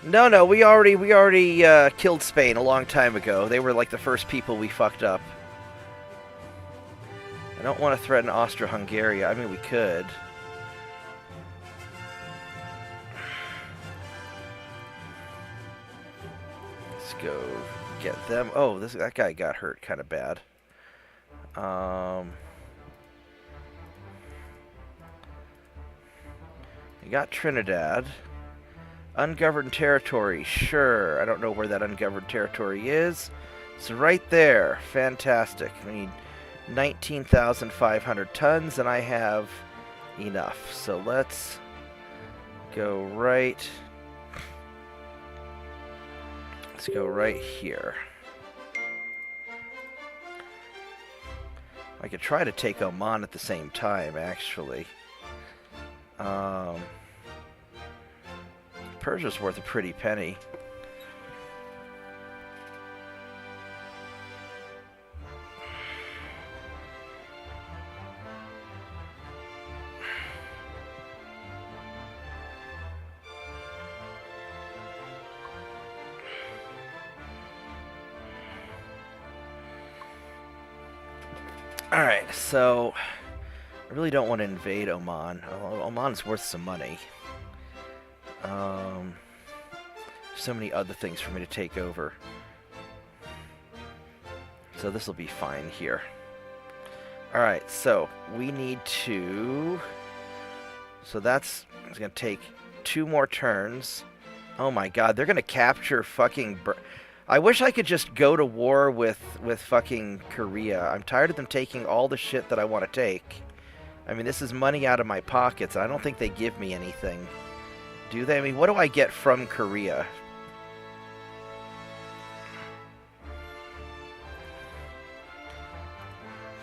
No, we already killed Spain a long time ago. They were like the first people we fucked up. I don't want to threaten Austro-Hungary. I mean, we could. Let's go get them. Oh, that guy got hurt kind of bad. We got Trinidad. Ungoverned territory, sure. I don't know where that ungoverned territory is. It's right there. Fantastic. We need 19,500 tons, and I have enough. So let's go right. Let's go right here. I could try to take Oman at the same time, actually. Persia's worth a pretty penny. Alright, so I really don't want to invade Oman. Oman's worth some money. So many other things for me to take over. So this will be fine here. Alright, so we need to... So it's going to take 2 more turns. Oh my god, they're going to capture fucking... I wish I could just go to war with fucking Korea. I'm tired of them taking all the shit that I want to take. I mean, this is money out of my pockets. I don't think they give me anything. Do they? I mean, what do I get from Korea?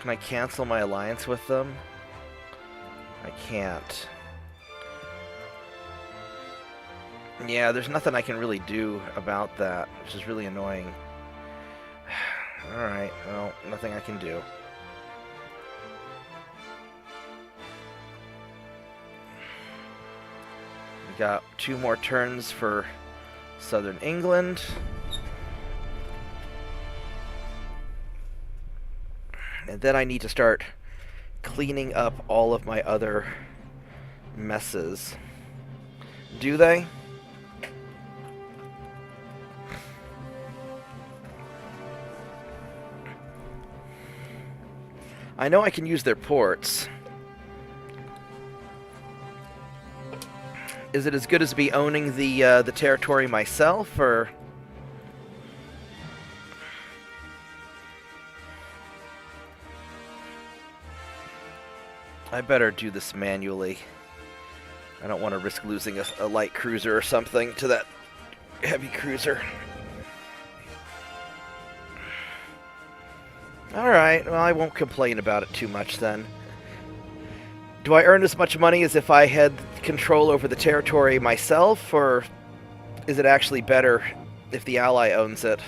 Can I cancel my alliance with them? I can't. Yeah, there's nothing I can really do about that, which is really annoying. Alright, well, nothing I can do. We got 2 more turns for Southern England. And then I need to start cleaning up all of my other messes. Do they? I know I can use their ports. Is it as good as me owning the territory myself, or... I better do this manually. I don't want to risk losing a light cruiser or something to that heavy cruiser. Alright, well, I won't complain about it too much then. Do I earn as much money as if I had control over the territory myself, or is it actually better if the ally owns it?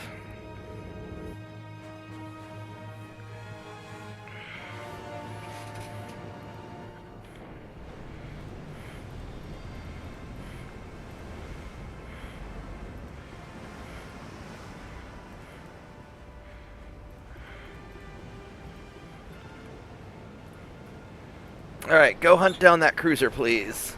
Alright, go hunt down that cruiser, please.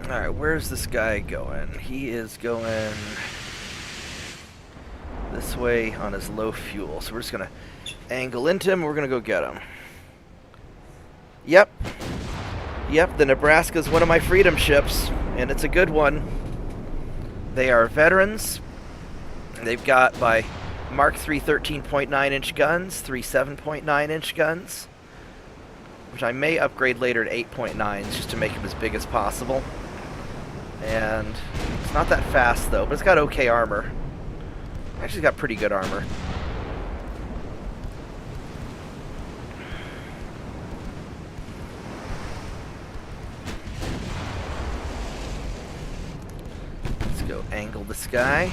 Alright, where's this guy going? He is going this way on his low fuel. So we're just going to angle into him and we're going to go get him. Yep. Yep, the Nebraska's one of my freedom ships, and it's a good one. They are veterans. They've got by Mark III 13.9-inch guns, 3 7.9-inch guns, which I may upgrade later to 8.9s just to make them as big as possible. And it's not that fast, though, but it's got okay armor. Actually, it's got pretty good armor. Let's go angle this guy.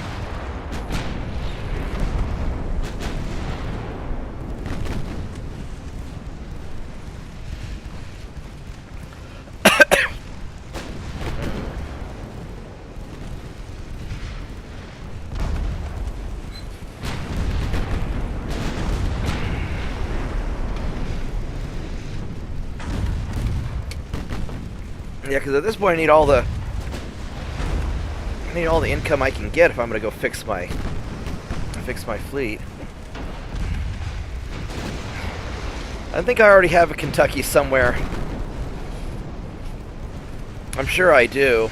Yeah, because at this point I need all the income I can get if I'm gonna go fix my fleet. I think I already have a Kentucky somewhere. I'm sure I do.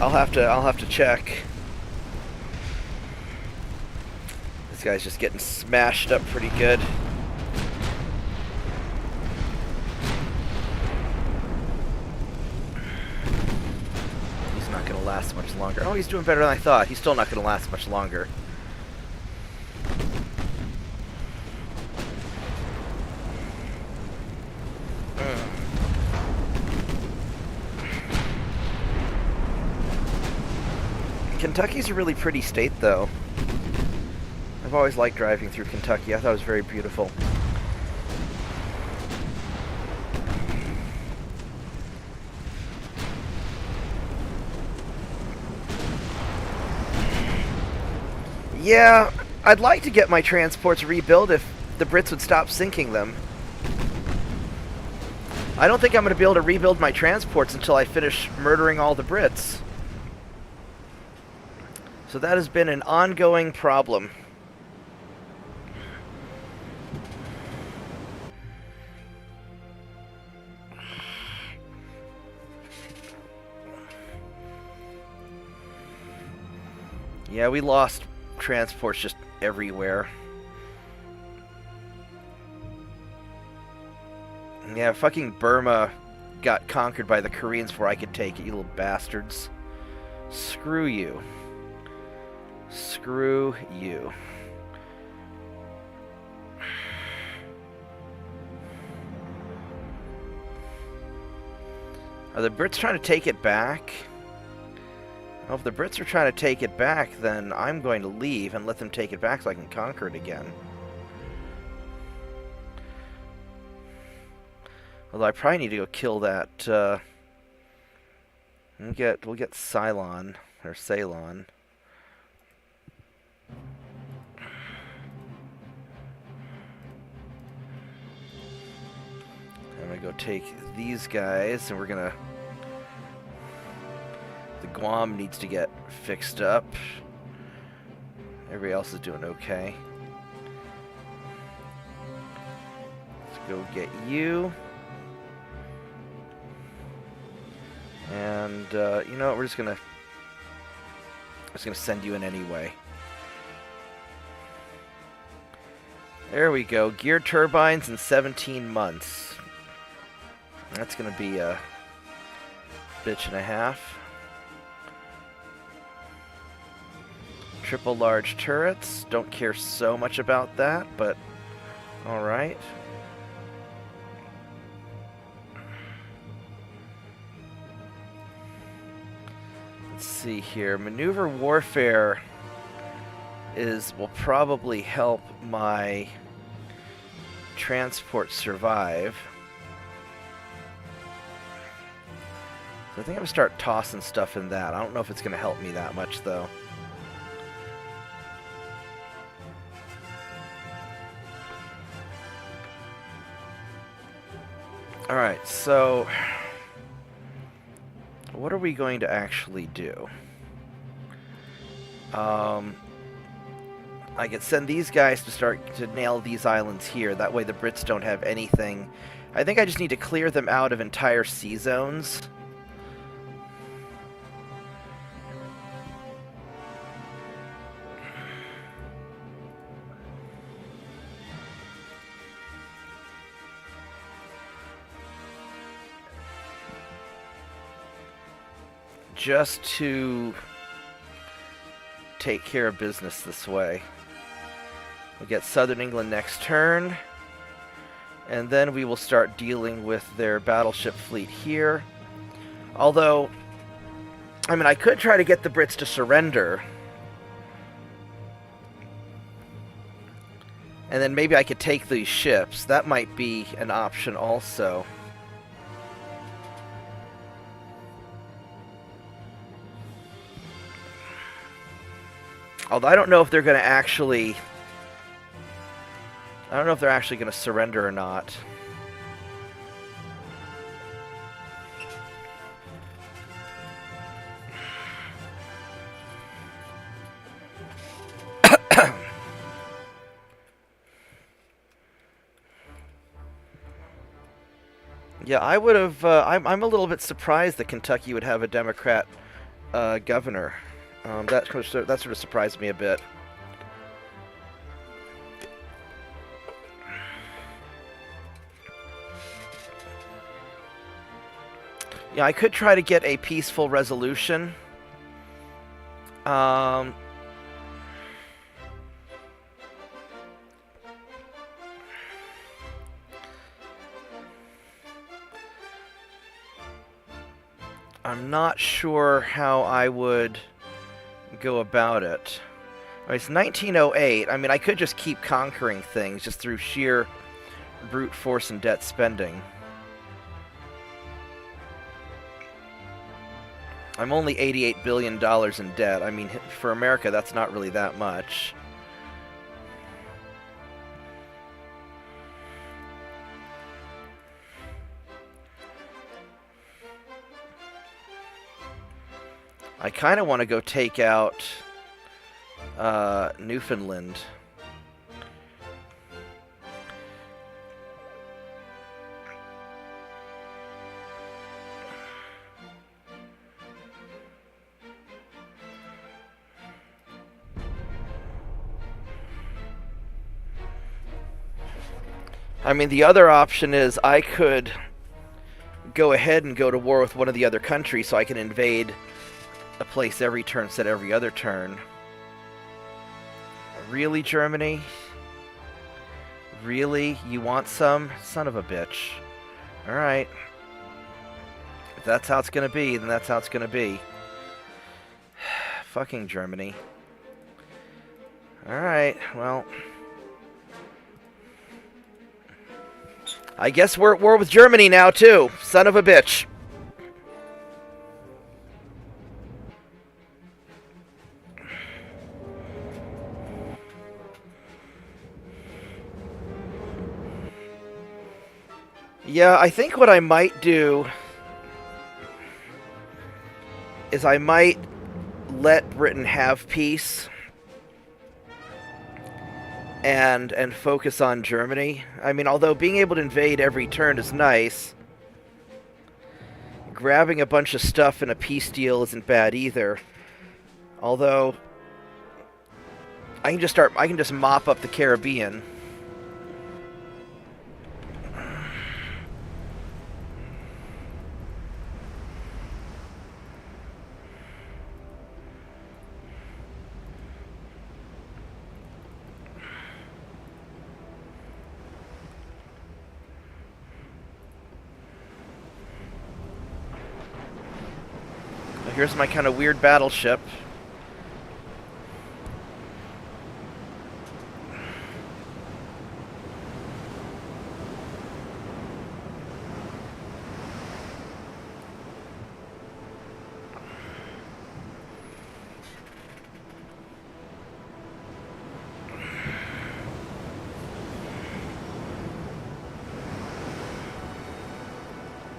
I'll have to check. This guy's just getting smashed up pretty good. Last much longer. Oh, he's doing better than I thought. He's still not going to last much longer. Kentucky's a really pretty state, though. I've always liked driving through Kentucky. I thought it was very beautiful. Yeah, I'd like to get my transports rebuilt if the Brits would stop sinking them. I don't think I'm going to be able to rebuild my transports until I finish murdering all the Brits. So that has been an ongoing problem. Yeah, we lost transports just everywhere. Yeah, fucking Burma got conquered by the Koreans before I could take it, you little bastards. Screw you. Screw you. Are the Brits trying to take it back? Well, if the Brits are trying to take it back, then I'm going to leave and let them take it back so I can conquer it again. Although I probably need to go kill that, we'll get Ceylon, or Ceylon. I'm gonna go take these guys, and we're gonna... The Guam needs to get fixed up. Everybody else is doing okay. Let's go get you. And, you know what, we're just gonna send you in anyway. There we go. Geared turbines in 17 months. That's going to be a bitch and a half. Triple large turrets. Don't care so much about that, but alright. Let's see here. Maneuver warfare will probably help my transport survive. So I think I'm gonna start tossing stuff in that. I don't know if it's gonna help me that much though. Alright, so what are we going to actually do? I could send these guys to start to nail these islands here. That way the Brits don't have anything. I think I just need to clear them out of entire sea zones. Just to take care of business this way. We'll get Southern England next turn, and then we will start dealing with their battleship fleet here. Although, I mean, I could try to get the Brits to surrender, and then maybe I could take these ships. That might be an option also. Although I don't know if they're going to actually... I don't know if they're actually going to surrender or not. Yeah, I would have... I'm a little bit surprised that Kentucky would have a Democrat governor. That sort of surprised me a bit. Yeah, I could try to get a peaceful resolution. I'm not sure how I would go about it. I mean, it's 1908. I mean, I could just keep conquering things just through sheer brute force and debt spending. I'm only $88 billion in debt. I mean, for America, that's not really that much. I kind of want to go take out Newfoundland. I mean, the other option is I could go ahead and go to war with one of the other countries so I can invade a place every turn instead of every other turn. Really, Germany? Really? You want some? Son of a bitch. Alright. If that's how it's gonna be, then that's how it's gonna be. Fucking Germany. Alright, well... I guess we're at war with Germany now, too. Son of a bitch. Yeah, I think what I might do is I might let Britain have peace and focus on Germany. I mean, although being able to invade every turn is nice, grabbing a bunch of stuff in a peace deal isn't bad either. Although I can just mop up the Caribbean. Here's my kind of weird battleship.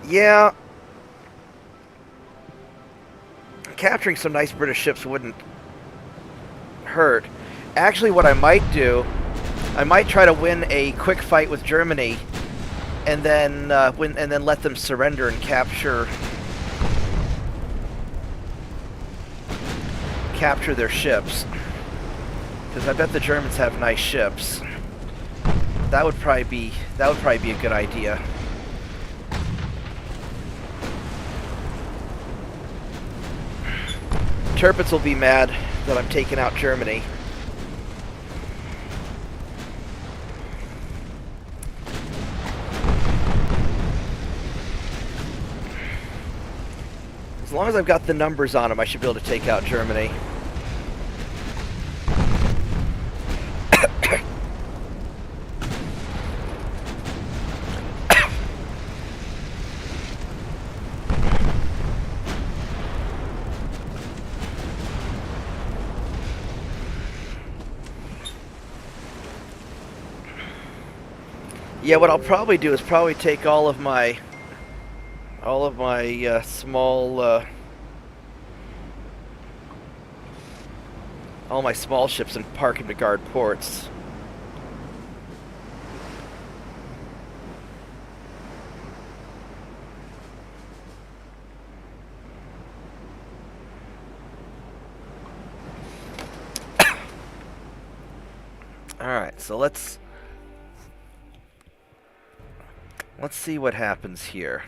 Yeah. Capturing some nice British ships wouldn't hurt. Actually, what I might do, I might try to win a quick fight with Germany, and then let them surrender and capture their ships. Because I bet the Germans have nice ships. That would probably be a good idea. Tirpitz will be mad that I'm taking out Germany. As long as I've got the numbers on them, I should be able to take out Germany. Yeah, what I'll probably do is probably take all of my small ships and park them to guard ports. All right, so let's see what happens here.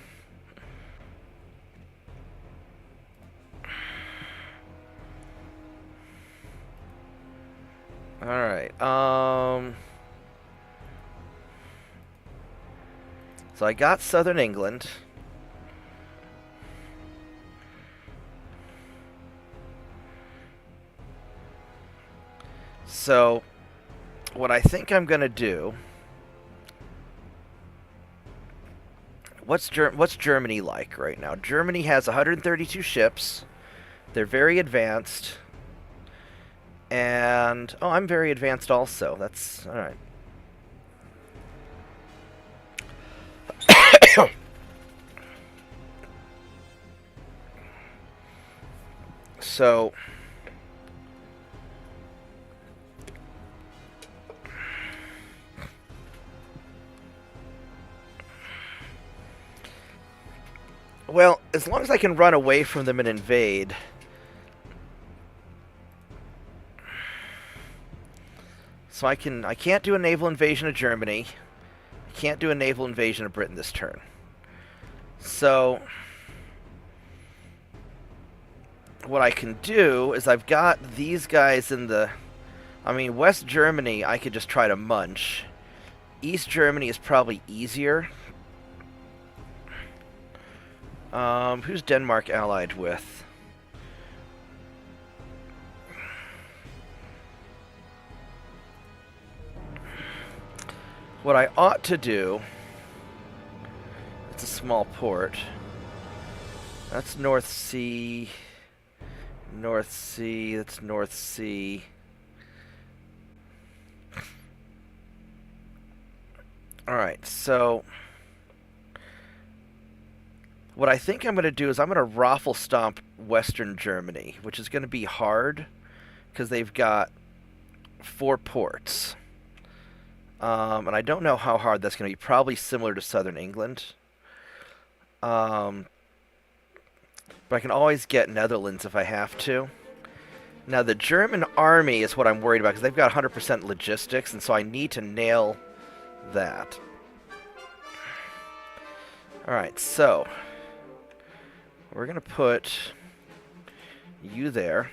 All right. So I got Southern England. So what I think I'm going to do, what's Germany like right now? Germany has 132 ships. They're very advanced. And oh, I'm very advanced also. That's all right. So well, as long as I can run away from them and invade. So I can't do a naval invasion of Germany. I can't do a naval invasion of Britain this turn. So what I can do is I've got these guys in the... I mean, West Germany I could just try to munch. East Germany is probably easier. Who's Denmark allied with? What I ought to do... It's a small port. That's North Sea. North Sea. That's North Sea. Alright, so... What I think I'm going to do is I'm going to raffle stomp Western Germany, which is going to be hard because they've got 4 ports. And I don't know how hard that's going to be. Probably similar to Southern England. But I can always get Netherlands if I have to. Now, the German army is what I'm worried about because they've got 100% logistics, and so I need to nail that. Alright, so... We're going to put you there.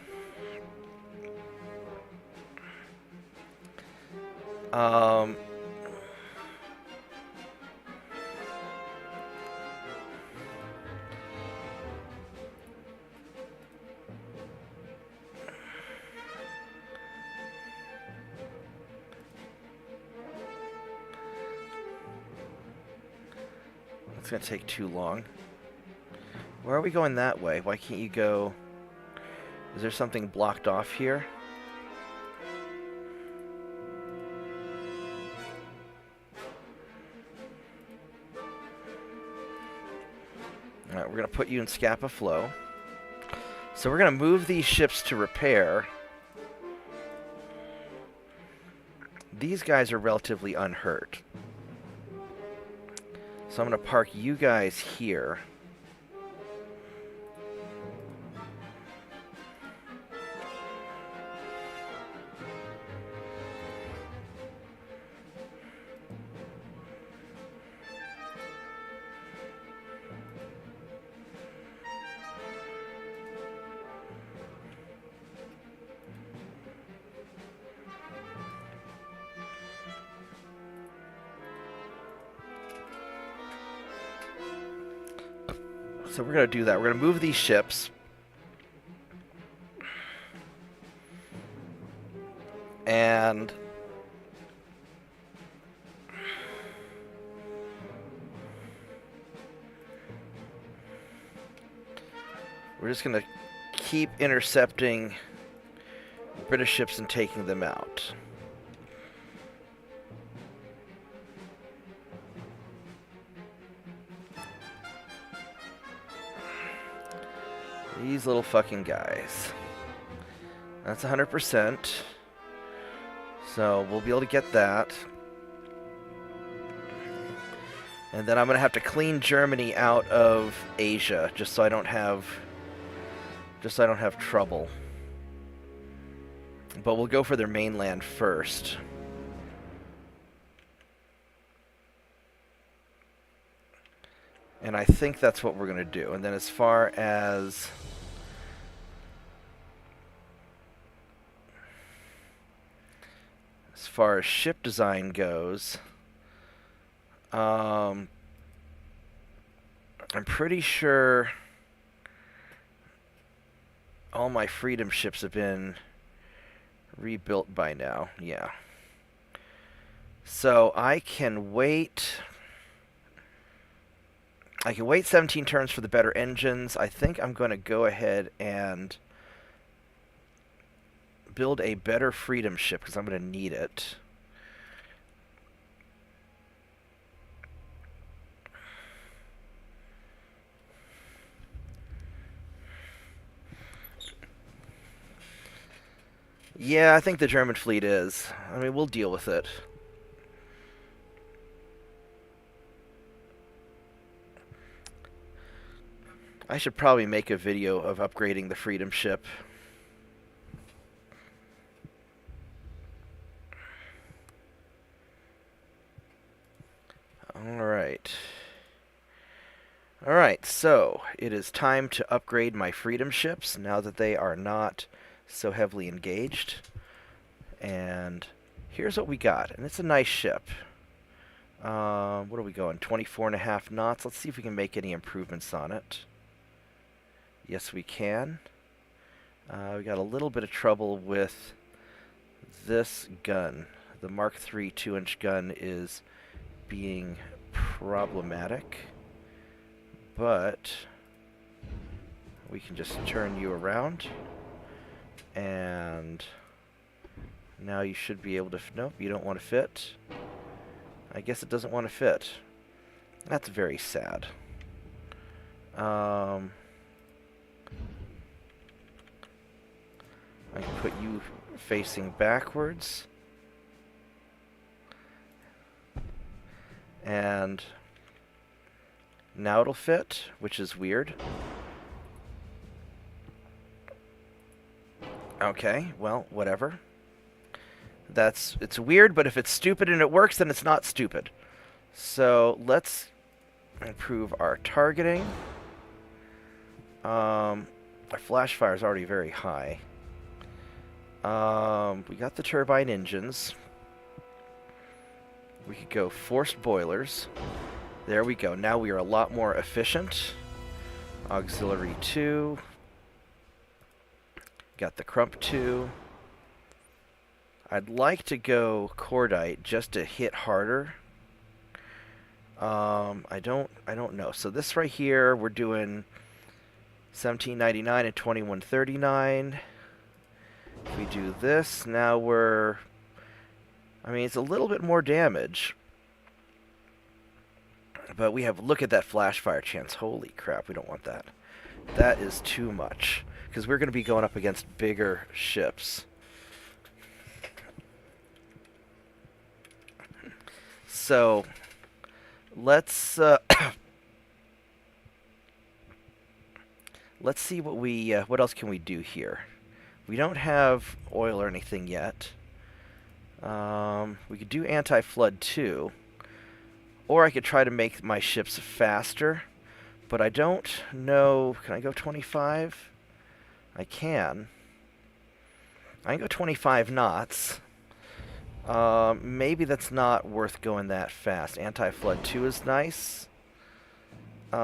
It's going to take too long. Why are we going that way? Why can't you go... Is there something blocked off here? Alright, we're going to put you in Scapa Flow. So we're going to move these ships to repair. These guys are relatively unhurt. So I'm going to park you guys here. So we're going to do that. We're going to move these ships. And we're just going to keep intercepting British ships and taking them out. These little fucking guys. That's 100%. So we'll be able to get that. And then I'm going to have to clean Germany out of Asia just so I don't have trouble. But we'll go for their mainland first. And I think that's what we're going to do. And then as far as ship design goes, I'm pretty sure all my freedom ships have been rebuilt by now. Yeah. So I can wait 17 turns for the better engines. I think I'm going to go ahead and build a better freedom ship because I'm going to need it. Yeah, I think the German fleet is. I mean, we'll deal with it. I should probably make a video of upgrading the freedom ship. Alright, so it is time to upgrade my freedom ships now that they are not so heavily engaged. And here's what we got, and it's a nice ship. What are we going? 24.5 knots. Let's see if we can make any improvements on it. Yes, we can. We got a little bit of trouble with this gun. The Mark III 2-inch gun is being problematic, but we can just turn you around, and now you should be able to... Nope, you don't want to fit. I guess it doesn't want to fit. That's very sad. I can put you facing backwards. And now it'll fit, which is weird. Okay, well, whatever. It's weird, but if it's stupid and it works, then it's not stupid. So let's improve our targeting. Our flash fire is already very high. We got the turbine engines. We could go forced boilers. There we go. Now we are a lot more efficient. Auxiliary 2. Got the Crump 2. I'd like to go Cordite just to hit harder. I don't know. So this right here, we're doing 1799 and 2139. If we do this, now we're... I mean, it's a little bit more damage. But we have... Look at that flash fire chance. Holy crap, we don't want that. That is too much. Because we're going to be going up against bigger ships. So, let's... let's see what we... what else can we do here? We don't have oil or anything yet. We could do anti-flood too. Or I could try to make my ships faster. But I don't know... Can I go 25? I can. I can go 25 knots. Maybe that's not worth going that fast. Anti-flood 2 is nice. We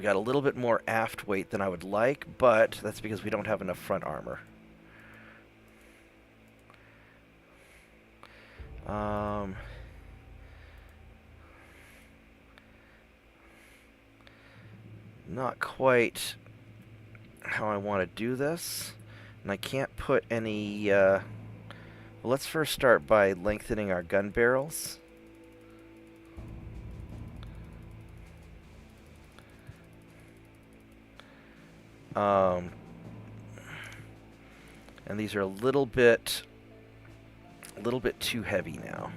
got a little bit more aft weight than I would like, but that's because we don't have enough front armor. Not quite how I want to do this. And I can't put any... well, let's first start by lengthening our gun barrels. And these are a little bit too heavy now.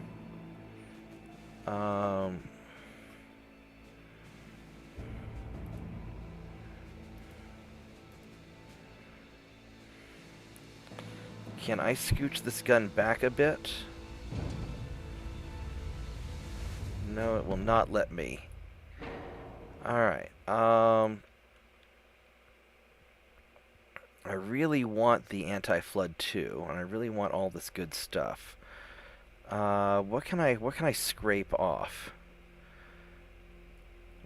Can I scooch this gun back a bit? No, it will not let me. Alright, I really want the anti-flood too, and I really want all this good stuff. What can I scrape off?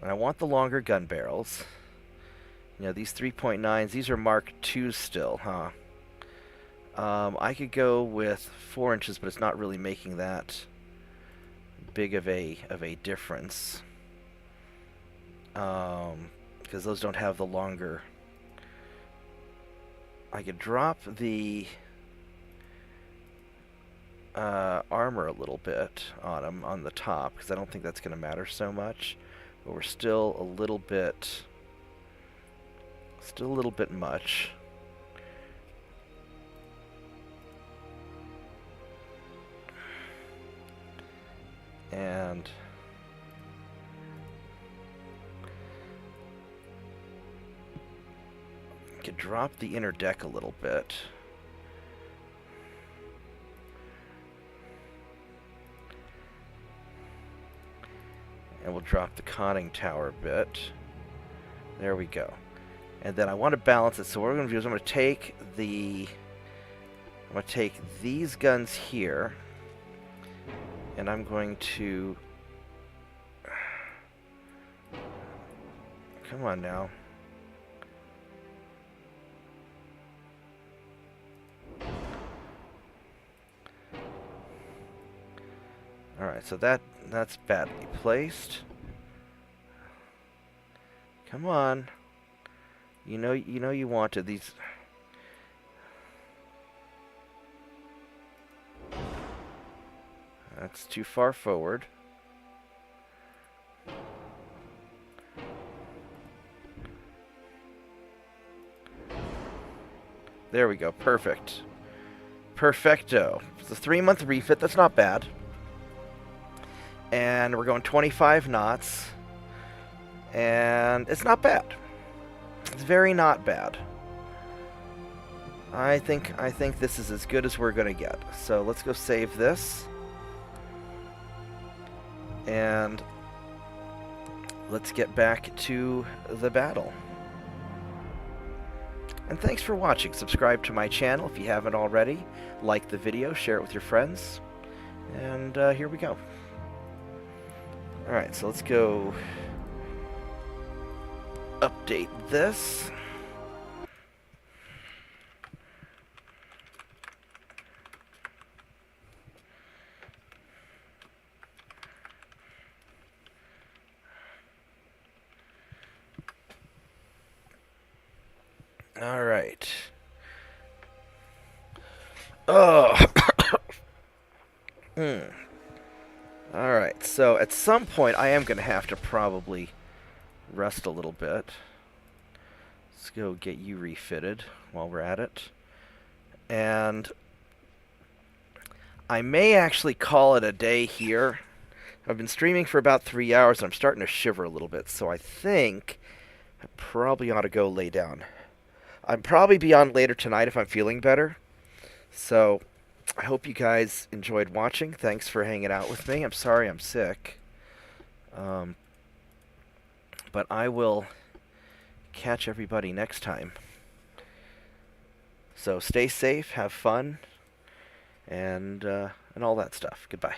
And I want the longer gun barrels. You know, these 3.9s, these are Mark II still, huh? I could go with 4 inches, but it's not really making that big of a difference. Because those don't have the longer... I could drop the armor a little bit on them on the top, because I don't think that's going to matter so much. But we're still a little bit much. And I could drop the inner deck a little bit. And we'll drop the conning tower a bit. There we go. And then I want to balance it, so what we're going to do is I'm going to take these guns here, and I'm going to... Come on now. Alright, so that's badly placed. Come on. You know you wanted these. That's too far forward. There we go. Perfect. Perfecto. It's a 3-month refit. That's not bad. And we're going 25 knots. And it's not bad. It's very not bad. I think this is as good as we're going to get. So let's go save this. And let's get back to the battle. And thanks for watching. Subscribe to my channel if you haven't already. Like the video, share it with your friends. And here we go. Alright, so let's go update this. All right. Oh. Hmm. All right. So at some point, I am going to have to probably rest a little bit. Let's go get you refitted while we're at it. And I may actually call it a day here. I've been streaming for about 3 hours and I'm starting to shiver a little bit, so I think I probably ought to go lay down. I'll probably be on later tonight if I'm feeling better. So I hope you guys enjoyed watching. Thanks for hanging out with me. I'm sorry I'm sick. Um, but I will catch everybody next time. So stay safe, have fun, and all that stuff. Goodbye.